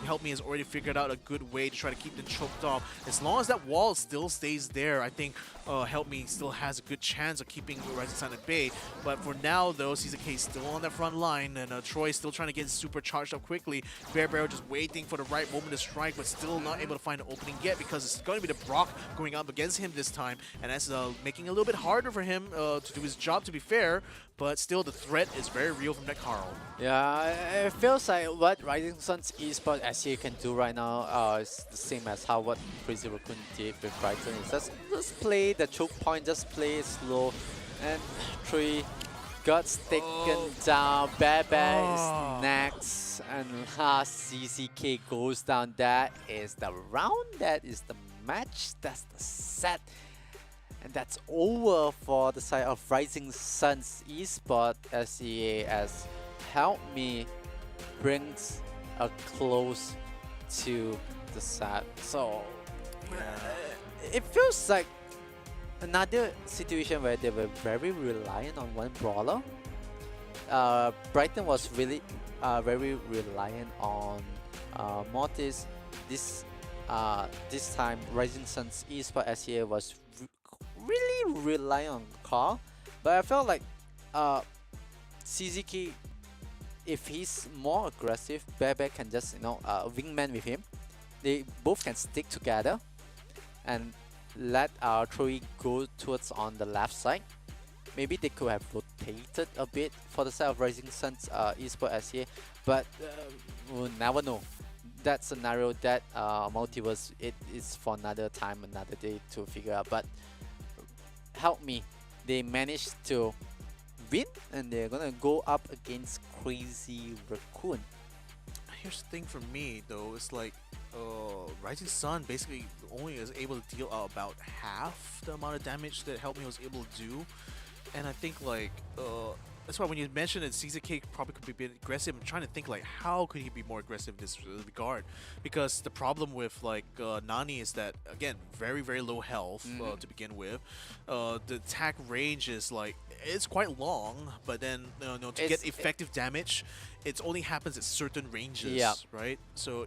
Help Me has already figured out a good way to try to keep them choked off. As long as that wall still stays there, I think Help Me still has a good chance of keeping Rising Sun at bay. But for now, though, CZK is still on that front line, and Troy still trying to get super charged up quickly. Bear just waiting for the right moment to strike, but still not able to find an opening yet because it's going to be the Brock going up against him this time, and that's making it a little bit harder for him to do his job, to be fair. But still, the threat is very real from that Carl. Yeah, it feels like what Rising Suns Esports SCA can do right now is the same as how what Crazy Raccoon did with Brighton. It's just play the choke point, just play it slow, and Tree got taken down. Bear is next, and last CCK goes down. That is the round, that is the match, that's the set. And that's over for the side of Rising Suns Esports SCA as Help Me brings a close to the set. So it feels like another situation where they were very reliant on one brawler. Brighton was really very reliant on Mortis. This time Rising Suns Esports SCA was really rely on Carl, but I felt like CZK, if he's more aggressive, Bear can just wingman with him. They both can stick together and let Troy go towards on the left side. Maybe they could have rotated a bit for the side of Rising Suns Esports SCA, but we'll never know. That scenario, that multiverse, it is for another time, another day to figure out. But Help Me, they managed to win, and they're gonna go up against Crazy Raccoon. Here's the thing for me though, it's like Rising Sun basically only is able to deal out about half the amount of damage that Help Me was able to do, and I think like that's why when you mentioned that CZK probably could be a bit aggressive, I'm trying to think like how could he be more aggressive in this regard, because the problem with like Nani is that again very low health to begin with. The attack range is like it's quite long, but then to get effective damage, it only happens at certain ranges, right? So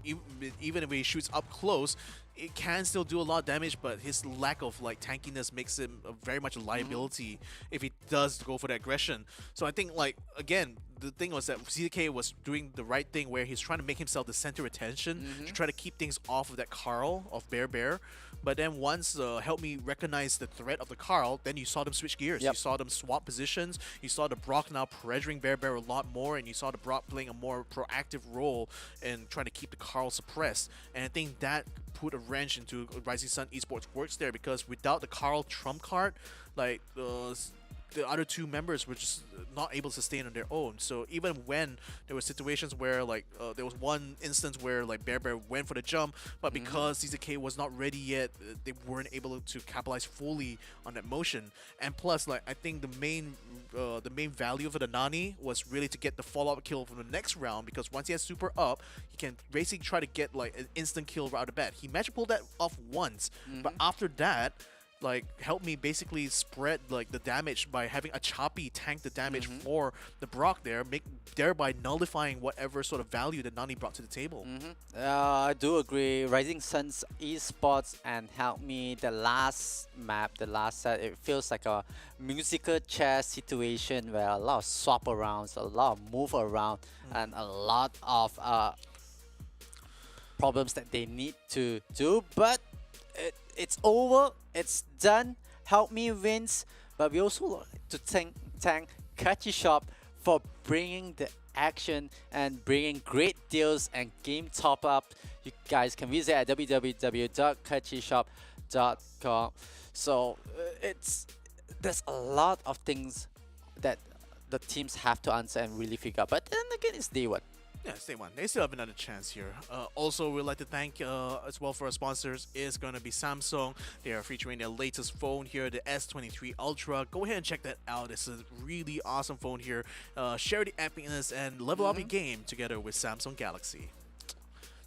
even if he shoots up close, it can still do a lot of damage, but his lack of like tankiness makes him very much a liability if he does go for the aggression. So I think like again, the thing was that CZK was doing the right thing where he's trying to make himself the center of attention to try to keep things off of that Carl of Bear. But then once Help Me recognize the threat of the Carl, then you saw them switch gears. You saw them swap positions. You saw the Brock now pressuring Bear a lot more, and you saw the Brock playing a more proactive role in trying to keep the Carl suppressed. And I think that put a wrench into Rising Sun Esports works there, because without the Carl trump card, like the other two members were just not able to sustain on their own. So even when there were situations where like there was one instance where like Bear went for the jump, but because CZK was not ready yet, they weren't able to capitalize fully on that motion. And plus, like I think the main value of the Nani was really to get the follow-up kill from the next round, because once he has super up, he can basically try to get like an instant kill right out of the bat. He managed to pull that off once, but after that, like help me basically spread like the damage by having a choppy tank the damage for the Brock there, thereby nullifying whatever sort of value that Nani brought to the table. I do agree. Rising Sun's esports and help me the last map, the last set, it feels like a musical chair situation where a lot of swap arounds, a lot of move around, and a lot of problems that they need to do. But it's over, it's done. Help me wins. But we also like to thank Kachi Shop for bringing the action and bringing great deals and game top up. You guys can visit at www.kachishop.com. So there's a lot of things that the teams have to answer and really figure out. But then again, it's day one. Yeah, stay one. They still have another chance here. Also, we'd like to thank as well for our sponsors is going to be Samsung. They are featuring their latest phone here, the S23 Ultra. Go ahead and check that out. It's a really awesome phone here. Share the epicness and level up your game together with Samsung Galaxy.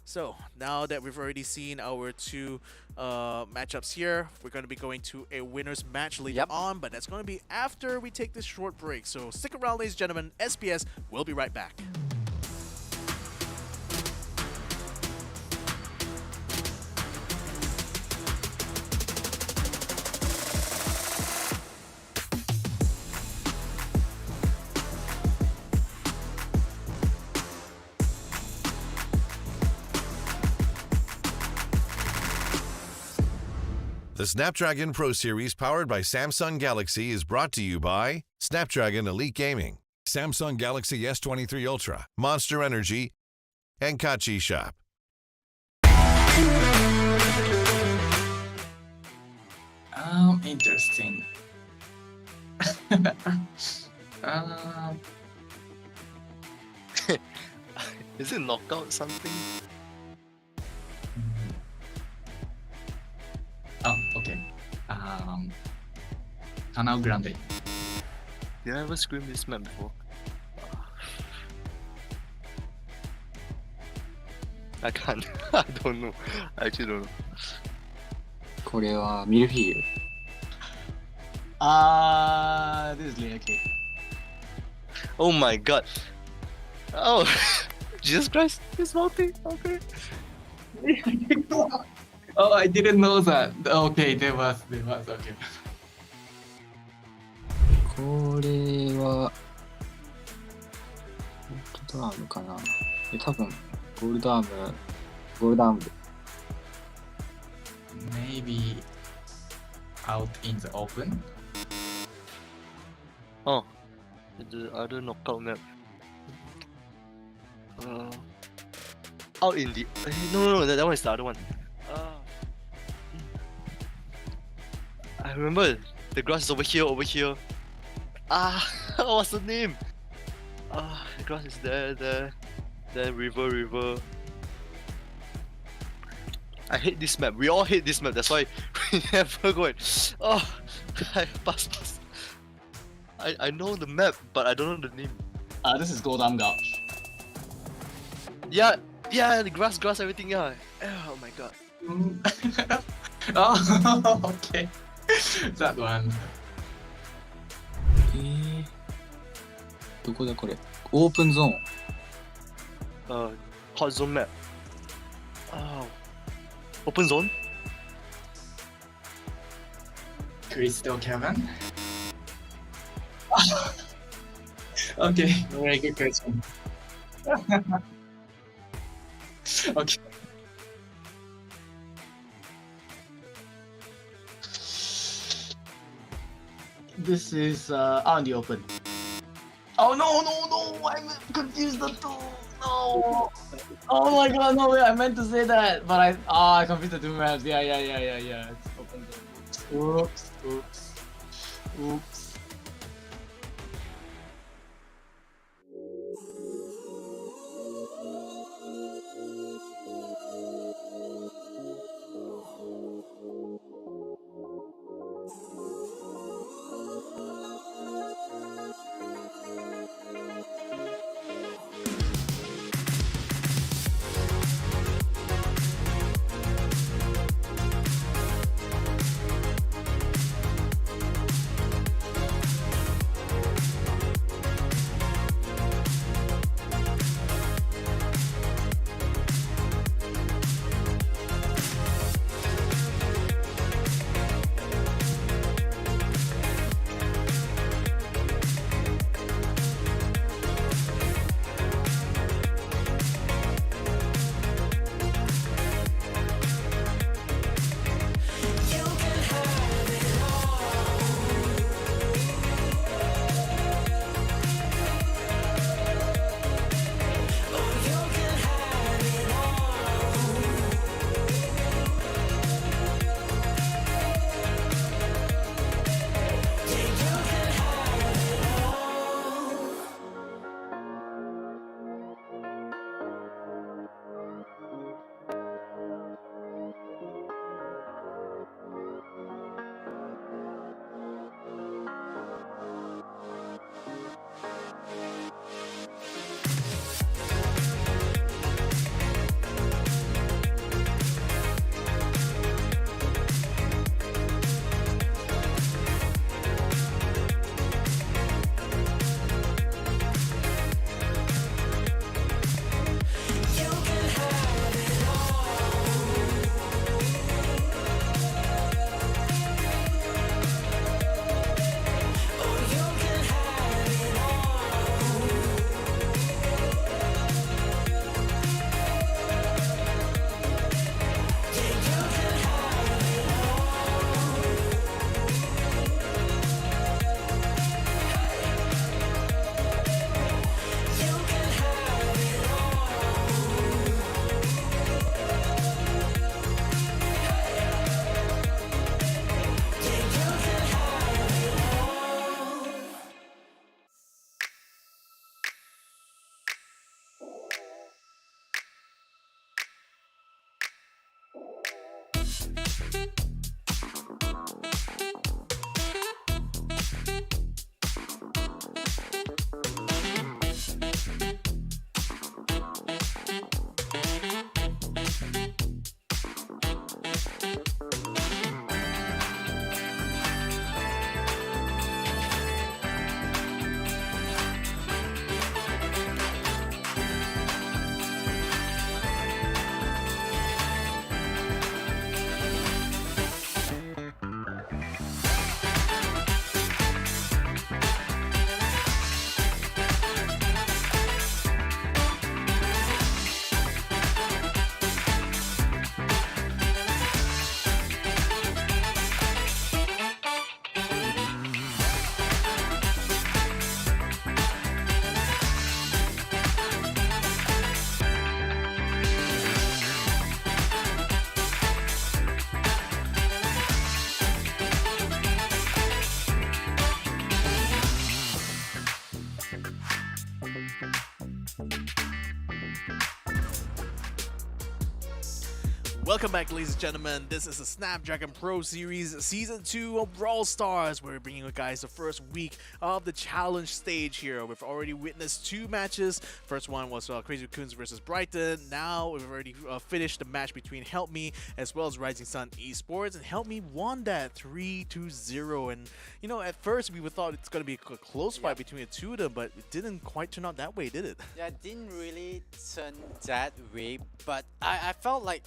So now that we've already seen our two matchups here, we're going to be going to a winner's match later on, but that's going to be after we take this short break. So stick around, ladies and gentlemen. SPS, we'll be right back. The Snapdragon Pro Series powered by Samsung Galaxy is brought to you by Snapdragon Elite Gaming, Samsung Galaxy S23 Ultra, Monster Energy, and Kachi Shop. Interesting. Is it knockout something? Oh, okay. Canal Grande. Did I ever scream this map before? I can't. I don't know. I actually don't know. これはミルフィーユ。This is layer cake. Oh my god. Oh, Jesus Christ. It's multi. Okay. Oh, I didn't know that. Okay, there was. Okay. これはゴールドアームかな。多分ゴールドアームで。Maybe out in the open. Oh, the other knockout map. Out in the. No, that one is the other one. I remember the grass is over here. What's the name? The grass is there, river. I hate this map. We all hate this map. That's why we never go and. Pass. I know the map, but I don't know the name. This is Goldam Gouch. Yeah, the grass, everything. Yeah. Oh my god. Oh, okay. That one. どこだこれ？オープンゾーン。Hot zone map. Open zone? Crystal Cavern. Okay, very good question. Okay. This is out in the open. Oh no! I'm confused the two. No. Oh my god! No way! I meant to say that, but I confused the two maps. Yeah. It's open. Oops. Welcome back, ladies and gentlemen. This is the Snapdragon Pro Series Season 2 of Brawl Stars. We're bringing you guys the first week of the challenge stage here. We've already witnessed 2 matches. First one was Crazy Raccoons versus Brighton. Now we've already finished the match between Help Me as well as Rising Sun Esports. And Help Me won that 3-0. And, you know, at first we thought it's going to be a close fight between the two of them, but it didn't quite turn out that way, did it? Yeah, it didn't really turn that way, but I felt like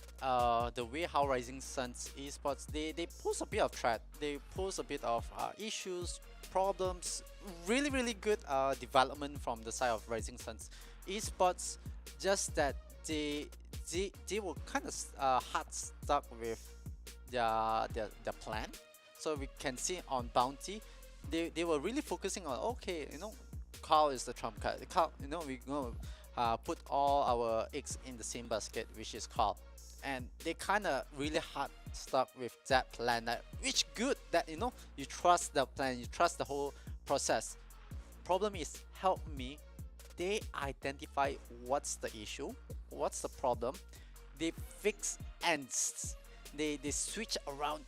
the way how Rising Suns Esports, they pose a bit of threat, they pose a bit of issues, problems, really good development from the side of Rising Suns Esports, just that they were kind of hard stuck with their plan. So we can see on Bounty, they were really focusing on, okay, you know, Carl is the trump card. Carl, you know, we're going to put all our eggs in the same basket, which is Carl. And they kind of really hard stuck with that plan, which good that, you know, you trust the plan, you trust the whole process. Problem is, Help Me, they identify what's the issue, what's the problem, they fix and they switch around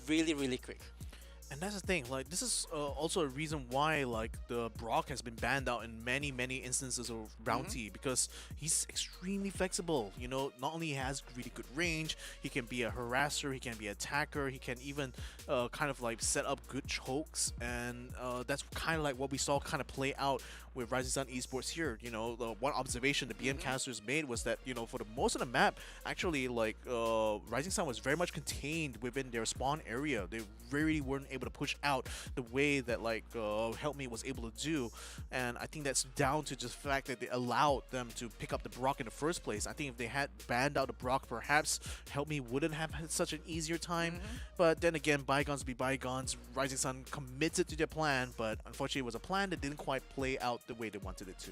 really quick. And that's the thing, like, this is also a reason why, like, the Brock has been banned out in many instances of Bounty, because he's extremely flexible. You know, not only he has really good range, he can be a harasser, he can be an attacker, he can even kind of like set up good chokes, and that's kind of like what we saw kind of play out with Rising Sun Esports here. You know, the one observation the BM casters made was that, you know, for the most of the map, actually, like, Rising Sun was very much contained within their spawn area. They really weren't able to push out the way that, like, Help Me was able to do, and I think that's down to just the fact that they allowed them to pick up the Brock in the first place. I think if they had banned out the Brock, perhaps Help Me wouldn't have had such an easier time. But then again, bygones be bygones. Rising Sun committed to their plan, but unfortunately it was a plan that didn't quite play out the way they wanted it to.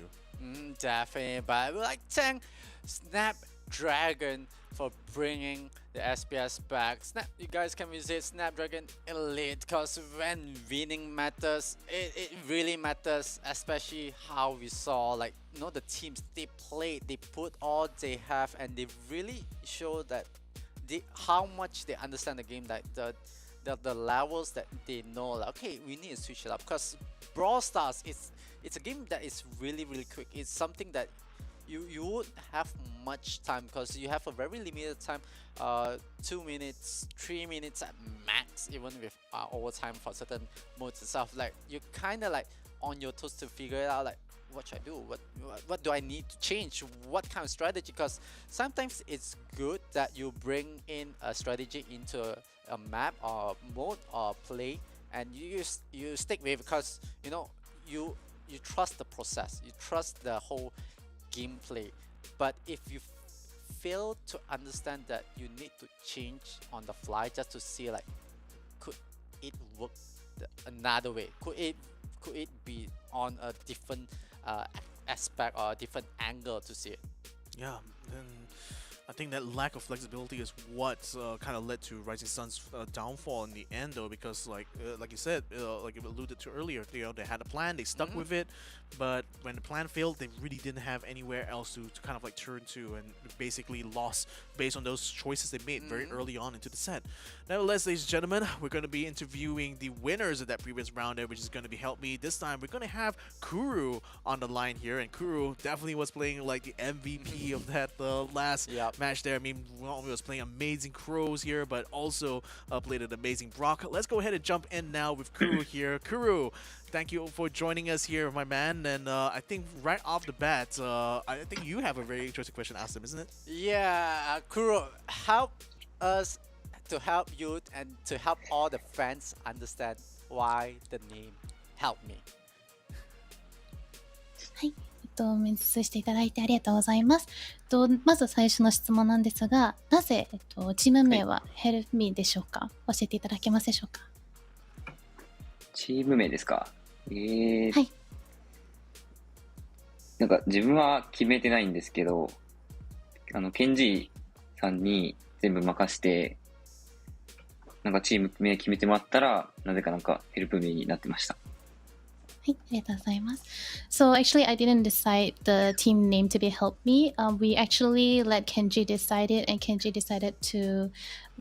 Definitely, but I would like to thank Snapdragon for bringing the SPS back. You guys can visit Snapdragon Elite, because when winning matters, it really matters, especially how we saw, like, you know, the teams, they played, they put all they have, and they really show that how much they understand the game, like the levels that they know, like, okay, we need to switch it up, because Brawl Stars, it's a game that is really quick. It's something that you won't have much time, because you have a very limited time, 2 minutes, 3 minutes at max, even with overtime for certain modes and stuff. Like, you kind of like on your toes to figure it out, like, what should I do, what do I need to change, what kind of strategy, because sometimes it's good that you bring in a strategy into a map or mode or play, and you stick with it, because, you know, you trust the process, you trust the whole gameplay. But if you fail to understand that you need to change on the fly just to see, like, could it work another way, could it be on a different aspect or a different angle to see it. Yeah, and I think that lack of flexibility is what kind of led to Rising Sun's downfall in the end, though, because like you said, like you alluded to earlier, you know, they had a plan, they stuck with it, but when the plan failed, they really didn't have anywhere else to kind of like turn to, and basically lost based on those choices they made very early on into the set. Nevertheless, ladies and gentlemen, we're going to be interviewing the winners of that previous round there, which is going to be Help Me. This time, we're going to have Kuru on the line here, and Kuru definitely was playing like the MVP of that last match there. I mean, not only was playing amazing Crows here, but also played an amazing Brock. Let's go ahead and jump in now with Kuru here. Kuru, thank you for joining us here, my man. And I think right off the bat, I think you have a very interesting question to ask them, isn't it? Yeah, Kuro, help us to help you and to help all the fans understand why the name Help Me. はい、面接していただいてありがとうございます。まず最初の質問なんですが、なぜ、チーム名は Help Me でしょうか？教えていただけますでしょうか？チーム名ですか？はい。なんか自分は決めてないんですけど、ケンジーさんに全部任して、なんかチーム名決めてもらったら、なぜかなんかヘルプ名になってました。はい、ありがとうございます。So actually, I didn't decide the team name to be Help Me. We actually let Kenji decide it, and Kenji decided to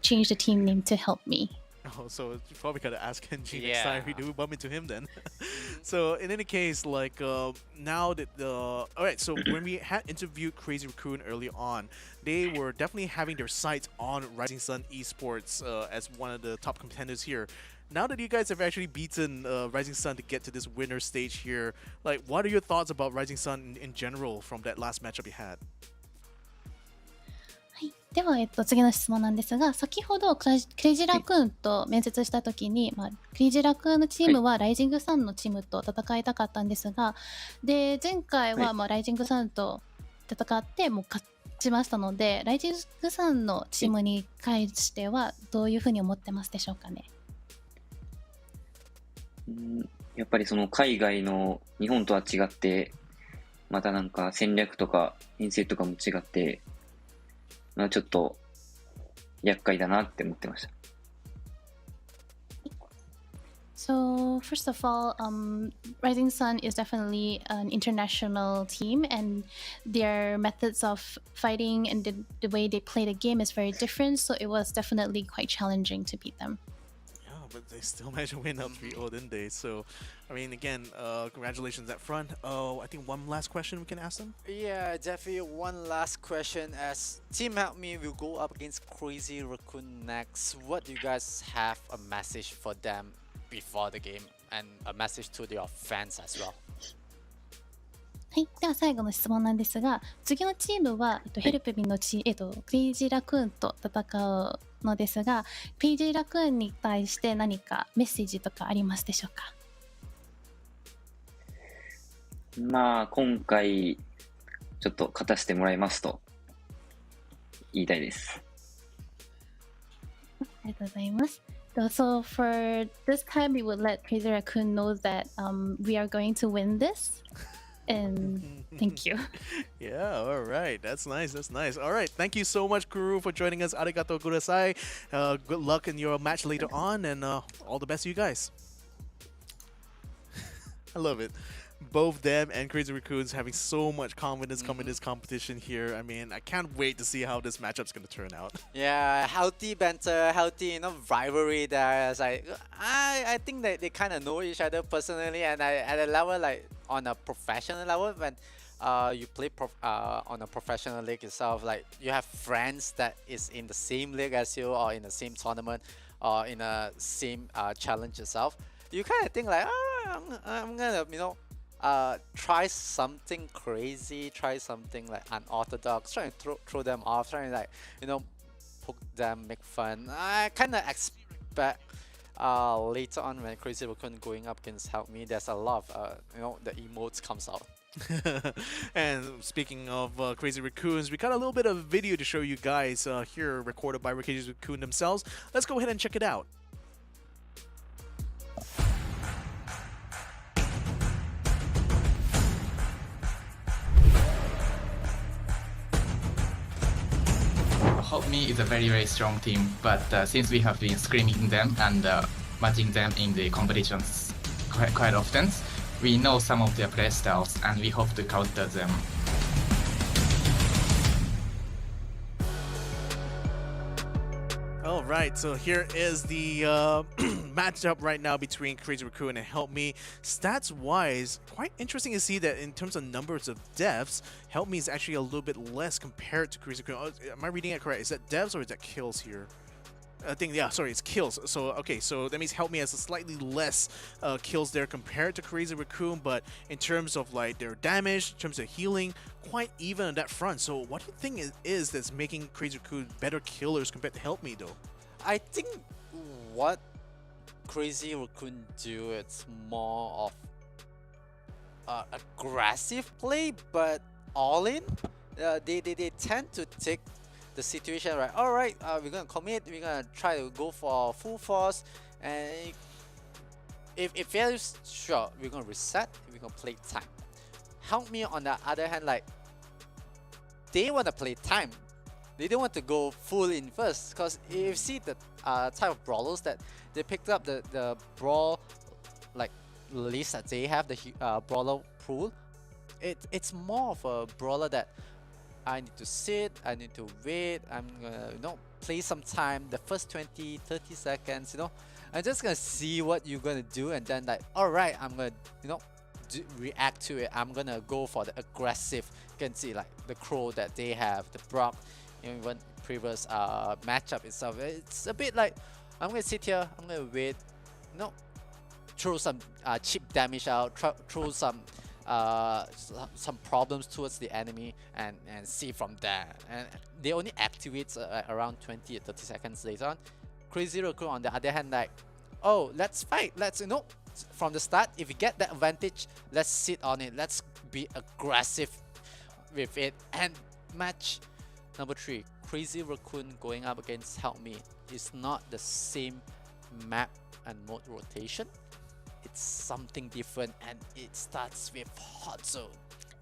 change the team name to Help Me. Oh, so you probably gotta ask Kenji next time we do bump into him then. So in any case, like now that the all right, so when we had interviewed Crazy Raccoon early on, they were definitely having their sights on Rising Sun Esports as one of the top contenders here. Now that you guys have actually beaten Rising Sun to get to this winner stage here, like what are your thoughts about Rising Sun in general from that last matchup you had? はい、では、次の質問なんですが、先ほどクレイジーラクーンと面接したときに、クレイジーラクーンのチームはライジングサンのチームと戦いたかったんですが、で前回はライジングサンと戦ってもう勝ちましたので、ライジングサンのチームに関してはどういうふうに思ってますでしょうかね。やっぱりその海外の日本とは違って、またなんか戦略とか編成とかも違って、ちょっと厄介だなって思ってました。So first of all, Rising Sun is definitely an international team, and their methods of fighting and the way they play the game is very different. So it was definitely quite challenging to beat them. But they still managed to win up 3-0, didn't they? So, I mean, again, congratulations up front. Oh, I think one last question we can ask them? Yeah, definitely one last question. As Team Help Me will go up against Crazy Raccoon next, what do you guys have a message for them before the game and a message to your fans as well? はい、では最後の質問なんですが、次のチームは、ヘルプミのクレイジーラクーンと戦うのですが、クレイジーラクーンに対して何かメッセージとかありますでしょうか。今回ちょっと勝たせてもらいますと言いたいです。ありがとうございます。So for this time, we would let Crazy Raccoon know that we are going to win this. And thank you. Yeah, all right. That's nice. That's nice. All right. Thank you so much, Kuru, for joining us. Arigato kudasai. Good luck in your match later on, and all the best to you guys. I love it. Both them and Crazy Raccoons having so much confidence coming this competition here. I mean, I can't wait to see how this matchup's going to turn out. Yeah, healthy banter, healthy rivalry there. It's like, I think that they kind of know each other personally, and at a level like on a professional level, when you play on a professional league itself, like you have friends that is in the same league as you or in the same tournament or in a same challenge itself. You kind of think like, I'm gonna try something crazy, try something like unorthodox, try to throw them off, try to poke them, make fun. I kind of expect later on when Crazy Raccoon going up against Help Me, there's a lot of the emotes comes out. And speaking of Crazy Raccoons, we got a little bit of video to show you guys here, recorded by Crazy Raccoon themselves. Let's go ahead and check it out. Help Me is a very, very strong team, but since we have been screaming them and matching them in the competitions quite often, we know some of their play styles and we hope to counter them. All right, so here is the matchup right now between Crazy Raccoon and Help Me. Stats-wise, quite interesting to see that in terms of numbers of deaths, Help Me is actually a little bit less compared to Crazy Raccoon. Oh, am I reading it correct? Is that deaths or is that kills here? I think, yeah, sorry, it's kills. So, okay, so that means Help Me has a slightly less kills there compared to Crazy Raccoon, but in terms of like their damage, in terms of healing, quite even on that front. So what do you think it is that's making Crazy Raccoon better killers compared to Help Me though? I think what Crazy Raccoon do, it's more of aggressive play, but all in. They tend to take the situation right. All right, we're gonna commit. We're gonna try to go for full force, and if it fails, sure, we're gonna reset. We're gonna play time. Help Me on the other hand, like they wanna play time. They don't want to go full in first, because if you see the type of brawlers that they picked up, the brawl like list that they have, the brawler pool, it's more of a brawler that I need to sit, I need to wait, I'm gonna, play some time, the first 20, 30 seconds, I'm just gonna see what you're gonna do, and then like, alright, I'm gonna, react to it. I'm gonna go for the aggressive. You can see like the Crow that they have, the Brock, even previous matchup itself. It's a bit like, I'm gonna sit here, I'm gonna wait, throw some cheap damage out, throw some problems towards the enemy, and see from there. And they only activate around 20 or 30 seconds later on. Crazy Raccoon on the other hand, like, oh, let's fight, let's, from the start, if we get that advantage, let's sit on it, let's be aggressive with it. And match number 3, Crazy Raccoon going up against Help Me, is not the same map and mode rotation. It's something different, and it starts with Hot Zone.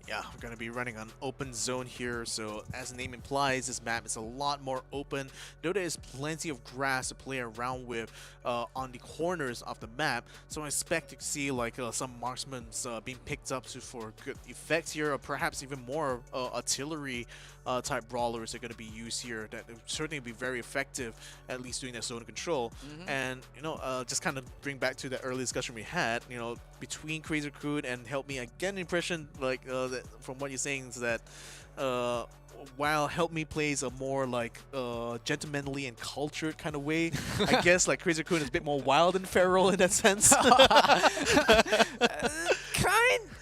Yeah, we're going to be running on open zone here, so as the name implies, this map is a lot more open. Though there is plenty of grass to play around with on the corners of the map, so I expect to see like some marksmen being picked up for good effects here, or perhaps even more artillery type brawlers are going to be used here that will certainly be very effective, at least doing that zone control. And just kind of bring back to the early discussion we had, between Crazy Raccoon and Help Me, I get an impression like that from what you're saying is that while Help Me plays a more like gentlemanly and cultured kind of way, I guess like Crazy Raccoon is a bit more wild and feral in that sense.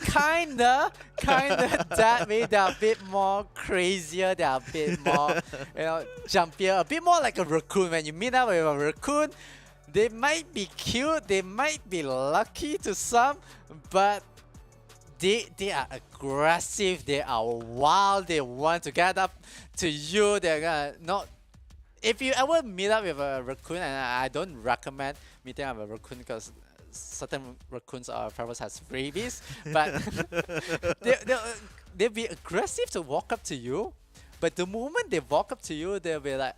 Kinda that way. They're a bit more crazier, they're a bit more jumpier, a bit more like a raccoon. When you meet up with a raccoon, they might be cute, they might be lucky to some, but they are aggressive, they are wild, they want to get up to you, they're gonna not. If you ever meet up with a raccoon, and I don't recommend meeting up with a raccoon because certain raccoons are perhaps has rabies, but they'll be aggressive to walk up to you, but the moment they walk up to you, they'll be like,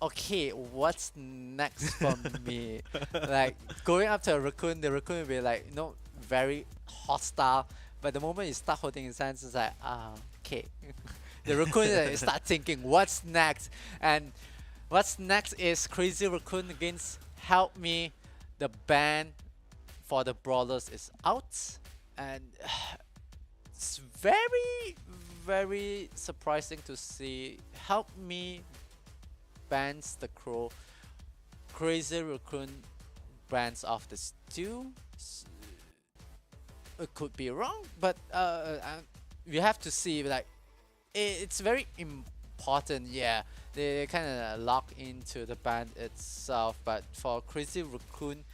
okay, what's next for me? Like going up to a raccoon, the raccoon will be like, very hostile, but the moment you start holding his hands, it's like, okay. The raccoon start thinking, what's next? And what's next is Crazy Raccoon against Help Me. The ban for the brawlers is out, and it's very, very surprising to see Help Me bans the Crow, Crazy Raccoon bans off the Stew. It could be wrong, but we have to see. Like, it's very important. Yeah, they kind of lock into the ban itself, but for Crazy Raccoon,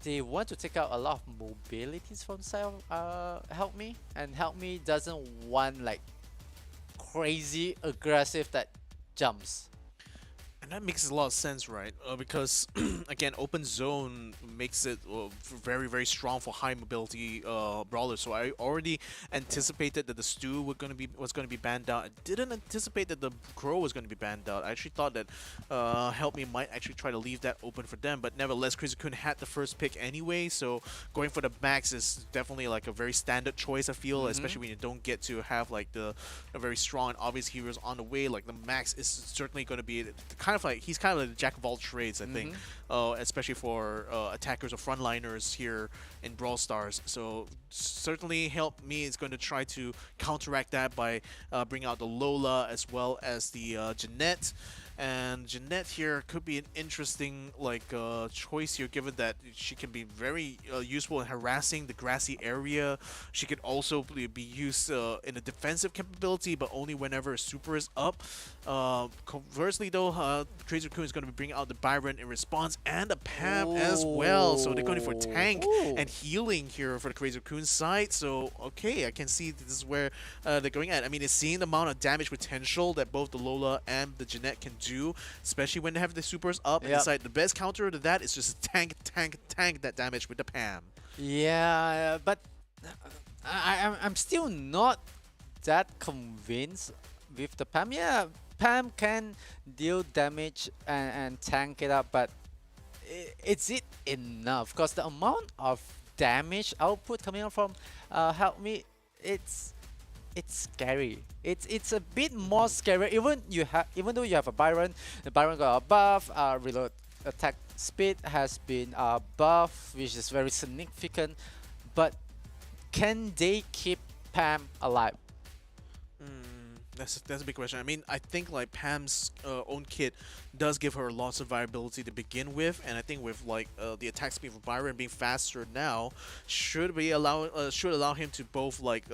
they want to take out a lot of mobilities from side of Help Me, and Help Me doesn't want like crazy aggressive that jumps. And that makes a lot of sense, right? Because again, open zone makes it very, very strong for high mobility brawlers. So I already anticipated that the Stew was going to be banned out. I didn't anticipate that the Crow was going to be banned out. I actually thought that Help Me might actually try to leave that open for them. But nevertheless, Crazy Raccoon had the first pick anyway. So going for the Max is definitely like a very standard choice, I feel, especially when you don't get to have like a very strong and obvious heroes on the way. Like the Max is certainly going to be he's kind of like the jack of all trades, I think, especially for attackers or frontliners here in Brawl Stars. So certainly Help Me is going to try to counteract that by bringing out the Lola as well as the Jeanette. And Jeanette here could be an interesting choice here, given that she can be very useful in harassing the grassy area. She could also be used in a defensive capability, but only whenever a super is up. Conversely though, Crazy Raccoon is going to be bringing out the Byron in response and a Pam as well. So they're going for tank and healing here for the Crazy Raccoon side. So okay, I can see this is where they're going at. I mean, it's seeing the amount of damage potential that both the Lola and the Jeanette can do, especially when they have the supers up. And decide the best counter to that is just tank that damage with the Pam. Yeah, but I'm still not that convinced with the Pam. Yeah, Pam can deal damage and tank it up, but is it enough? Because the amount of damage output coming out from Help Me, it's scary. It's a bit more scary. Even though you have a Byron, the Byron got a buff. Reload attack speed has been buff, which is very significant. But can they keep Pam alive? That's a big question. I mean, I think like Pam's own kit does give her lots of variability to begin with, and I think with like the attack speed of Byron being faster now, should allow him to both like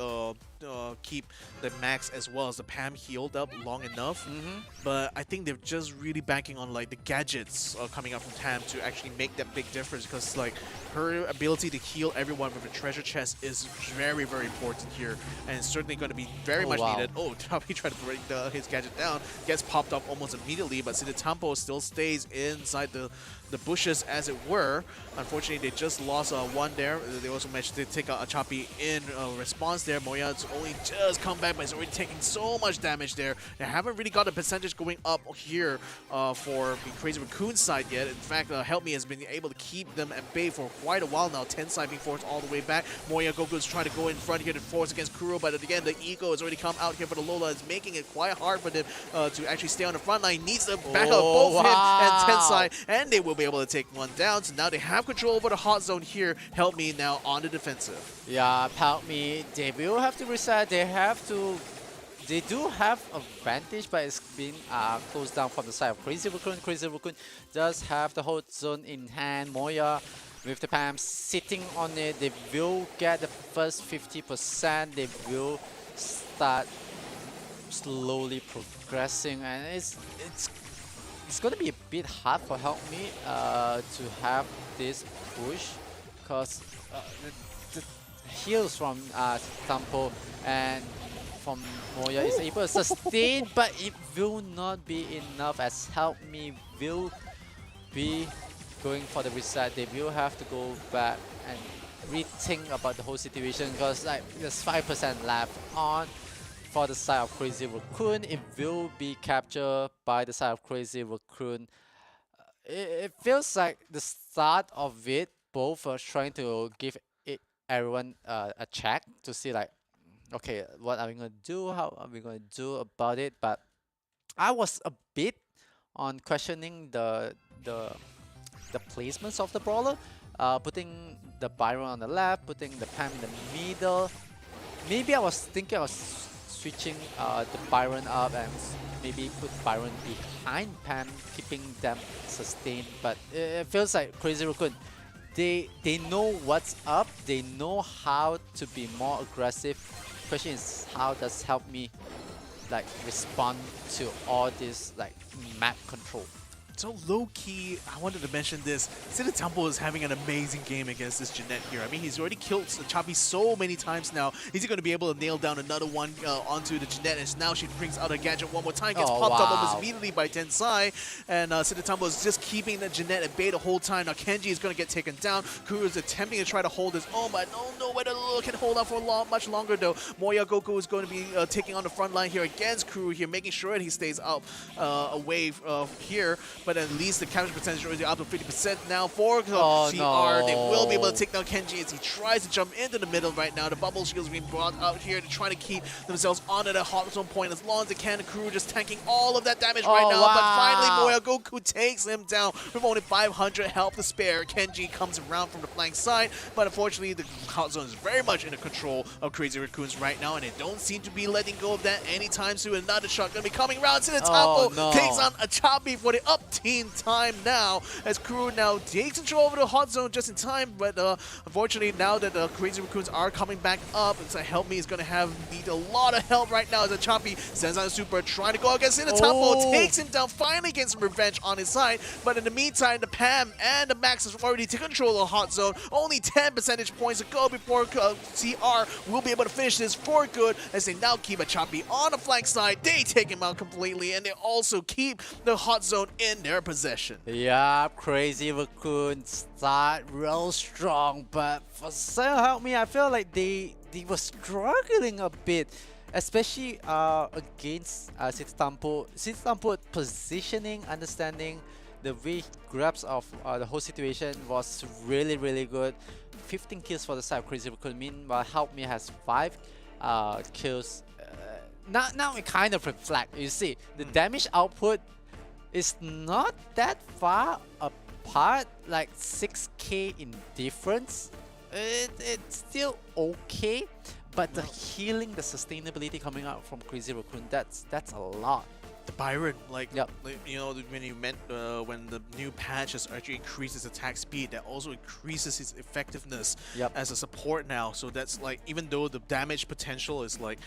keep the max as well as the Pam healed up long enough. But I think they're just really banking on like the gadgets coming out from Pam to actually make that big difference, because like her ability to heal everyone with a treasure chest is very, very important here, and it's certainly going to be very much needed. Oh, Tabi tried to break his gadget down, gets popped up almost immediately, but Sidetampo still stays inside the bushes, as it were. Unfortunately, they just lost one there. They also managed to take out a Choppy in response there. Moya's only just come back, but he's already taking so much damage there. They haven't really got a percentage going up here for the Crazy Raccoon side yet. In fact, Help Me has been able to keep them at bay for quite a while now. 10 side being forced all the way back. Moya Goku's trying to go in front here to force against Kuro, but again, the ego has already come out here for the Lola. It's making it quite hard for them to actually stay on the front line. Needs to back up both him and Tensai, and they will be able to take one down. So now they have control over the hot zone here. Help Me now on the defensive. Yeah, Help Me. They will have to reset. They do have advantage, but it's been closed down from the side of Crazy Raccoon. Crazy Raccoon does have the hot zone in hand. Moya with the Pam sitting on it. They will get the first 50%. They will start slowly progressing, and it's going to be a bit hard for Help Me to have this push, because the heals from Tampo and from Moya is able to sustain, but it will not be enough, as Help Me will be going for the reset. They will have to go back and rethink about the whole situation, because like there's 5% left on for the side of Crazy Raccoon. It will be captured by the side of Crazy Raccoon. It feels like the start of it, both are trying to give everyone a check to see like, okay, what are we going to do? How are we going to do about it? But I was a bit on questioning the placements of the brawler, putting the Byron on the left, putting the Pam in the middle. Maybe I was thinking I was switching the Byron up and maybe put Byron behind Pam, keeping them sustained. But it feels like Crazy Raccoon, they know what's up. They know how to be more aggressive. Question is, how does Help Me like respond to all this like map control? So low-key, I wanted to mention this. Sidetampo is having an amazing game against this Jeanette here. I mean, he's already killed Choppy so many times now. Is he going to be able to nail down another one onto the Jeanette? And now she brings out a gadget one more time, gets popped up almost immediately by Tensai. And Sidetampo is just keeping the Jeanette at bay the whole time. Now Kenji is going to get taken down. Kuro is attempting to try to hold his own, but I don't know whether Lulu can hold on for much longer though. Moya Goku is going to be taking on the front line here against Kuro here, making sure that he stays out away here. But at least the capture percentage is up to 50% now for CR. No. They will be able to take down Kenji as he tries to jump into the middle right now. The bubble shield is being brought out here to try to keep themselves onto the hot zone point as long as they can. The Crew just tanking all of that damage right now. But finally, Moya Goku takes him down with only 500 health to spare. Kenji comes around from the flank side, but unfortunately, the hot zone is very much in the control of Crazy Raccoons right now, and they don't seem to be letting go of that anytime soon. Another shot going to be coming around to the Tampo. Takes on a Choppy for the up team time now, as Kuro now takes control over the hot zone just in time, but unfortunately now that the Crazy Raccoons are coming back up, it's like Help Me is going to need a lot of help right now as a Choppy sends out a super trying to go against the Tampo, takes him down, finally gets some revenge on his side, but in the meantime the Pam and the Max has already taken control of the hot zone. Only 10 percentage points to go before CR will be able to finish this for good, as they now keep a Choppy on the flank side. They take him out completely, and they also keep the hot zone in their possession. Yeah, Crazy Raccoon start real strong, but for Help Me, I feel like they were struggling a bit, especially against Sidetampo. Sidetampo positioning, understanding the way he grabs of the whole situation was really, really good. 15 kills for the side of Crazy Raccoon. Meanwhile, Help Me has 5 kills. Now it kind of reflect. You see, the damage output is not that far apart, like 6k in difference. It's still okay, but the healing, the sustainability coming out from Crazy Raccoon, that's a lot. The Byron, like, Yep. you know, when you meant when the new patch has actually increased his attack speed, that also increases his effectiveness Yep. as a support now. So that's like, even though the damage potential is like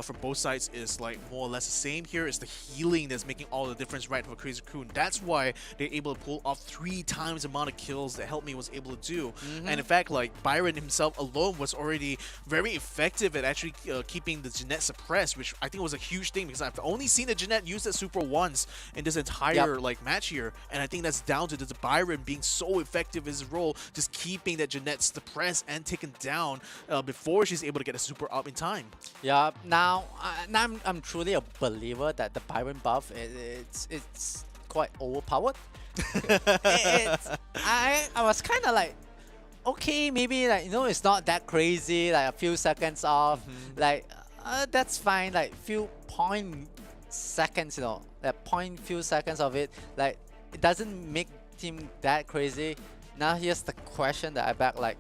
from both sides is like more or less the same, here is the healing that's making all the difference right for Crazy Raccoon. That's why they're able to pull off 3 times the amount of kills that Help Me was able to do. And in fact, like, Byron himself alone was already very effective at actually keeping the Jeanette suppressed, which I think was a huge thing, because I've only seen the Jeanette use that super once in this entire like match here, and I think that's down to the Byron being so effective in his role, just keeping that Jeanette suppressed and taken down before she's able to get a super up in time. Yeah, now I'm truly a believer that the Byron buff it's quite overpowered. I was kind of like, okay, maybe, like, you know, it's not that crazy, like a few seconds off, like that's fine, like few point seconds, you know, that few seconds of it, like, it doesn't make team that crazy. Now here's the question that I back, like,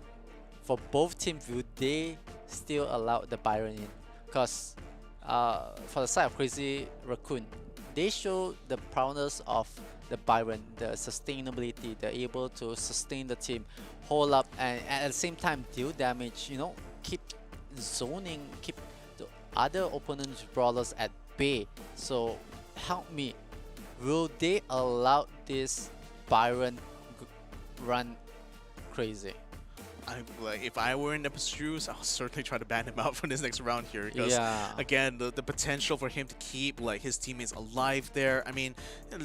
for both teams, will they still allow the Byron in? Because for the side of Crazy Raccoon, they show the prowess of the Byron, the sustainability, they're able to sustain the team, hold up, and at the same time deal damage, you know, keep zoning, keep the other opponent's brawlers at bay. So Help Me, will they allow this Byron run crazy? Like, if I were in the shoes, I'll certainly try to ban him out for this next round here, because again, the potential for him to keep like his teammates alive there. I mean,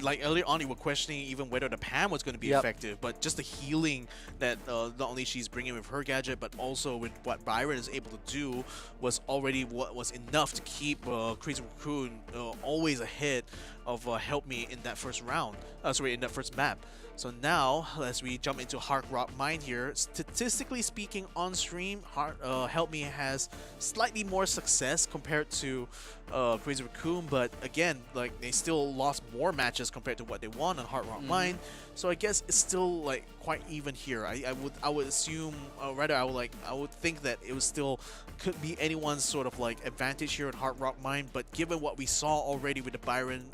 like earlier on, you were questioning even whether the Pam was going to be effective, but just the healing that not only she's bringing with her gadget, but also with what Byron is able to do was already what was enough to keep Crazy Raccoon always ahead of Help Me in that first round. Sorry, in that first map. So now, as we jump into Hard Rock Mine here, statistically speaking, on stream, Help Me has slightly more success compared to Crazy Raccoon, but again, like, they still lost more matches compared to what they won on Hard Rock Mine. So I guess it's still like quite even here. I would assume, rather I would think that it was still could be anyone's sort of like advantage here at Hard Rock Mine. But given what we saw already with the Byron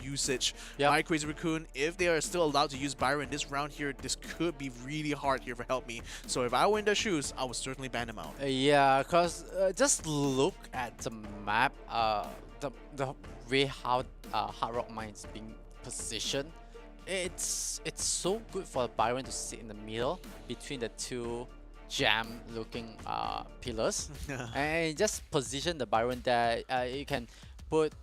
usage by Crazy Raccoon, if they are still allowed to use Byron this round here, this could be really hard here for Help Me. So if I were in their shoes, I would certainly ban him out. Yeah, because just look at the map, the way how Hard Rock Mine is being positioned. It's so good for Byron to sit in the middle between the two jam-looking pillars, and just position the Byron there. You can put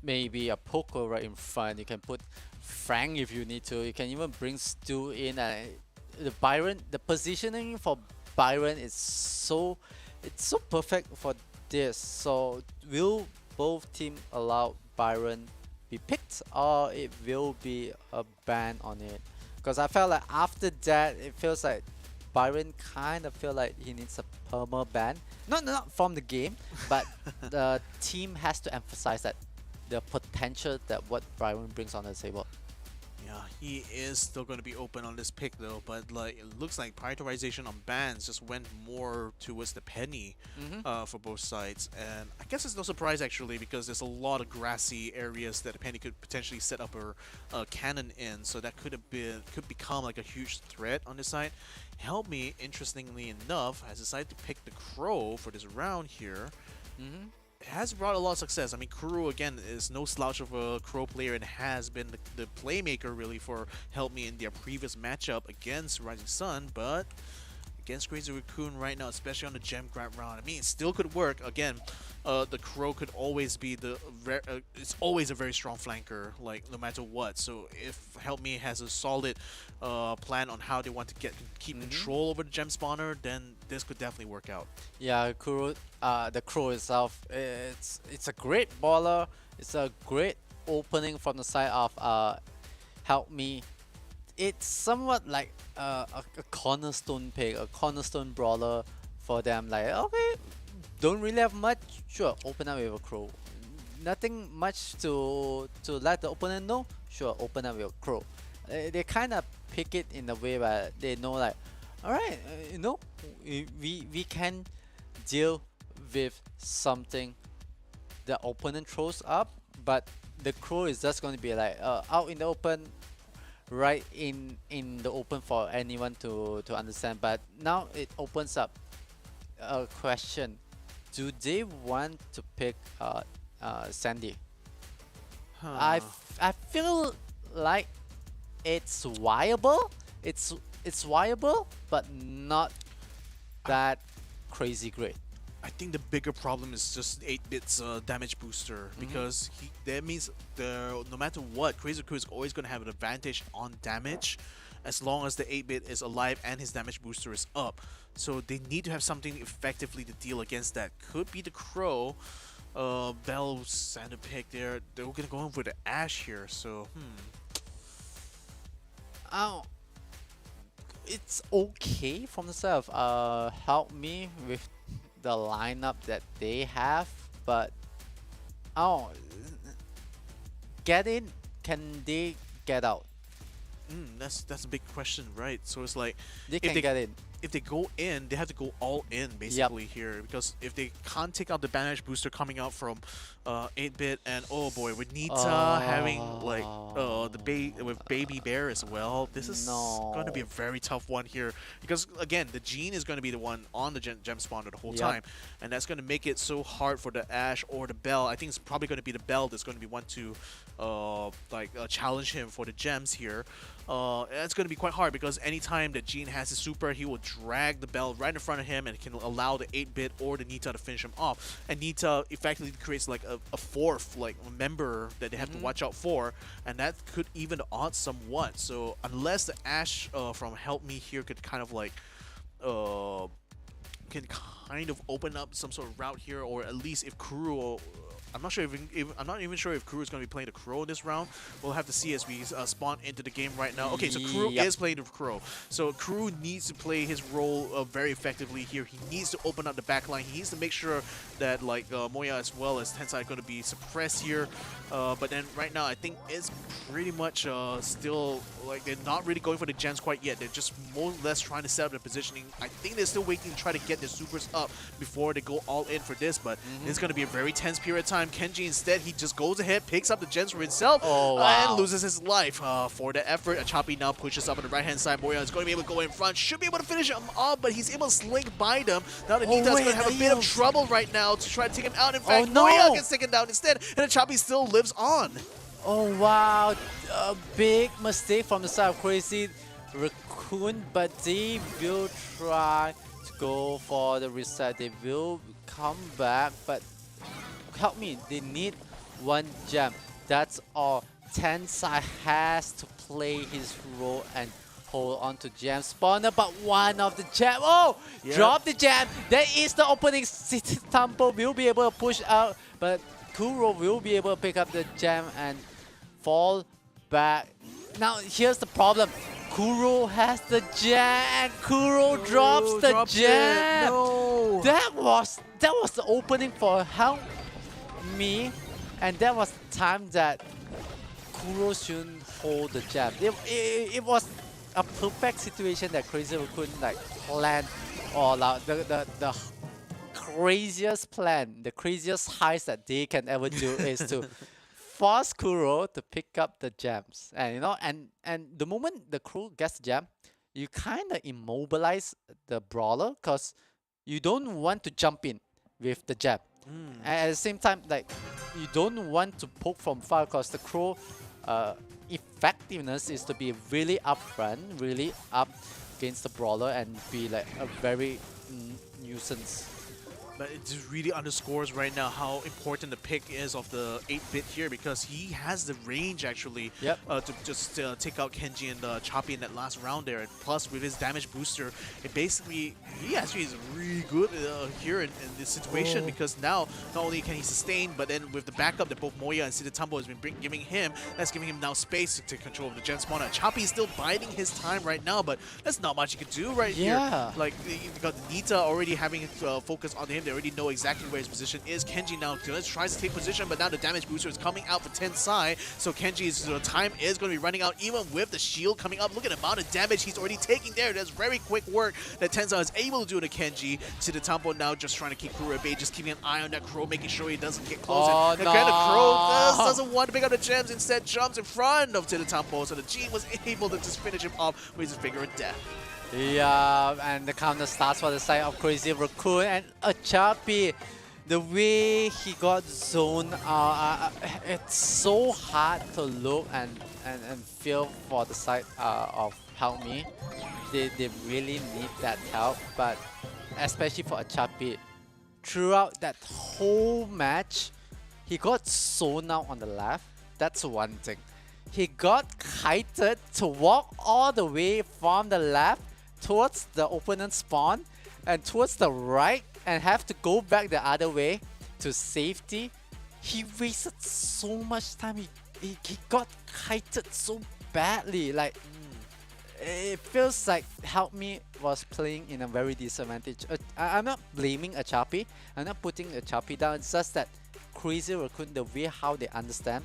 maybe a Poco right in front. You can put Frank if you need to. You can even bring Stu in. The positioning for Byron is so perfect for this. So will both teams allow Byron be picked, or it will be a ban on it? Because I felt like after that, it feels like Byron kind of feel like he needs a perma ban. Not from the game, but the team has to emphasize that the potential that what Byron brings on the table. Yeah, he is still going to be open on this pick though, but like, it looks like prioritization on bans just went more towards the penny for both sides. And I guess it's no surprise actually, because there's a lot of grassy areas that the penny could potentially set up a cannon in, so that could become like a huge threat on this side. Help Me, interestingly enough, has decided to pick the Crow for this round here. It has brought a lot of success. I mean, Kuro, again, is no slouch of a Crow player and has been the playmaker, really, for Help Me in their previous matchup against Rising Sun, but against Crazy Raccoon right now, especially on the gem grab round, I mean, it still could work. Again, the Crow could always be it's always a very strong flanker, like, no matter what. So if Help Me has a solid plan on how they want to keep control over the gem spawner, then this could definitely work out. Yeah, Kuro, the Crow itself, it's a great baller. It's a great opening from the side of Help Me. It's somewhat like a cornerstone pick, a cornerstone brawler for them. Like, okay, don't really have much. Sure, open up with a Crow. Nothing much to let the opponent know. Sure, open up with a Crow. They kind of pick it in a way where they know, like, all right, we can deal with something the opponent throws up, but the Crow is just going to be like out in the open, right in the open for anyone to understand. But now it opens up a question: do they want to pick Sandy? I feel like it's viable. It's viable, but not that crazy great. I think the bigger problem is just 8-bit's damage booster, because that means no matter what, Crazy Crew is always going to have an advantage on damage as long as the 8-bit is alive and his damage booster is up. So they need to have something effectively to deal against that. Could be the Crow, Bell, Santa pick there. They're going to go in for the Ashe here, so Oh, it's okay from the self. Help Me with the lineup that they have, but get in, can they get out? That's a big question, right? So it's like They can get in. if they go in, they have to go all in basically here, because if they can't take out the damage booster coming out from 8-bit, and oh boy, with Nita having like with Baby Bear as well, this is going to be a very tough one here, because again, the Gene is going to be the one on the gem spawner the whole time, and that's going to make it so hard for the Ashe or the Bell. I think it's probably going to be the Bell that's going to be one to challenge him for the gems here. It's going to be quite hard, because anytime that Gene has his super, he will drag the Bell right in front of him and can allow the 8-bit or the Nita to finish him off. And Nita effectively creates like a fourth member that they have to watch out for, and that could even the odds somewhat. So unless the Ashe from Help Me here could kind of like can kind of open up some sort of route here, or at least if Kuro, I'm not even sure if Kuro is going to be playing the Crow this round. We'll have to see as we spawn into the game right now. Okay, so Kuro is playing the Crow. So Kuro needs to play his role very effectively here. He needs to open up the back line. He needs to make sure that like Moya as well as Tensai are going to be suppressed here. But then right now, I think it's pretty much still like they're not really going for the gems quite yet. They're just more or less trying to set up the positioning. I think they're still waiting to try to get their supers up before they go all in for this. But it's going to be a very tense period of time. Kenji instead, he just goes ahead, picks up the gems for himself, and loses his life for the effort. Achapi now pushes up on the right-hand side. Moya is going to be able to go in front, should be able to finish him off, but he's able to slink by them. Now the Nita is going to have a bit of trouble right now to try to take him out. In fact, Moya gets taken down instead, and Achapi still lives on. Oh wow, a big mistake from the side of Crazy Raccoon, but they will try to go for the reset. They will come back, but Help Me, they need one gem. That's all. Tensai has to play his role and hold on to gem spawner, but one of the gem. Drop the gem. That is the opening. Tampo will be able to push out, but Kuro will be able to pick up the gem and fall back. Now here's the problem. Kuro has the gem and Kuro drops the gem. No. That was the opening for Help Me, and that was the time that Kuro shouldn't hold the gem. It was a perfect situation that Crazy couldn't like plan all out. The craziest plan, the craziest heist that they can ever do is to force Kuro to pick up the gems. And and the moment the Kuro gets the gem, you kind of immobilize the brawler, because you don't want to jump in with the gem. And at the same time, like, you don't want to poke from far, because the Crow effectiveness is to be really upfront, really up against the brawler, and be like a very nuisance. But it just really underscores right now how important the pick is of the 8-bit here, because he has the range actually to just take out Kenji and Choppy in that last round there. And plus with his damage booster, it basically, he actually is really good here in this situation, because now not only can he sustain, but then with the backup that both Moya and Sidatambo has been giving him, that's giving him now space to take control of the Gen spawner. Choppy is still biding his time right now, but there's not much he can do right here. Like, you got Nita already having focus on him. They already know exactly where his position is. Kenji now tries to take position, but now the damage booster is coming out for Tensai, so Kenji's time is going to be running out even with the shield coming up. Look at the amount of damage he's already taking there. That's very quick work that Tensai is able to do to Kenji. Sidatambo now just trying to keep Kuro at bay, just keeping an eye on that Crow, making sure he doesn't get close. Oh, And again, the Crow doesn't want to pick up the gems, instead jumps in front of Sidatambo, so the G was able to just finish him off with his finger of death. Yeah, and the counter starts for the side of Crazy Raccoon, and Achapi, the way he got zoned out, it's so hard to look and feel for the side of Help Me. They really need that help, but especially for Achapi, throughout that whole match, he got zoned out on the left. That's one thing. He got kited to walk all the way from the left towards the opponent's spawn and towards the right and have to go back the other way to safety. He wasted so much time. He got kited so badly. Like, it feels like Help Me was playing in a very disadvantage. I'm not blaming Achapi. I'm not putting Achapi down. It's just that Crazy Raccoon, the way how they understand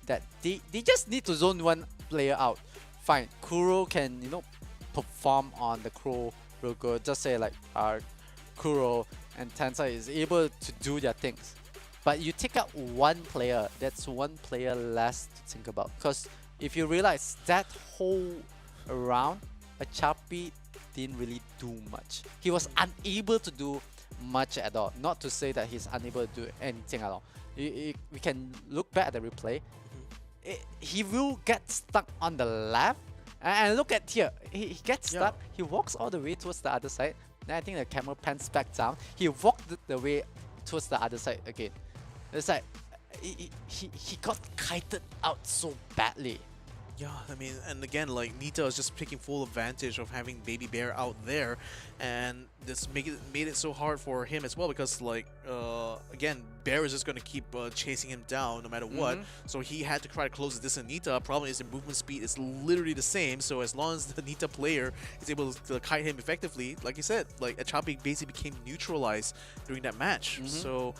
that they just need to zone one player out. Fine, Kuro can, you know, perform on the Crow real good. Just say like Kuro and Tensai is able to do their things. But you take out one player, that's one player less to think about. Because if you realize that whole round, Achapi didn't really do much. He was unable to do much at all. Not to say that he's unable to do anything at all. We can look back at the replay. He will get stuck on the left. And look at here, he gets stuck, he walks all the way towards the other side. Then I think the camera pans back down. He walked the way towards the other side again. It's like, he got kited out so badly. Yeah, I mean, and again, like, Nita is just taking full advantage of having Baby Bear out there, and this made it so hard for him as well, because, like, again, Bear is just going to keep chasing him down no matter what, so he had to try to close this in Nita. Problem is the movement speed is literally the same, so as long as the Nita player is able to kite him effectively, like you said, like, Achapi basically became neutralized during that match. So,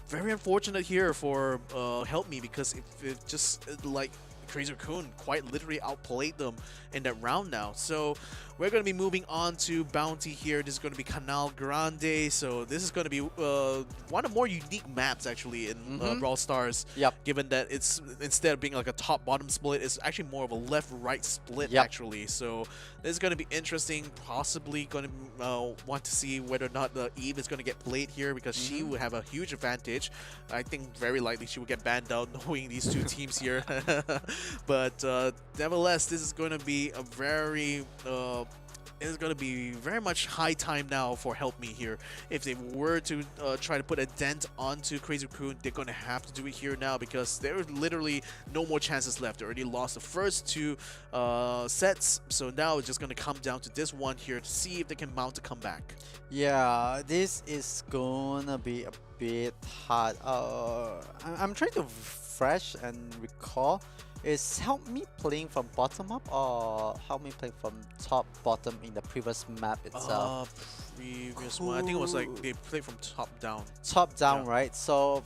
very unfortunate here for Help Me, because if it just, like, Crazy Raccoon quite literally outplayed them in that round now. So we're going to be moving on to Bounty here. This is going to be Canal Grande. So this is going to be one of the more unique maps actually in Brawl Stars. Given that it's, instead of being like a top-bottom split, it's actually more of a left-right split actually. So this is going to be interesting. Possibly going to want to see whether or not the Eve is going to get played here, because she would have a huge advantage. I think very likely she will get banned out knowing these two teams here. But nevertheless, this is going to be a very it's going to be very much high time now for Help Me here. If they were to try to put a dent onto Crazy Raccoon, they're going to have to do it here now, because there are literally no more chances left. They already lost the first two sets, so now it's just going to come down to this one here to see if they can mount a comeback. Yeah, this is gonna be a bit hard. I'm trying to refresh and recall. Is Help Me playing from bottom up or Help Me playing from top bottom in the previous map itself? Previous one, I think it was like they played from top down. Top down, right? So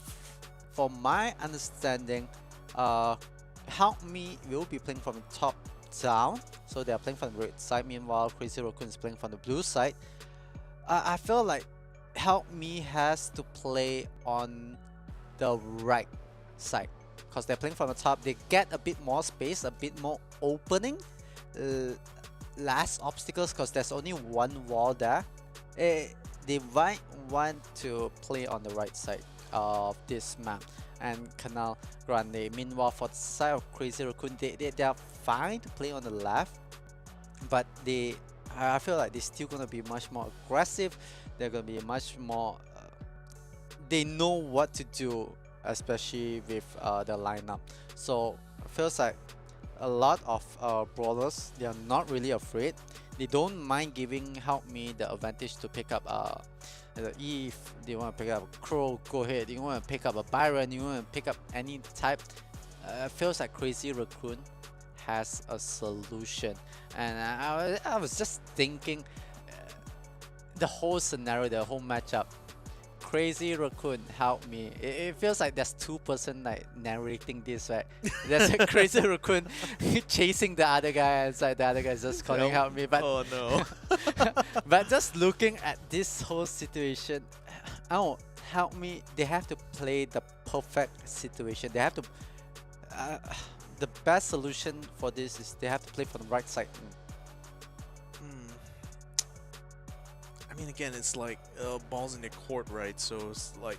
for my understanding, Help Me will be playing from top down. So they are playing from the red side. Meanwhile, Crazy Raccoon is playing from the blue side. I feel like Help Me has to play on the right side, because they're playing from the top. They get a bit more space, a bit more opening, less obstacles, because there's only one wall there. They might want to play on the right side of this map. And Canal Grande, meanwhile, for the side of Crazy Raccoon, they are fine to play on the left, but I feel like they're still going to be much more aggressive. They're going to be much more they know what to do, especially with the lineup. So it feels like a lot of brawlers, they are not really afraid. They don't mind giving Help Me the advantage to pick up the Eve. They want to pick up a Crow, go ahead. You want to pick up a Byron, you want to pick up any type. Feels like Crazy Raccoon has a solution. And I was just thinking the whole scenario, the whole matchup. Crazy Raccoon, Help Me. It feels like there's two person like narrating this, right? There's a Crazy Raccoon chasing the other guy, and like the other guy is just calling Help Me. But Oh no. but just looking at this whole situation, oh, Help Me. They have to play the perfect situation. They have to. The best solution for this is they have to play from the right side. I mean, again, it's like balls in their court, right? So it's like,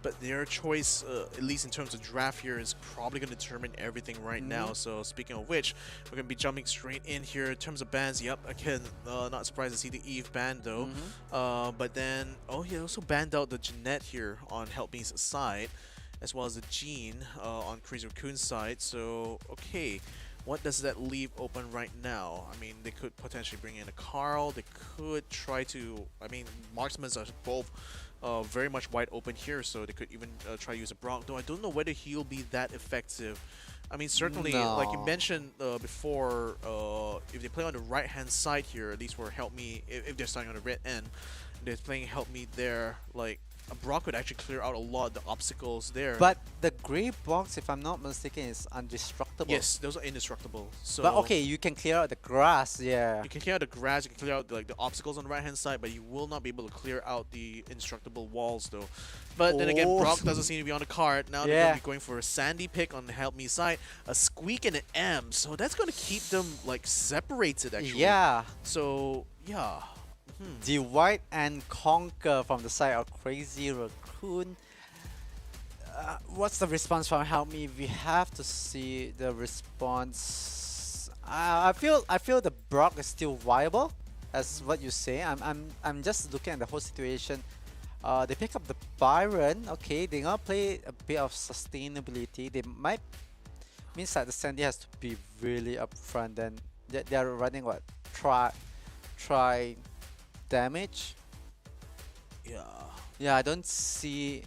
but their choice, at least in terms of draft here, is probably going to determine everything right now. So speaking of which, we're going to be jumping straight in here in terms of bans. Yep, again, not surprised to see the Eve ban though. But then, oh, he also banned out the Jeanette here on Help Me's side, as well as the Jean on Crazy Raccoon's side. So, okay. What does that leave open right now? I mean, they could potentially bring in a Carl. They could try to... I mean, marksmen are both very much wide open here, so they could even try to use a Brock. Though I don't know whether he'll be that effective. I mean, certainly, like you mentioned before, if they play on the right-hand side here, at least for Help Me, if they're starting on the red end, they're playing Help Me there, like... A Brock could actually clear out a lot of the obstacles there. But the grey box, if I'm not mistaken, is indestructible. Yes, those are indestructible. So but okay, you can clear out the grass, yeah. You can clear out the grass, you can clear out like the obstacles on the right hand side, but you will not be able to clear out the indestructible walls though. But then again, Brock doesn't seem to be on the card. Now they're going to be going for a Sandy pick on the Help Me side, a Squeak and an M. So that's going to keep them like separated actually. Yeah. So yeah. Divide and Conquer from the side of Crazy Raccoon. What's the response from Help Me? We have to see the response. I feel the Brock is still viable, as what you say. I'm just looking at the whole situation. They pick up the Byron. Okay, they're gonna play a bit of sustainability. They might means that the Sandy has to be really upfront. Then they're running what? Try damage. Yeah, I don't see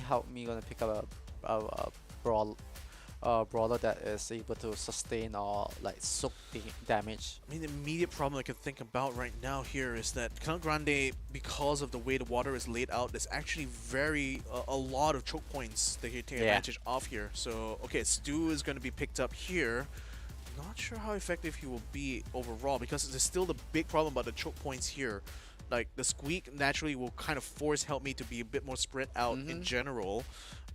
Help Me gonna pick up a brawler that is able to sustain or like soak the damage. I mean, the immediate problem I can think about right now here is that Count Grande, because of the way the water is laid out, there's actually a lot of choke points that you take advantage of here. So okay, Stu is going to be picked up here. Not sure how effective he will be overall, because there's still the big problem about the choke points here. Like the Squeak naturally will kind of force Help Me to be a bit more spread out in general.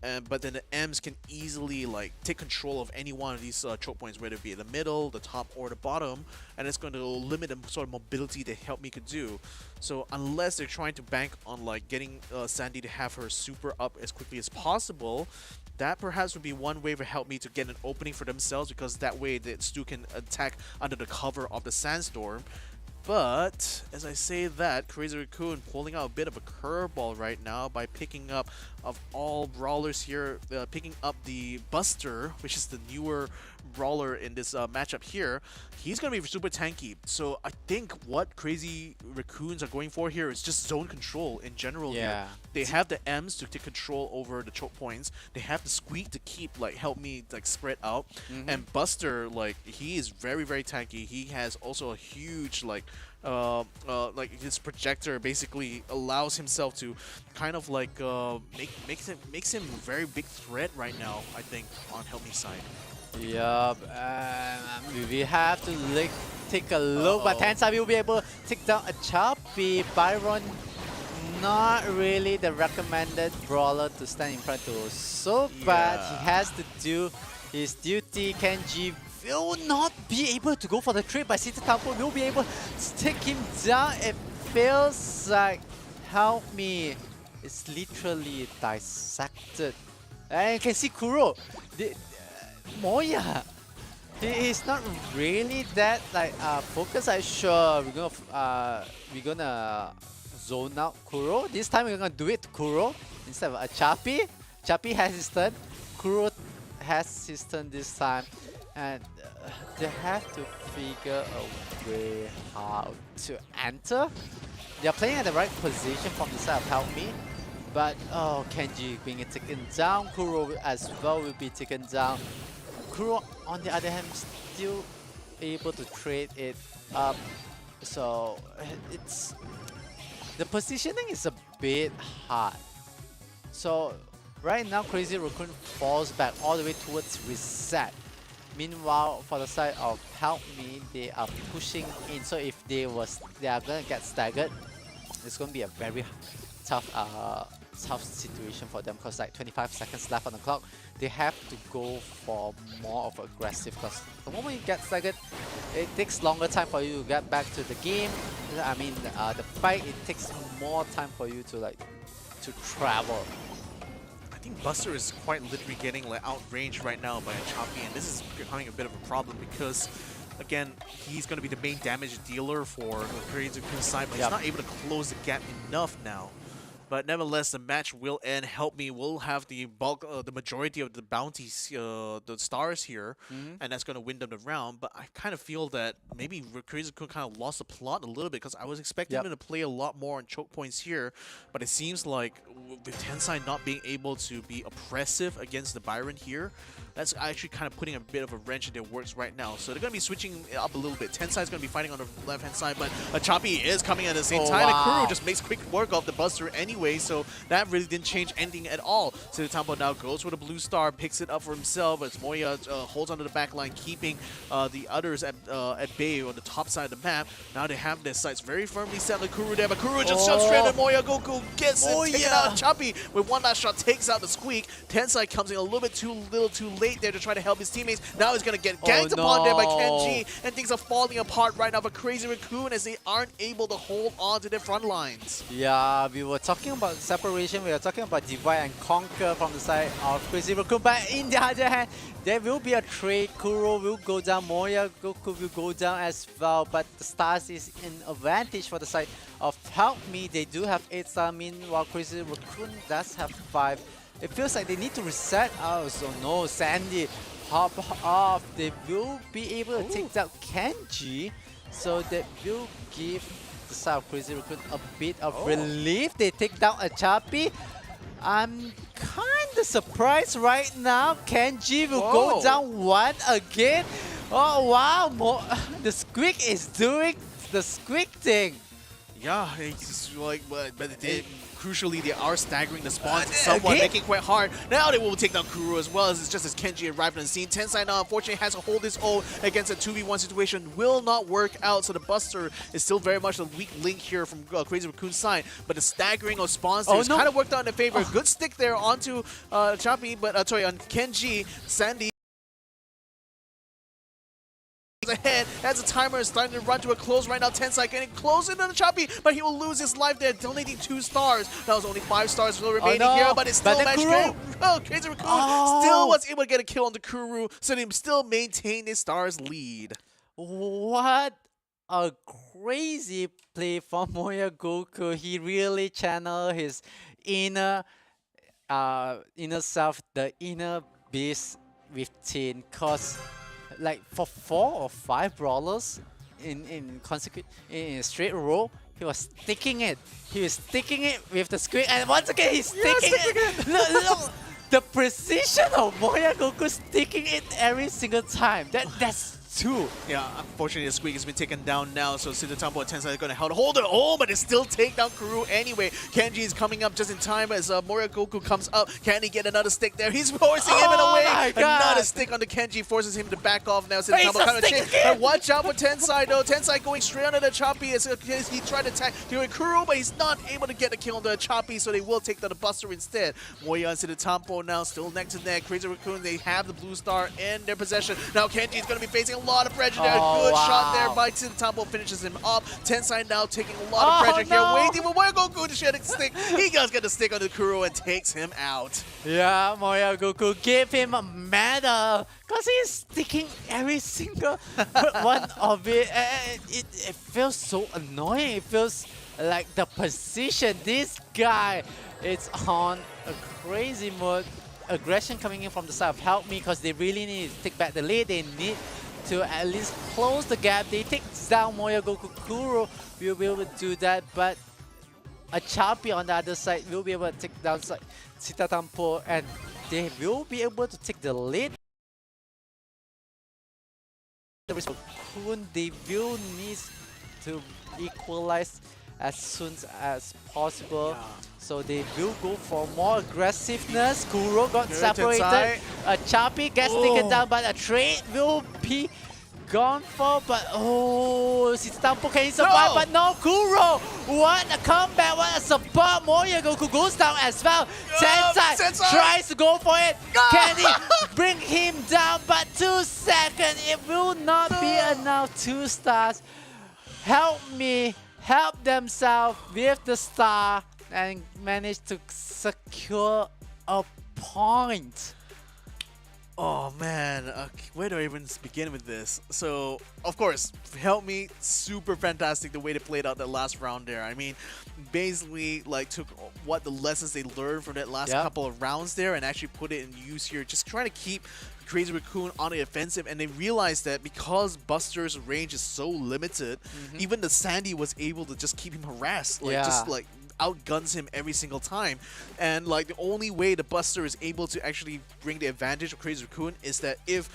But then the M's can easily like take control of any one of these choke points, whether it be the middle, the top, or the bottom, and it's going to limit the sort of mobility that Help Me could do. So unless they're trying to bank on like getting Sandy to have her super up as quickly as possible, that perhaps would be one way for Help Me to get an opening for themselves, because that way that Stu can attack under the cover of the Sandstorm. But as I say that, Crazy Raccoon pulling out a bit of a curveball right now by picking up, of all brawlers here, picking up the Buster, which is the newer brawler in this matchup here. He's going to be super tanky. So I think what Crazy Raccoons are going for here is just zone control in general here. They have the M's to take control over the choke points. They have the Squeak to keep like Help Me like spread out. And Buster, like, he is very, very tanky. He has also a huge like his projector basically allows himself to kind of like makes him a very big threat right now, I think, on Help Me side. Yup, we have to take a look, but Tensa will be able to take down a choppy Byron. Not really the recommended brawler to stand in front of, so bad. He has to do his duty. Kenji will not be able to go for the trade, but City Temple will be able to take him down. It feels like Help Me is literally dissected. And you can see Kuro. Moya, he's not really that like focused. I'm sure we're gonna zone out Kuro. This time we're gonna do it to Kuro instead of Achapi. Achapi has his turn. Kuro has his turn this time. And they have to figure a way how to enter. They're playing at the right position from the side of Help Me. But oh, Kenji being taken down. Kuro as well will be taken down. Kuro on the other hand still able to trade it up. So it's the positioning is a bit hard. So right now Crazy Raccoon falls back all the way towards reset. Meanwhile, for the side of Help Me, they are pushing in. So if they are gonna get staggered, it's gonna be a very tough situation for them because like 25 seconds left on the clock. They have to go for more of aggressive because the moment you get staggered, it takes longer time for you to get back to the game. I mean, the fight, it takes more time for you to travel. I think Buster is quite literally getting like outranged right now by Achapi, and this is becoming a bit of a problem because, again, he's going to be the main damage dealer for the Crazy Raccoon side, but he's not able to close the gap enough now. But nevertheless, the match will end. Help Me will have the bulk, the majority of the bounties, the stars here, and that's going to win them the round. But I kind of feel that maybe Crazy Raccoon kind of lost the plot a little bit because I was expecting them to play a lot more on choke points here. But it seems like with Tensai not being able to be oppressive against the Byron here, that's actually kind of putting a bit of a wrench in their works right now. So they're going to be switching it up a little bit. Tensai is going to be fighting on the left-hand side, but Achapi is coming at the same time. And Kuro just makes quick work of the Buster anyway, so that really didn't change anything at all. So the Tampo now goes for the blue star, picks it up for himself as Moya holds onto the back line, keeping the others at bay on the top side of the map. Now they have their sights very firmly set on Kuro there, but Kuro just jumps straight at Moya. Goku gets it, taken out. Achapi with one last shot takes out the Squeak. Tensai comes in a little bit too late there to try to help his teammates. Now he's going to get ganked upon there by Kenji, and things are falling apart right now for Crazy Raccoon as they aren't able to hold on to their front lines. Yeah, we were talking about separation, we were talking about divide and conquer from the side of Crazy Raccoon, but in the other hand, there will be a trade. Kuro will go down, Moya Goku will go down as well, but the stars is in advantage for the side of Help Me. They do have 8-star, meanwhile Crazy Raccoon does have 5. It feels like they need to reset. Oh, so no, Sandy hop off. They will be able to take down Kenji, so that will give the side of Crazy Raccoon a bit of relief. They take down Achapi. I'm kinda surprised right now. Kenji will go down 1 again. Oh wow, the Squeak is doing the Squeak thing. Yeah, it's like, but crucially, they are staggering the spawns somewhat, making it quite hard. Now they will take down Kuro as well, as Kenji arrived on the scene. Tensai now, unfortunately, has to hold his own against a 2v1 situation. Will not work out, so the Buster is still very much the weak link here from Crazy Raccoon's side. But the staggering of spawns has kind of worked out in their favor. Good stick there onto Chapi, but sorry, on Kenji. Sandy ahead as the timer is starting to run to a close right now. Tensai getting close into the Choppy, but he will lose his life there, donating 2 stars. That was only 5 stars still remaining here, but it's still match game. Oh, Crazy Raccoon still was able to get a kill on the Kuru, so they still maintain his stars lead. What a crazy play from Moya Goku. He really channeled his inner self, the inner beast within, cause like for 4 or 5 brawlers in a straight row, he was sticking it. He was sticking it with the screen, and once again he's sticking it. Look, the precision of Moya Goku sticking it every single time. That's 2. Yeah, unfortunately the Squeak has been taken down now, so Siddhartha and Tensai are going to hold it. Oh, but they still take down Kuru anyway. Kenji is coming up just in time as Moya Goku comes up. Can he get another stick there? He's forcing him away. Another stick on the Kenji forces him to back off now. Siddhartha kind of change. But watch out for Tensai though. Tensai going straight under the Choppy as he tried to attack Kuru, but he's not able to get a kill on the Choppy, so they will take down the Buster instead. Moya and Siddhartha now still neck to neck. Crazy Raccoon, they have the blue star in their possession. Now Kenji is going to be facing a lot of pressure there. Good shot there by Siddhartha, finishes him up. Tensai now taking a lot of pressure here, waiting for Moya Goku to share the stick. He does get the stick on the Kuro and takes him out. Yeah, Moya Goku gave him a medal because he's sticking every single one of it. It feels so annoying. It feels like the position. This guy is on a crazy mode. Aggression coming in from the side of Help Me because they really need to take back the lead. They need to at least close the gap. They take down Moya Goku. Kuro will be able to do that, but a Chapi on the other side will be able to take down Sita Tampo, and they will be able to take the lead. Kun, they will need to equalize as soon as possible. So they will go for more aggressiveness. Kuro got separated. A Chapi gets taken down, but a trade will be gone for. But Sita Tampo can survive, but no, Kuro! What a comeback, what a support! Moya Goku goes down as well. Tensai tries to go for it. Can he bring him down? But 2 seconds, it will not be enough. 2 stars. Help Me help themselves with the star and manage to secure a point. Oh man, where do I even begin with this? So, of course, Help Me, super fantastic the way they played out that last round there. I mean, basically like took what the lessons they learned from that last couple of rounds there and actually put it in use here, just trying to keep Crazy Raccoon on the offensive, and they realized that because Buster's range is so limited, even the Sandy was able to just keep him harassed, like just like outguns him every single time. And like the only way the Buster is able to actually bring the advantage of Crazy Raccoon is that if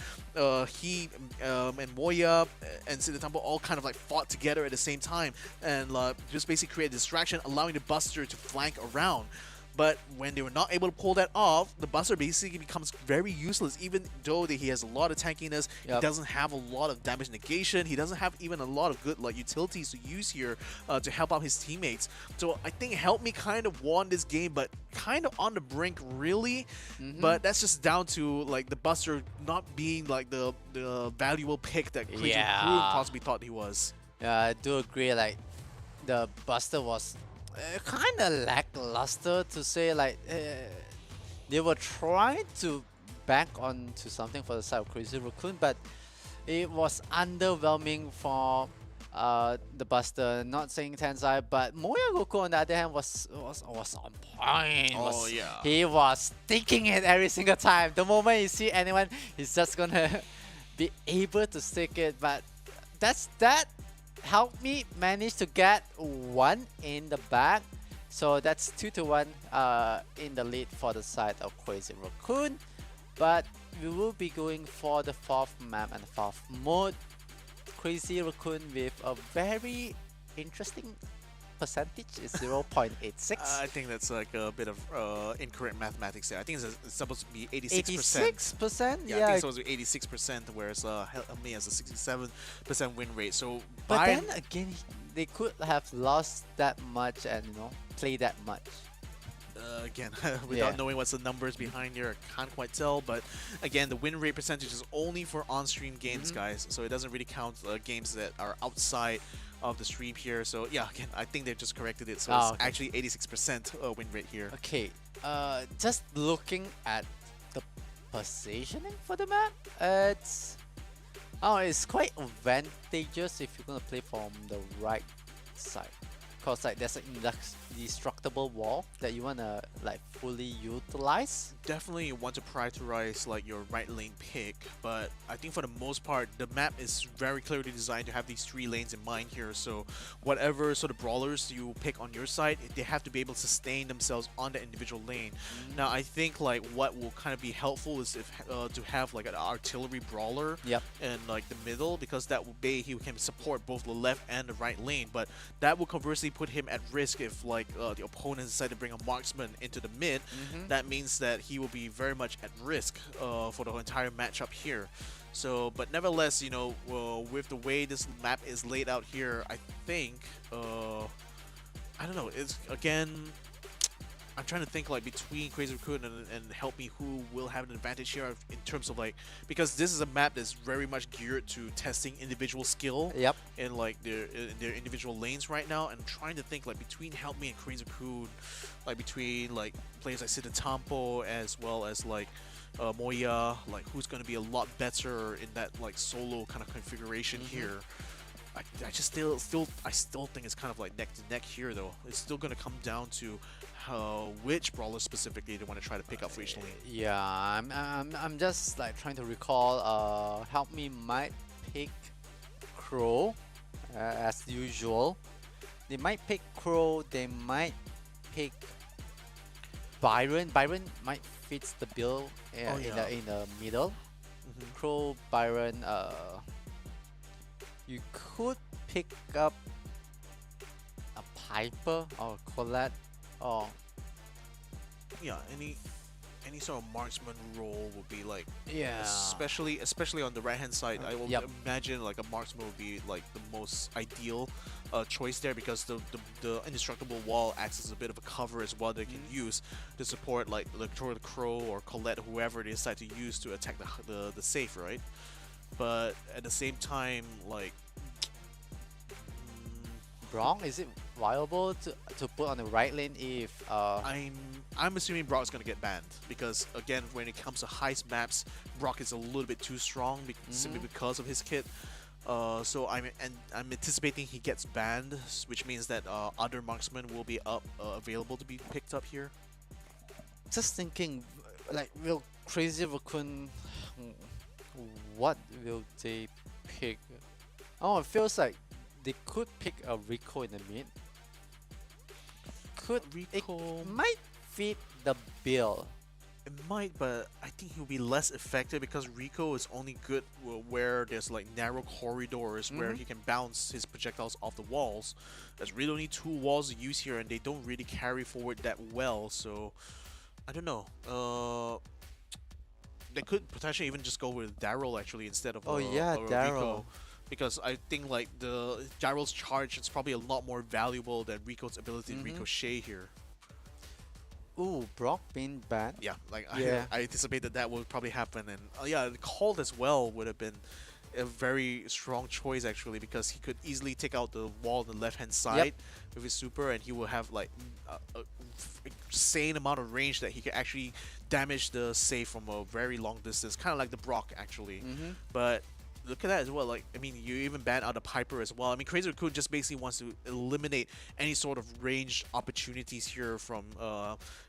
he and Moya and Sita Tampo all kind of like fought together at the same time and just basically create a distraction, allowing the Buster to flank around. But when they were not able to pull that off, the Buster basically becomes very useless, even though that he has a lot of tankiness. He doesn't have a lot of damage negation. He doesn't have even a lot of good like utilities to use here to help out his teammates. So I think Help Me kind of won this game, but kind of on the brink, really. But that's just down to like the Buster not being like the valuable pick that Crazy Raccoon possibly thought he was. Yeah, I do agree. Like the Buster was kind of lackluster, to say. Like they were trying to back onto something for the side of Crazy Raccoon, but it was underwhelming for the Buster. Not saying Tensai, but Moya Goku on the other hand was on point. He was sticking it every single time. The moment you see anyone, he's just gonna be able to stick it. But that's that. Help Me managed to get 1 in the back, so that's 2-1 in the lead for the side of Crazy Raccoon. But we will be going for the 4th map and the 4th mode. Crazy Raccoon with a very interesting percentage is 0.86. I think that's like a bit of incorrect mathematics there. I think it's supposed to be 86%. 86%? Yeah, I think it's supposed to be 86%, whereas Help Me has a 67% win rate. So, but then again, they could have lost that much and play that much. Again, without knowing what's the numbers behind here, I can't quite tell. But again, the win rate percentage is only for on-stream games, guys. So it doesn't really count games that are outside of the stream here. So yeah, again, I think they just corrected it. So it's actually 86% win rate here. Okay, just looking at the positioning for the map, it's quite advantageous if you're gonna play from the right side. Cause like there's an indestructible wall that you wanna like fully utilize. Definitely you want to prioritize like your right lane pick, but I think for the most part the map is very clearly designed to have these 3 lanes in mind here. So whatever sort of brawlers you pick on your side, they have to be able to sustain themselves on the individual lane. Now I think like what will kind of be helpful is if to have like an artillery brawler in like the middle, because that way he can support both the left and the right lane. But that will conversely put him at risk if like the opponents decide to bring a marksman into the mid. That means that he will be very much at risk for the entire matchup here. So, but nevertheless, with the way this map is laid out here, I think I don't know, it's again, I'm trying to think like between Crazy Raccoon and Help Me who will have an advantage here in terms of like, because this is a map that's very much geared to testing individual skill in like their individual lanes right now. And I'm trying to think like between Help Me and Crazy Raccoon, like between like players like Sita Tampo as well as like Moya, like who's going to be a lot better in that like solo kind of configuration here. I still think it's kind of like neck to neck here though. It's still gonna come down to which brawler specifically they want to try to pick up for each lane. Yeah, I'm just like trying to recall. Help me might pick Crow as usual. They might pick Crow. They might pick Byron. Byron might fit the bill in the middle. Crow, Byron. You could pick up a Piper or Colette or Yeah, any sort of marksman role would be like, yeah, especially on the right hand side. I will Yep. imagine like a marksman would be like the most ideal choice there, because the indestructible wall acts as a bit of a cover as well they can use to support like the Crow or Colette, whoever they decide to use to attack the safe, right? But at the same time, like Brock, is it viable to put on the right lane if I'm assuming Brock is gonna get banned, because again, when it comes to heist maps, Brock is a little bit too strong simply because of his kit. So I'm anticipating he gets banned, which means that other marksmen will be available to be picked up here. just thinking, like, will Crazy Raccoon, what will they pick? Oh, it feels like they could pick a Rico in the mid. It might fit the bill. It might, but I think he'll be less effective because Rico is only good where there's like narrow corridors where he can bounce his projectiles off the walls. There's really only 2 walls to use here, and they don't really carry forward that well. So I don't know. They could potentially even just go with Daryl actually instead of Daryl. Rico, because I think like the Daryl's charge is probably a lot more valuable than Rico's ability to ricochet here. Ooh, Brock being banned. Yeah, like Yeah. I anticipate that would probably happen, and yeah, the Cold as well would have been a very strong choice actually, because he could easily take out the wall on the left hand side with his super, and he will have like a insane amount of range that he could actually damage the safe from a very long distance, kind of like the Brock actually. But look at that as well. Like, I mean, you even ban out a Piper as well. I mean, Crazy Raccoon just basically wants to eliminate any sort of range opportunities here from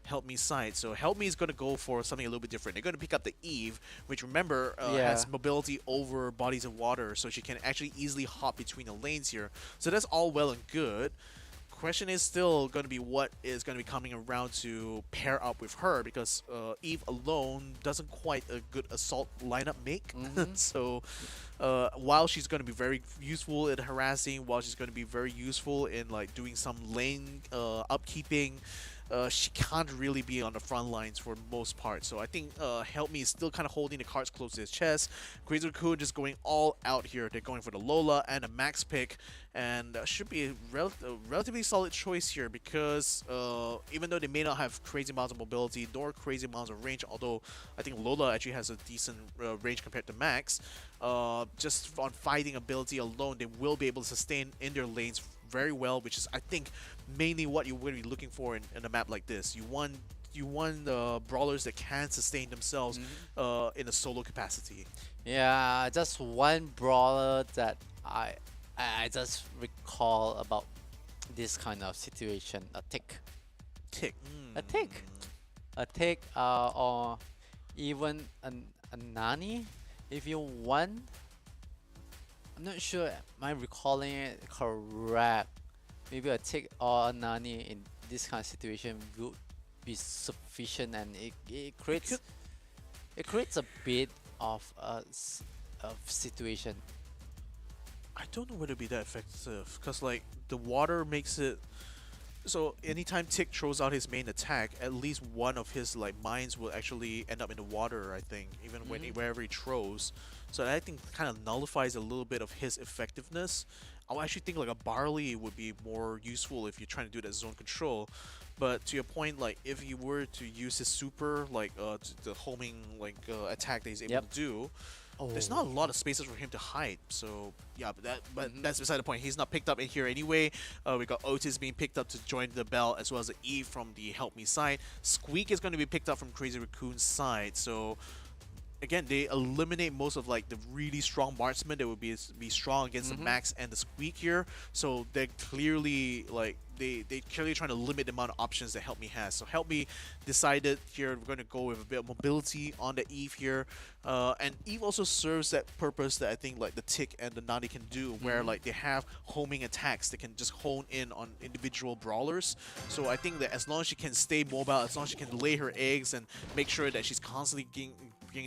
Help Me side. So Help Me is going to go for something a little bit different. They're going to pick up the Eve, which remember has mobility over bodies of water, so she can actually easily hop between the lanes here. So that's all well and good. Question is still going to be what is going to be coming around to pair up with her, because Eve alone doesn't quite a good assault lineup make. So while she's going to be very useful in harassing, while she's going to be very useful in like doing some lane upkeeping, she can't really be on the front lines for most part. So I think Help Me is still kind of holding the cards close to his chest. Crazy Raccoon just going all out here. They're going for the Lola and a max pick, and should be a relatively solid choice here, because even though they may not have crazy amounts of mobility nor crazy amounts of range, although I think Lola actually has a decent range compared to Max, just on fighting ability alone, they will be able to sustain in their lanes very well, which is I think mainly what you would be looking for in a map like this. You want brawlers that can sustain themselves in a solo capacity. Yeah, just one brawler that I just recall about this kind of situation. A tick. A tick, or even a Nani, if you want. I'm not sure, am I recalling it correct? Maybe a tick or a Nani in this kind of situation would be sufficient, and it creates a bit of a situation. I don't know whether it'd be that effective, because like the water makes it so anytime Tick throws out his main attack, at least one of his like mines will actually end up in the water, I think, even when wherever he throws. So that I think kind of nullifies a little bit of his effectiveness. I actually think like a Barley would be more useful if you're trying to do that zone control. But to your point, like if you were to use his super, like the homing like attack that he's able to do, there's not a lot of spaces for him to hide. So yeah, but that's beside the point. He's not picked up in here anyway. We got Otis being picked up to join the bell, as well as the Eve from the Help Me side. Squeak is going to be picked up from Crazy Raccoon's side. So again, they eliminate most of like the really strong marksmen that would be strong against the Max and the Squeak here. So they're clearly like they clearly trying to limit the amount of options that Help Me has. So Help Me decided here we're going to go with a bit of mobility on the Eve here, and Eve also serves that purpose that I think like the Tick and the Nani can do, where like they have homing attacks. They can just hone in on individual brawlers. So I think that as long as she can stay mobile, as long as she can lay her eggs and make sure that she's constantly getting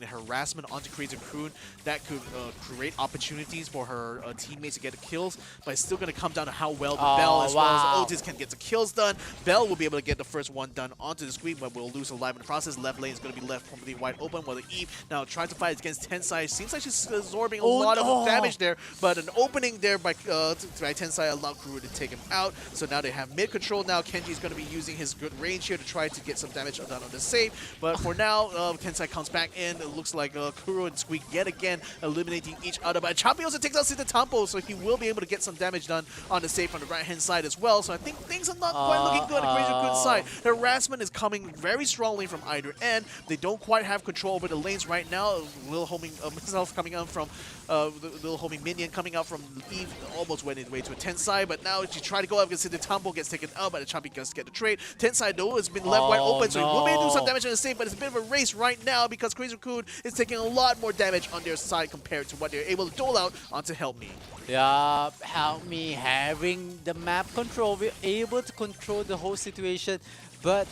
harassment onto Crazy Raccoon, that could create opportunities for her teammates to get the kills, but it's still going to come down to how well the Bell as well as Otis can get the kills done. Bell will be able to get the first one done onto the Squeak, but will lose a life in the process. Left lane is going to be left completely wide open, while the Eve now tries to fight against Tensai. Seems like she's absorbing a lot of damage there, but an opening there by Tensai allowed Kuro to take him out. So now they have mid control. Now Kenji is going to be using his good range here to try to get some damage done on the save, but for now, Tensai comes back in. It looks like Kuro and Squeak yet again eliminating each other, but Chappie also takes out Sidatampo, so he will be able to get some damage done on the save from the right-hand side as well. So I think things are not quite looking good on the Crazy Raccoon side. The harassment is coming very strongly from either end. They don't quite have control over the lanes right now. Lil Homing himself coming out from the Lil Homing minion coming out from Eve, almost went his way to a Tensai, but now she tried to go up against Sidatampo, gets taken out, but the Chappie does get the trade. Tensai though has been left wide open, so he will be able to do some damage on the save, but it's a bit of a race right now because Crazy Raccoon is taking a lot more damage on their side compared to what they're able to dole out onto Help Me. Yeah, Help Me having the map control, we're able to control the whole situation, but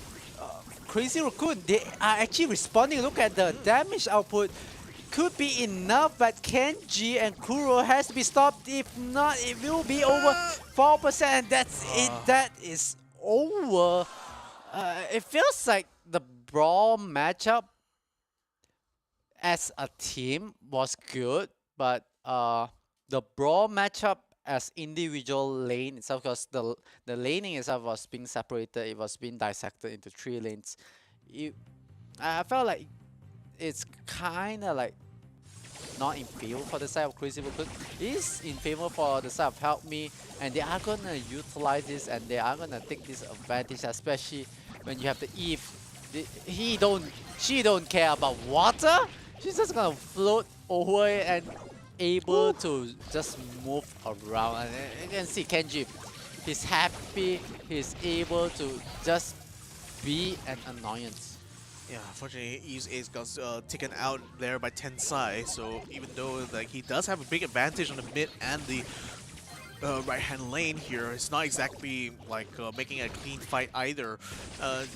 Crazy Raccoon, they are actually responding. Look at the damage output. Could be enough, but Kenji and Kuro has to be stopped. If not, it will be over 4%. That's it. That is over. It feels like the Brawl matchup as a team was good, but the Brawl matchup as individual lane itself, because the laning itself was being separated, it was being dissected into 3 lanes. I felt like it's kind of like not in favor for the side of Crazy Raccoon. It is in favor for the side of Help Me, and they are gonna utilize this and they are gonna take this advantage, especially when you have the Eve. She don't care about water. She's just gonna float over it and able to just move around. And you can see Kenji, he's happy, he's able to just be an annoyance. Yeah, unfortunately, Eve's ace got taken out there by Tensai. So even though like he does have a big advantage on the mid and the right-hand lane here, it's not exactly like making a clean fight either.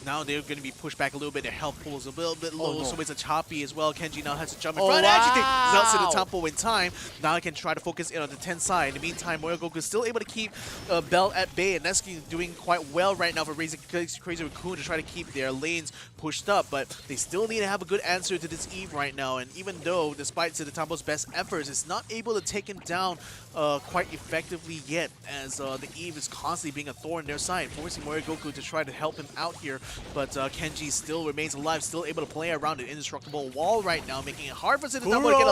Now they're going to be pushed back a little bit. Their health pool is a little bit low, so it's a choppy as well. Kenji now has to jump in front. Actually, takes out Sidatampo in time. Now I can try to focus in on the Tensai. In the meantime, Moyogoku is still able to keep Bell at bay, and that's doing quite well right now for raising Crazy Raccoon to try to keep their lanes pushed up. But they still need to have a good answer to this Eve right now. And even though, despite Sidatampo's best efforts, it's not able to take him down quite effectively yet, as the Eve is constantly being a thorn in their side, forcing Morigoku to try to help him out here. But Kenji still remains alive, still able to play around an indestructible wall right now, making it hard for Sidatampo to get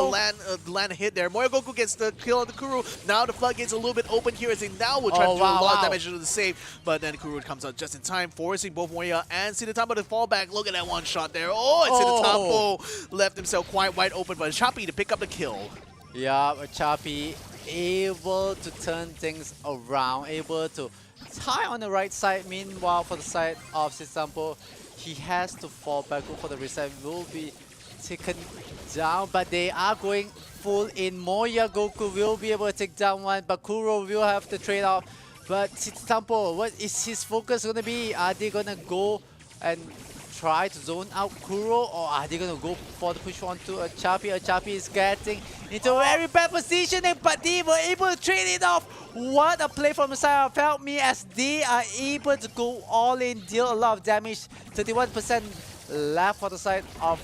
a land hit there. Morigoku gets the kill on the Kuro. Now the floodgates a little bit open here as they now will try to do a lot of damage to the save, but then Kuro comes out just in time, forcing both Moya and Sidatampo to fall back. Look at that one shot there. And Sidatampo left himself quite wide open, but Chappie to pick up the kill. Yeah, Chappie able to turn things around, able to tie on the right side. Meanwhile, for the side of Sidatampo, he has to fall back, go for the reset, will be taken down, but they are going full in. Moya Goku will be able to take down one, but Kuro will have to trade off. But Sidatampo, what is his focus going to be? Are they going to go and try to zone out Kuro, or are they going to go for the push onto a Chappie? A Chappie is getting into a very bad positioning, but they were able to trade it off. What a play from the side of Help Me, as they are able to go all in, deal a lot of damage. 31% left for the side of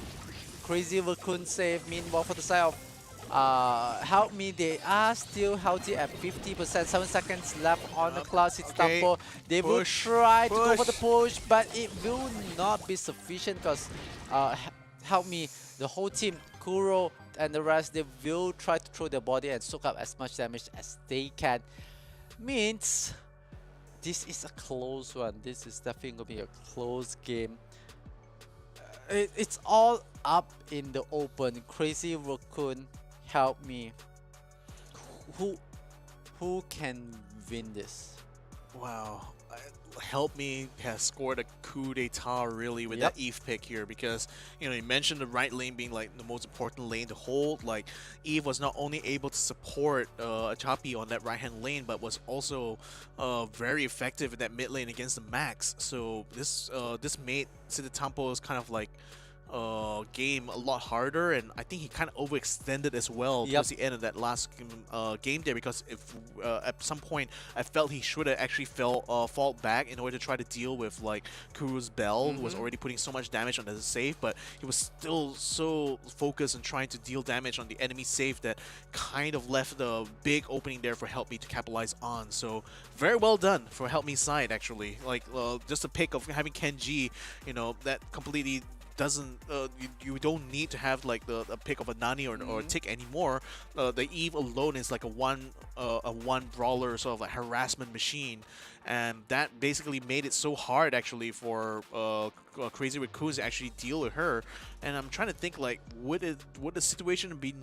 Crazy Raccoon save. Meanwhile, for the side of Help Me, they are still healthy at 50%. 7 seconds left on the clock. Sidatampo, they will try to go for the push, but it will not be sufficient because Help Me, the whole team, Kuro and the rest, they will try to throw their body and soak up as much damage as they can. Means this is a close one. This is definitely going to be a close game. It's all up in the open. Crazy Raccoon, help me. Who who can win this? Wow. Help Me has scored a coup d'etat really with Yep. that Eve pick here because, you know, you mentioned the right lane being like the most important lane to hold. Like, Eve was not only able to support Achapi on that right hand lane, but was also very effective in that mid lane against the Max. So this made Siddhitampo's kind of like game a lot harder, and I think he kind of overextended as well Yep. towards the end of that last game there, because if at some point I felt he should have actually fall back in order to try to deal with like Kuru's Bell, who was already putting so much damage on the save, but he was still so focused on trying to deal damage on the enemy save that kind of left the big opening there for Help Me to capitalize on. So very well done for Help Me side, actually. Like just a pick of having Kenji, you know, that completely doesn't you don't need to have like a pick of a Nani or a Tick anymore. The Eve alone is like a one brawler sort of like harassment machine, and that basically made it so hard actually for Crazy Raccoons to actually deal with her. And I'm trying to think, like, would the situation be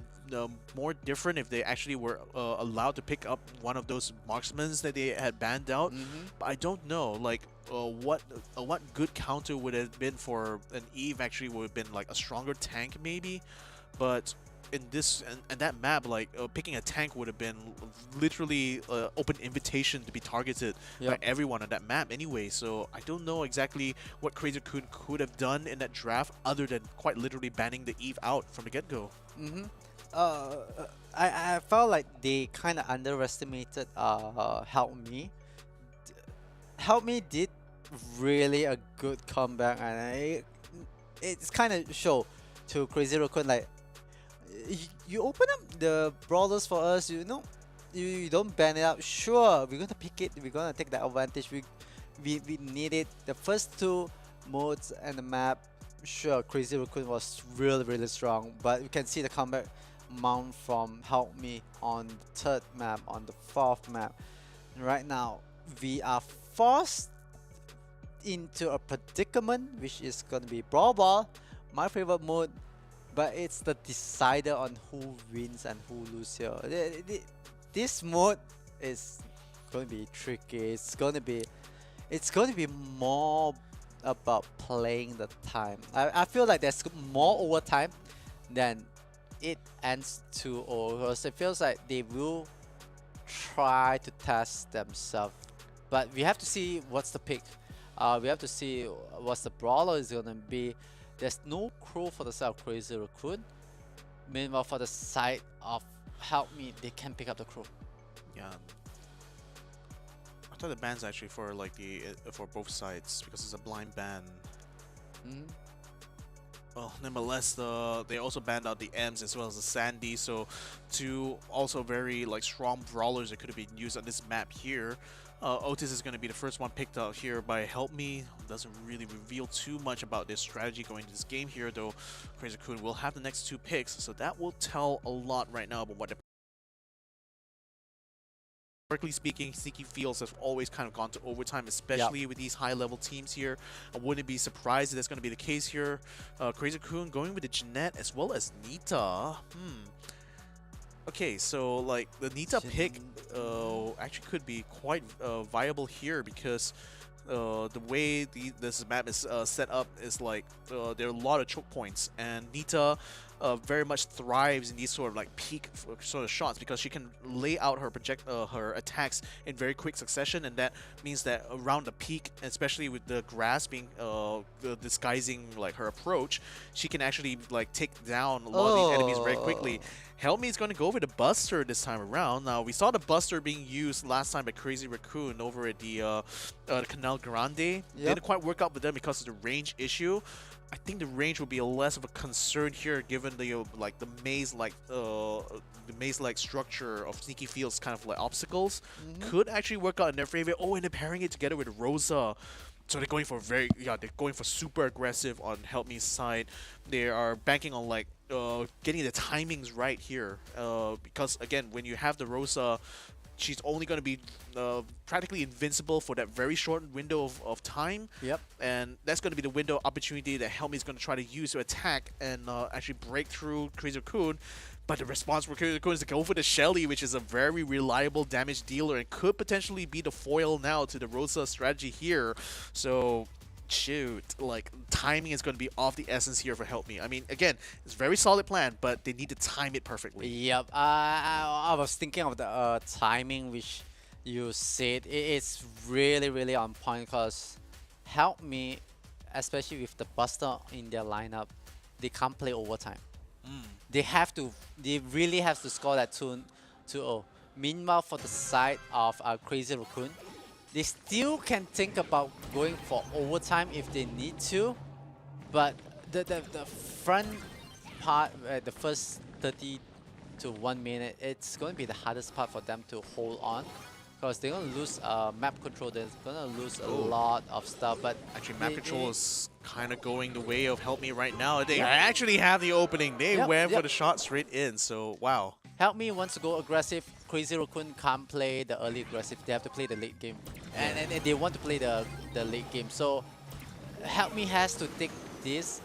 more different if they actually were allowed to pick up one of those marksmen that they had banned out? But I don't know, like, what good counter would have been for an Eve actually would have been like a stronger tank maybe, but in this and that map, like picking a tank would have been literally open invitation to be targeted by everyone on that map anyway. So I don't know exactly what Crazy Kun could have done in that draft other than quite literally banning the Eve out from the get-go. I felt like they kind of underestimated Help Me. Help Me did really a good comeback, and it's kind of show to Crazy Raccoon, like, you open up the brawlers for us, you know, you don't ban it out. Sure, we're gonna pick it, we're gonna take the advantage, we need it. The first two modes and the map, sure, Crazy Raccoon was really strong, but you can see the comeback mount from Help Me on the third map, on the fourth map. And right now we are forced into a predicament, which is gonna be Brawl Ball, my favorite mode, but it's the decider on who wins and who loses here. This mode is gonna be tricky. It's gonna be more about playing the time. I feel like there's more overtime than it ends 2-0, because it feels like they will try to test themselves. But we have to see what's the pick. We have to see what the brawler is gonna be. There's no crew for the side of Crazy Raccoon. Meanwhile, for the side of Help Me, they can pick up the crew. Yeah. I thought the ban's actually for like for both sides because it's a blind ban. Well, nonetheless, they also banned out the M's as well as the Sandy, so two also very like strong brawlers that could have been used on this map here. Otis is going to be the first one picked out here by Help Me. Doesn't really reveal too much about their strategy going into this game here, though Crazy Kun will have the next two picks, so that will tell a lot right now about what they're. Historically speaking, Sneaky Fields have always kind of gone to overtime, especially with these high-level teams here. I wouldn't be surprised if that's going to be the case here. Crazy Kun going with the Jeanette as well as Nita. Okay, so like the Nita pick actually could be quite viable here because the way this map is set up is like there are a lot of choke points, and Nita very much thrives in these sort of like peak sort of shots because she can lay out her her attacks in very quick succession, and that means that around the peak, especially with the grass being disguising like her approach, she can actually like take down a lot of these enemies very quickly. Help Me is going to go over the Buster this time around. Now, we saw the Buster being used last time by Crazy Raccoon over at the Canal Grande. Didn't quite work out with them because of the range issue. I think the range will be less of a concern here, given the like the maze-like structure of Sneaky Fields, kind of like obstacles. Could actually work out in their favor. Oh, and they're pairing it together with Rosa. So they're going for they're going for super aggressive on Help Me's side. they are banking on like getting the timings right here. Because again, when you have the Rosa, she's only going to be practically invincible for that very short window of time. Yep. And that's going to be the window opportunity that Helmi is going to try to use to attack and actually break through Crazy Raccoon. But the response for Crazy Raccoon is to go for the Shelly, which is a very reliable damage dealer and could potentially be the foil now to the Rosa strategy here. So, shoot, like, timing is going to be of the essence here for Help Me. I mean, again, it's a very solid plan, but they need to time it perfectly. Yep. I was thinking of the timing which you said. It's really, really on point because Help Me, especially with the Buster in their lineup, they can't play overtime. They really have to score that 2-0. Meanwhile, for the side of Crazy Raccoon, they still can think about going for overtime if they need to, but the front part, the first 30 to 1 minute, it's going to be the hardest part for them to hold on. Because they're going to lose map control, they're going to lose a lot of stuff, but... Actually, map control is kind of going the way of Help Me right now. They actually have the opening. They went for the shot straight in, so wow. Help Me wants to go aggressive. Crazy Raccoon can't play the early aggressive. They have to play the late game. And they want to play the late game. So, Help Me has to take this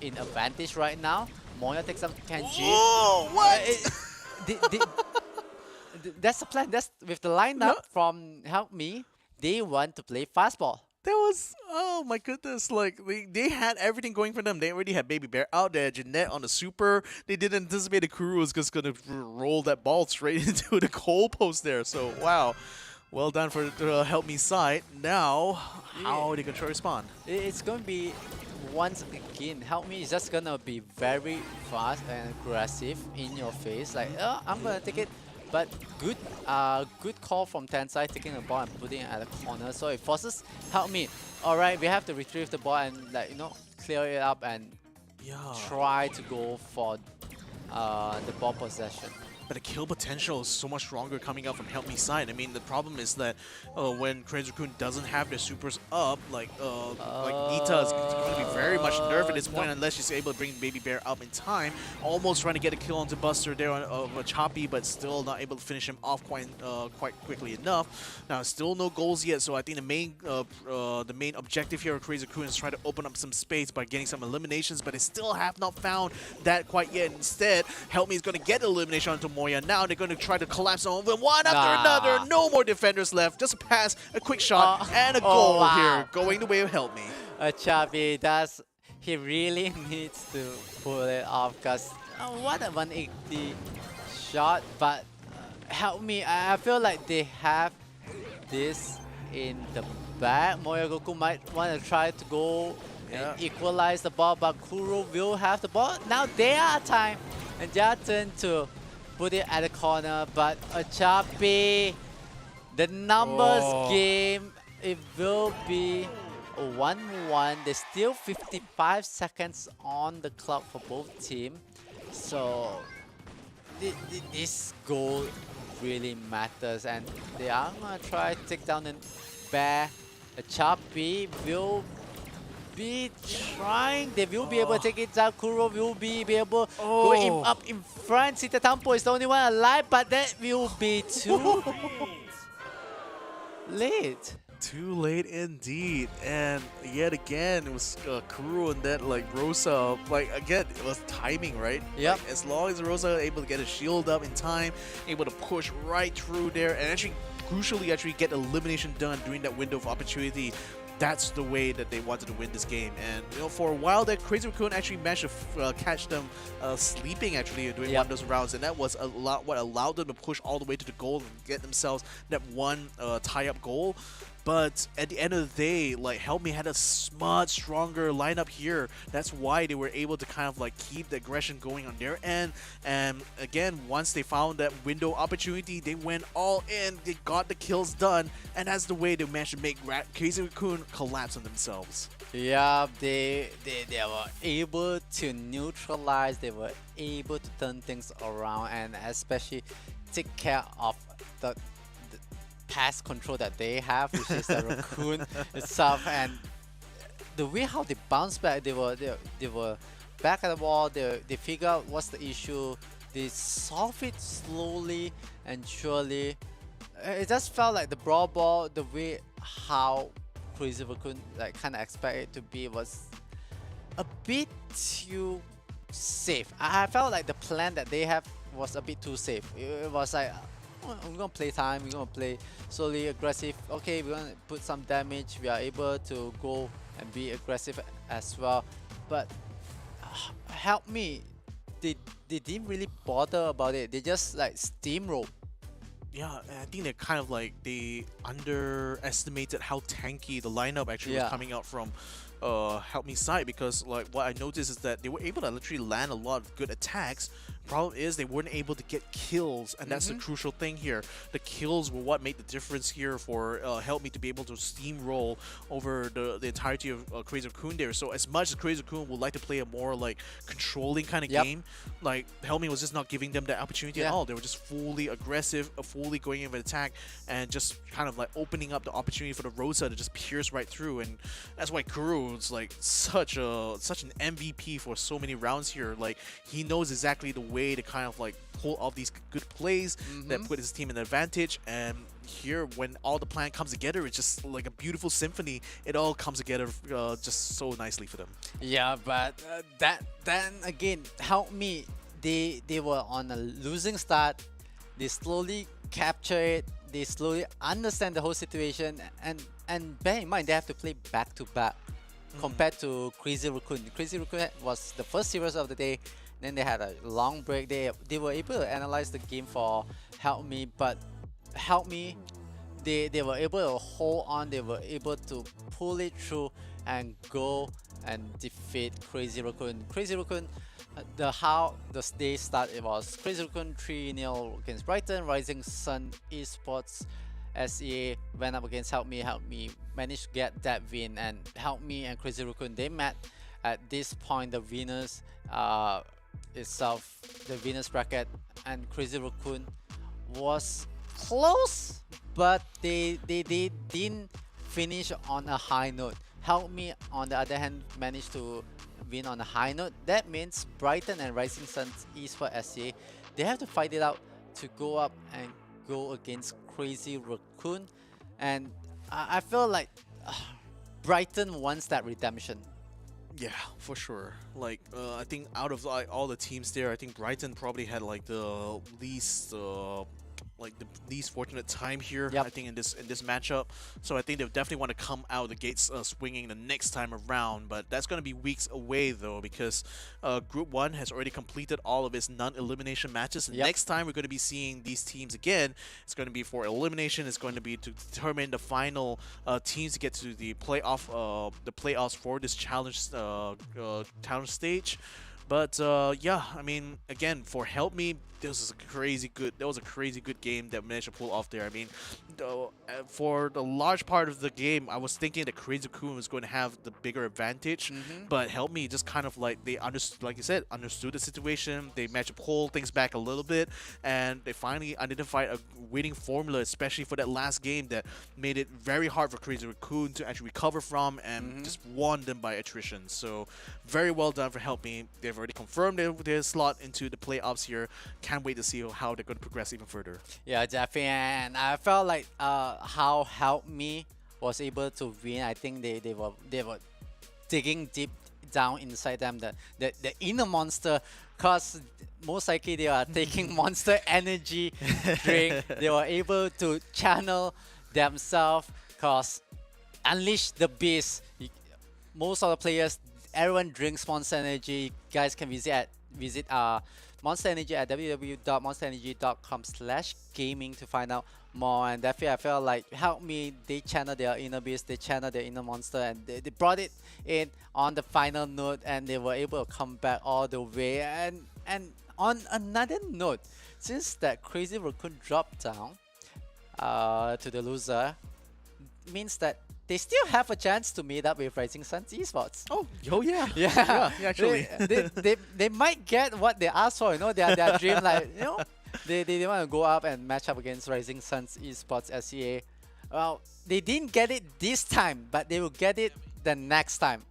in advantage right now. Moya takes up Kenji. Whoa, what? That's the plan. That's with the lineup from Help Me. They want to play fastball. That was, oh my goodness, like they had everything going for them. They already had Baby Bear out there, Jeanette on the super. They didn't anticipate the Kuru was just going to roll that ball straight into the goal post there. So, wow. Well done for the Help Me side. Now, how are they going to try to respond? It's going to be, once again, Help Me is just going to be very fast and aggressive in your face. Like, oh, I'm going to take it. But good call from Tensai, taking the ball and putting it at the corner. So it forces Help Me. Alright, we have to retrieve the ball and, like, you know, clear it up and try to go for the ball possession. But the kill potential is so much stronger coming out from Help Me side. I mean, the problem is that when Crazy Raccoon doesn't have their supers up, like Nita is going to be very much nerfed at this point unless she's able to bring Baby Bear up in time. Almost trying to get a kill onto Buster there on Choppy, but still not able to finish him off quite quickly enough. Now, still no goals yet, so I think the main objective here of Crazy Raccoon is try to open up some space by getting some eliminations, but they still have not found that quite yet. Instead, Help Me is going to get the elimination onto Moya. Now they're going to try to collapse on them one after another. No more defenders left. Just a pass, a quick shot, and a goal here. Going the way of Help Me. Chubby he really needs to pull it off because what a 180 shot. But Help Me, I feel like they have this in the back. Moya Goku might want to try to go and equalize the ball, but Kuro will have the ball. Now they are time and their turn to put it at the corner, but Achapi, the numbers game, it will be a 1-1. There's still 55 seconds on the clock for both teams. So this goal really matters, and they are gonna try to take down the bear. Achapi will be trying. They will be able to take it down. Kuro will be able to go up in front. Sita Tampo is the only one alive, but that will be too late. Too late indeed. And yet again, it was Kuro and that like Rosa. Like again, it was timing, right? Yep. Like, as long as Rosa able to get a shield up in time, able to push right through there, and actually crucially actually get elimination done during that window of opportunity. That's the way that they wanted to win this game. And you know, for a while that Crazy Raccoon actually managed to catch them sleeping actually during one of those rounds, and that was what allowed them to push all the way to the goal and get themselves that one tie-up goal. But at the end of the day, like Help Me had a much stronger lineup here. That's why they were able to kind of like keep the aggression going on their end. And again, once they found that window opportunity, they went all in. They got the kills done, and that's the way they managed to make Crazy Raccoon collapse on themselves. Yeah, they were able to neutralize. They were able to turn things around, and especially take care of the pass control that they have, which is the Raccoon itself. And the way how they bounced back, they were back at the wall. They figure out what's the issue. They solve it slowly and surely. It just felt like the Brawl Ball, the way how Crazy Raccoon like kind of expect it to be was a bit too safe. I felt like the plan that they have was a bit too safe. It was like, oh, we're gonna play time, we're gonna play slowly aggressive. Okay, we're gonna put some damage. We are able to go and be aggressive as well. But help me, they didn't really bother about it. They just like steamroll. Yeah, and I think they kind of like they underestimated how tanky the lineup actually was coming out from Help Me side, because like what I noticed is that they were able to literally land a lot of good attacks. Problem is they weren't able to get kills, and that's the crucial thing here. The kills were what made the difference here for Help Me to be able to steamroll over the entirety of Crazy Raccoon there. So as much as Crazy Raccoon would like to play a more like controlling kind of game, like Help Me was just not giving them that opportunity at all. They were just fully aggressive, fully going in with attack, and just kind of like opening up the opportunity for the Rosa to just pierce right through. And that's why Kuro is like such an MVP for so many rounds here. Like he knows exactly the way to kind of like pull off these good plays that put his team in an advantage. And here, when all the plan comes together, it's just like a beautiful symphony. It all comes together just so nicely for them. Yeah, but then again, Help Me, they were on a losing start. They slowly capture it. They slowly understand the whole situation, and bear in mind they have to play back to back compared to Crazy Raccoon. Crazy Raccoon was the first series of the day. Then they had a long break. They were able to analyze the game for Help Me, but Help Me, they were able to hold on. They were able to pull it through and go and defeat Crazy Raccoon. Crazy Raccoon, how the day start, it was Crazy Raccoon 3-0 against Brighton. Rising Sun Esports SEA went up against Help Me. Help Me managed to get that win, and Help Me and Crazy Raccoon, they met at this point, the winners itself, the winners bracket, and Crazy Raccoon was close, but they didn't finish on a high note. Help Me, on the other hand, managed to win on a high note. That means Brighton and Rising Suns Esports SCA, they have to fight it out to go up and go against Crazy Raccoon. And I feel like Brighton wants that redemption. Yeah, for sure. Like, I think out of like all the teams there, I think Brighton probably had like the least fortunate time here. I think in this matchup. So I think they definitely want to come out the gates swinging the next time around. But that's going to be weeks away though, because Group 1 has already completed all of its non-elimination matches. And next time we're going to be seeing these teams again, it's going to be for elimination. It's going to be to determine the final teams to get to the playoffs for this challenge stage. But yeah, I mean, again, for Help Me, this was a crazy good game that managed to pull off there. I mean, for the large part of the game, I was thinking that Crazy Raccoon was going to have the bigger advantage, but Help Me just kind of like they understood, like you said, understood the situation. They managed to pull things back a little bit, and they finally identified a winning formula, especially for that last game that made it very hard for Crazy Raccoon to actually recover from, and just won them by attrition. So very well done for Help Me. They've already confirmed their slot into the playoffs here. Can't wait to see how they're going to progress even further. Yeah, definitely. And I felt like how Help Me was able to win. I think they were digging deep down inside them, the inner monster, because most likely they are taking Monster Energy drink. They were able to channel themselves, because unleash the beast. Most of the players, everyone drinks Monster Energy. You guys can visit Monster Energy at www.monsterenergy.com/gaming to find out more. And definitely I feel like Help Me, they channel their inner beast, they channel their inner monster, and they brought it in on the final note, and they were able to come back all the way. And on another note, since that Crazy Raccoon dropped down to the loser, means that they still have a chance to meet up with Rising Suns Esports. Oh yeah. Yeah, actually. they might get what they asked for, you know, their dream, like, you know, they want to go up and match up against Rising Suns Esports SCA. Well, they didn't get it this time, but they will get it the next time.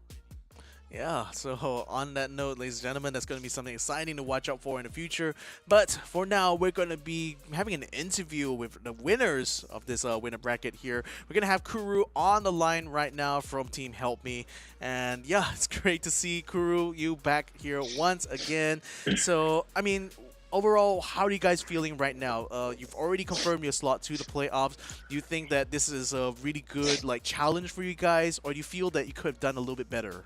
Yeah, so on that note, ladies and gentlemen, that's going to be something exciting to watch out for in the future. But for now, we're going to be having an interview with the winners of this winner bracket here. We're going to have Kuru on the line right now from Team Help Me. And yeah, it's great to see Kuru, you back here once again. So, I mean, overall, how are you guys feeling right now? You've already confirmed your slot to the playoffs. Do you think that this is a really good challenge for you guys, or do you feel that you could have done a little bit better?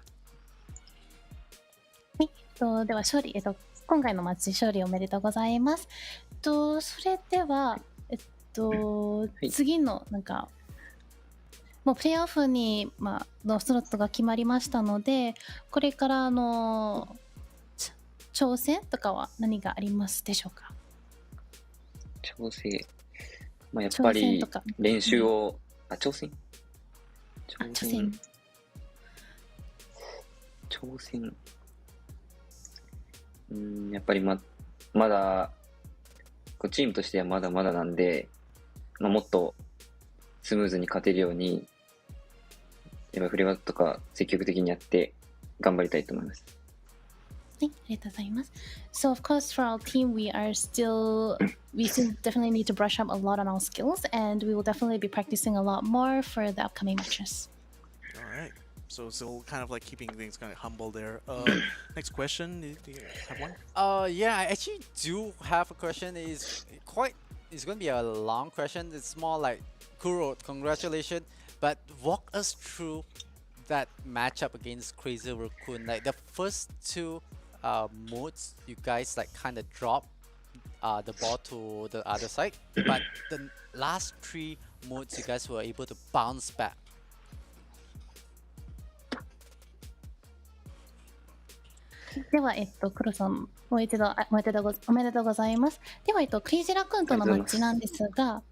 はい、では勝利、今回のマッチ勝利おめでとうございます。それでは、次のもうプレーオフに、のスロットが決まりましたので、これから挑戦とかは何がありますでしょうか？調整。やっぱり練習を、挑戦やっぱりまだチームとしてはまだまだなんで、もっとスムーズに勝てるように、やっぱフレバとか積極的にやって頑張りたいと思います。はい、ありがとうございます。So of course for our team we still definitely need to brush up a lot on our skills and we will definitely be practicing a lot more for the upcoming matches. All right. So still kind of keeping things kind of humble there. Next question, do you have one? Yeah, I actually do have a question. It's going to be a long question. It's more like, Kuro, congratulations. But walk us through that matchup against Crazy Raccoon. The first two modes, you guys kind of drop the ball to the other side. But the last three modes, you guys were able to bounce back. では、黒さん、もう一度おめでとうございます。では、クレイジーラクーンとのマッチなんですが、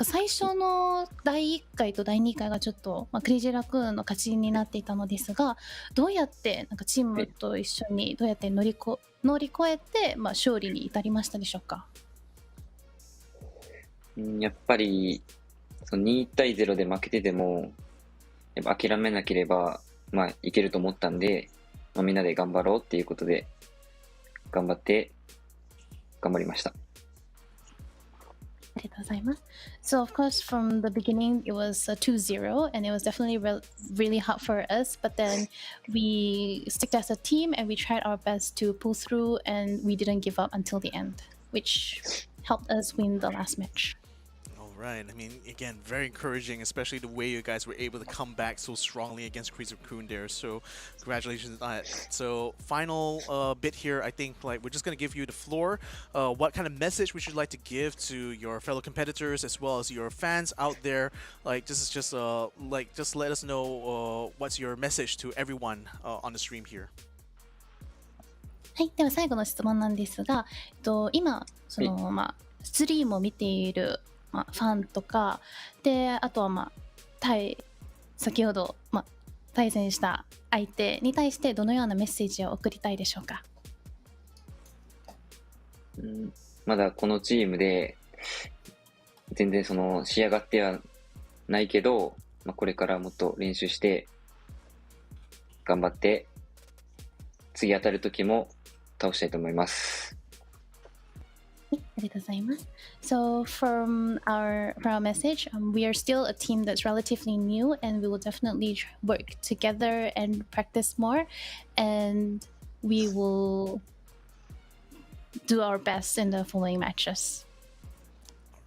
最初の第1回と第2回がちょっと、クレイジーラクーンの勝ちになっていたのですが、どうやってチームと一緒にどうやって乗り越えて、勝利に至りましたでしょうか？やっぱり2対0で負けててもやっぱ諦めなければいけると思ったんで、みんなで頑張ろうっていうことで頑張りました。ありがとうございます。So of course from the beginning it was 2-0 and it was definitely really hard for us, but then we stick as a team and we tried our best to pull through and we didn't give up until the end, which helped us win the last match. Right. I mean, again, very encouraging, especially the way you guys were able to come back so strongly against Crazy Raccoon there. So, congratulations on that. So, final bit here, I think, we're just going to give you the floor. What kind of message would you like to give to your fellow competitors as well as your fans out there? This is just, just let us know what's your message to everyone on the stream here. はい、では最後の質問なんですが、今スリーも見ているファンとかで、あとは先ほど対戦した相手に対してどのようなメッセージを送りたいでしょうか？まだこのチームで全然仕上がってはないけど、これからもっと練習して頑張って次当たる時も倒したいと思います。ありがとうございます。So for our message, we are still a team that's relatively new and we will definitely work together and practice more and we will do our best in the following matches.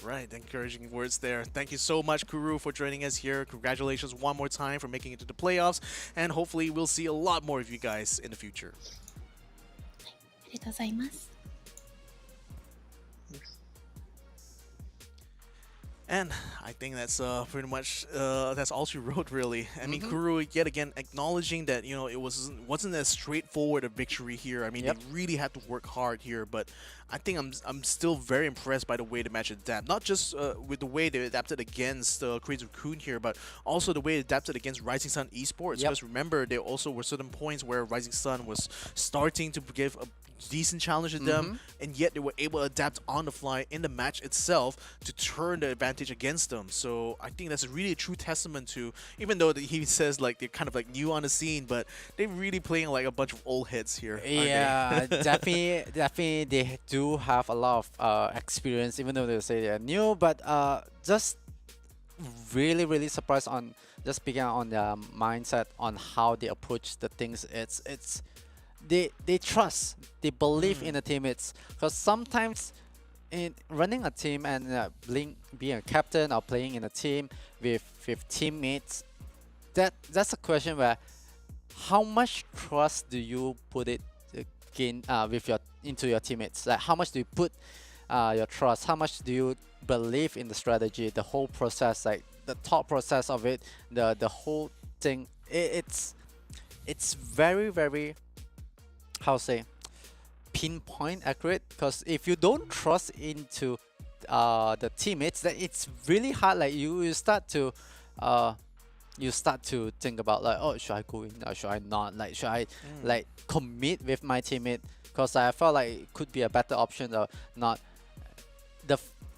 Right, encouraging words there. Thank you so much, Kuru, for joining us here. Congratulations one more time for making it to the playoffs and hopefully we'll see a lot more of you guys in the future. ありがとうございます。And I think that's pretty much that's all she wrote, really. I mean, Kuru yet again acknowledging that it wasn't as straightforward a victory here. I mean, they really had to work hard here, but I think I'm still very impressed by the way the match adapted. Not just with the way they adapted against Crazy Raccoon here, but also the way they adapted against Rising Sun esports. Because remember, there also were certain points where Rising Sun was starting to give a decent challenge to them, and yet they were able to adapt on the fly in the match itself to turn the advantage against them. So I think that's really a true testament to, even though he says like they're kind of like new on the scene, but they're really playing like a bunch of old hits here. Aren't they? Yeah, definitely they do have a lot of experience, even though they say they're new. But just really surprised on just picking out on their mindset on how they approach the things. It's they trust, they believe in the teammates, because sometimes in running a team and being a captain or playing in a team with teammates, that's a question where how much trust do you put it again into your teammates? Like how much do you put your trust? How much do you believe in the strategy, the whole process, like the thought process of it, the whole thing? It's very how to say, pinpoint accurate, because if you don't trust into the teammates, then it's really hard. Like you start to think about like, oh, should I go in or should I not? Like should I like commit with my teammate, because I felt like it could be a better option or not.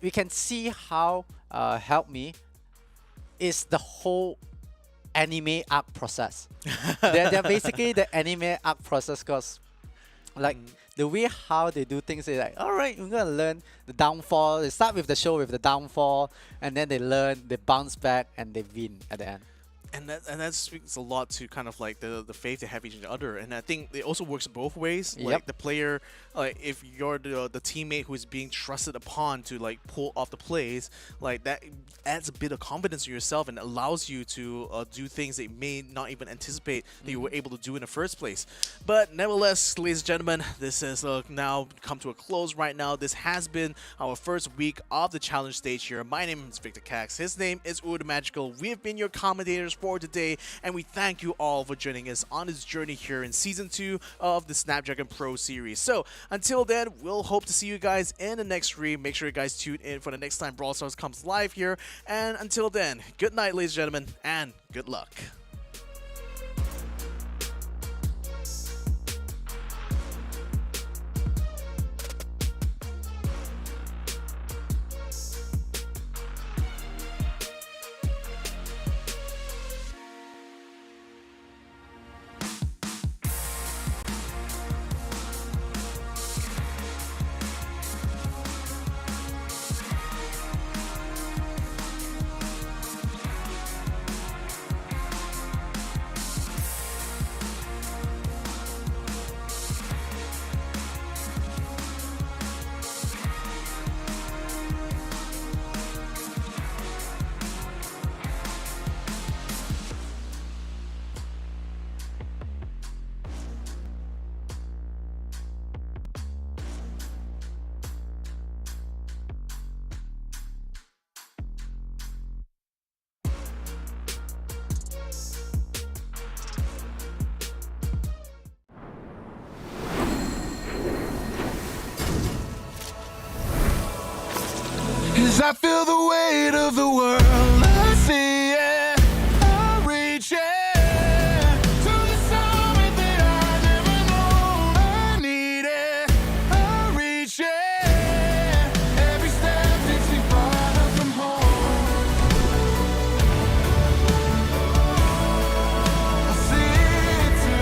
We can see how Help Me is the whole anime arc process. they're basically the anime arc process, because like the way how they do things is like, all right, we're gonna learn the downfall. They start with the show with the downfall, and then they learn, they bounce back, and they win at the end. And that speaks a lot to kind of like the faith they have each other. And I think it also works both ways. Like the player, like if you're the teammate who is being trusted upon to like pull off the plays, like that adds a bit of confidence to yourself and allows you to do things that you may not even anticipate that you were able to do in the first place. But nevertheless, ladies and gentlemen, this has now come to a close right now. This has been our first week of the challenge stage here. My name is Victor Cax. His name is Uda Magical. We have been your commentators for today, and we thank you all for joining us on this journey here in Season 2 of the Snapdragon Pro Series. So until then, we'll hope to see you guys in the next stream. Make sure you guys tune in for the next time Brawl Stars comes live here. And until then, good night, ladies and gentlemen, and good luck. As I feel the weight of the world, I see it, I reach it, to the summit that I never know. I need it, I reach it, every step takes me farther from home. I see it to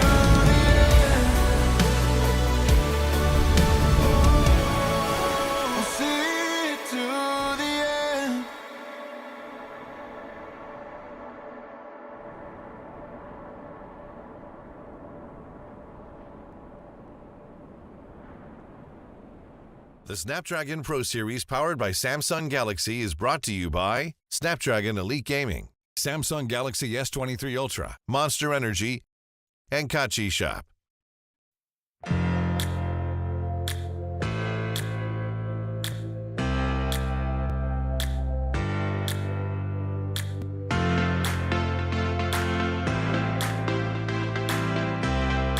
the end. I see it to the end. The Snapdragon Pro Series powered by Samsung Galaxy is brought to you by Snapdragon Elite Gaming, Samsung Galaxy S23 Ultra, Monster Energy, and Kachi Shop.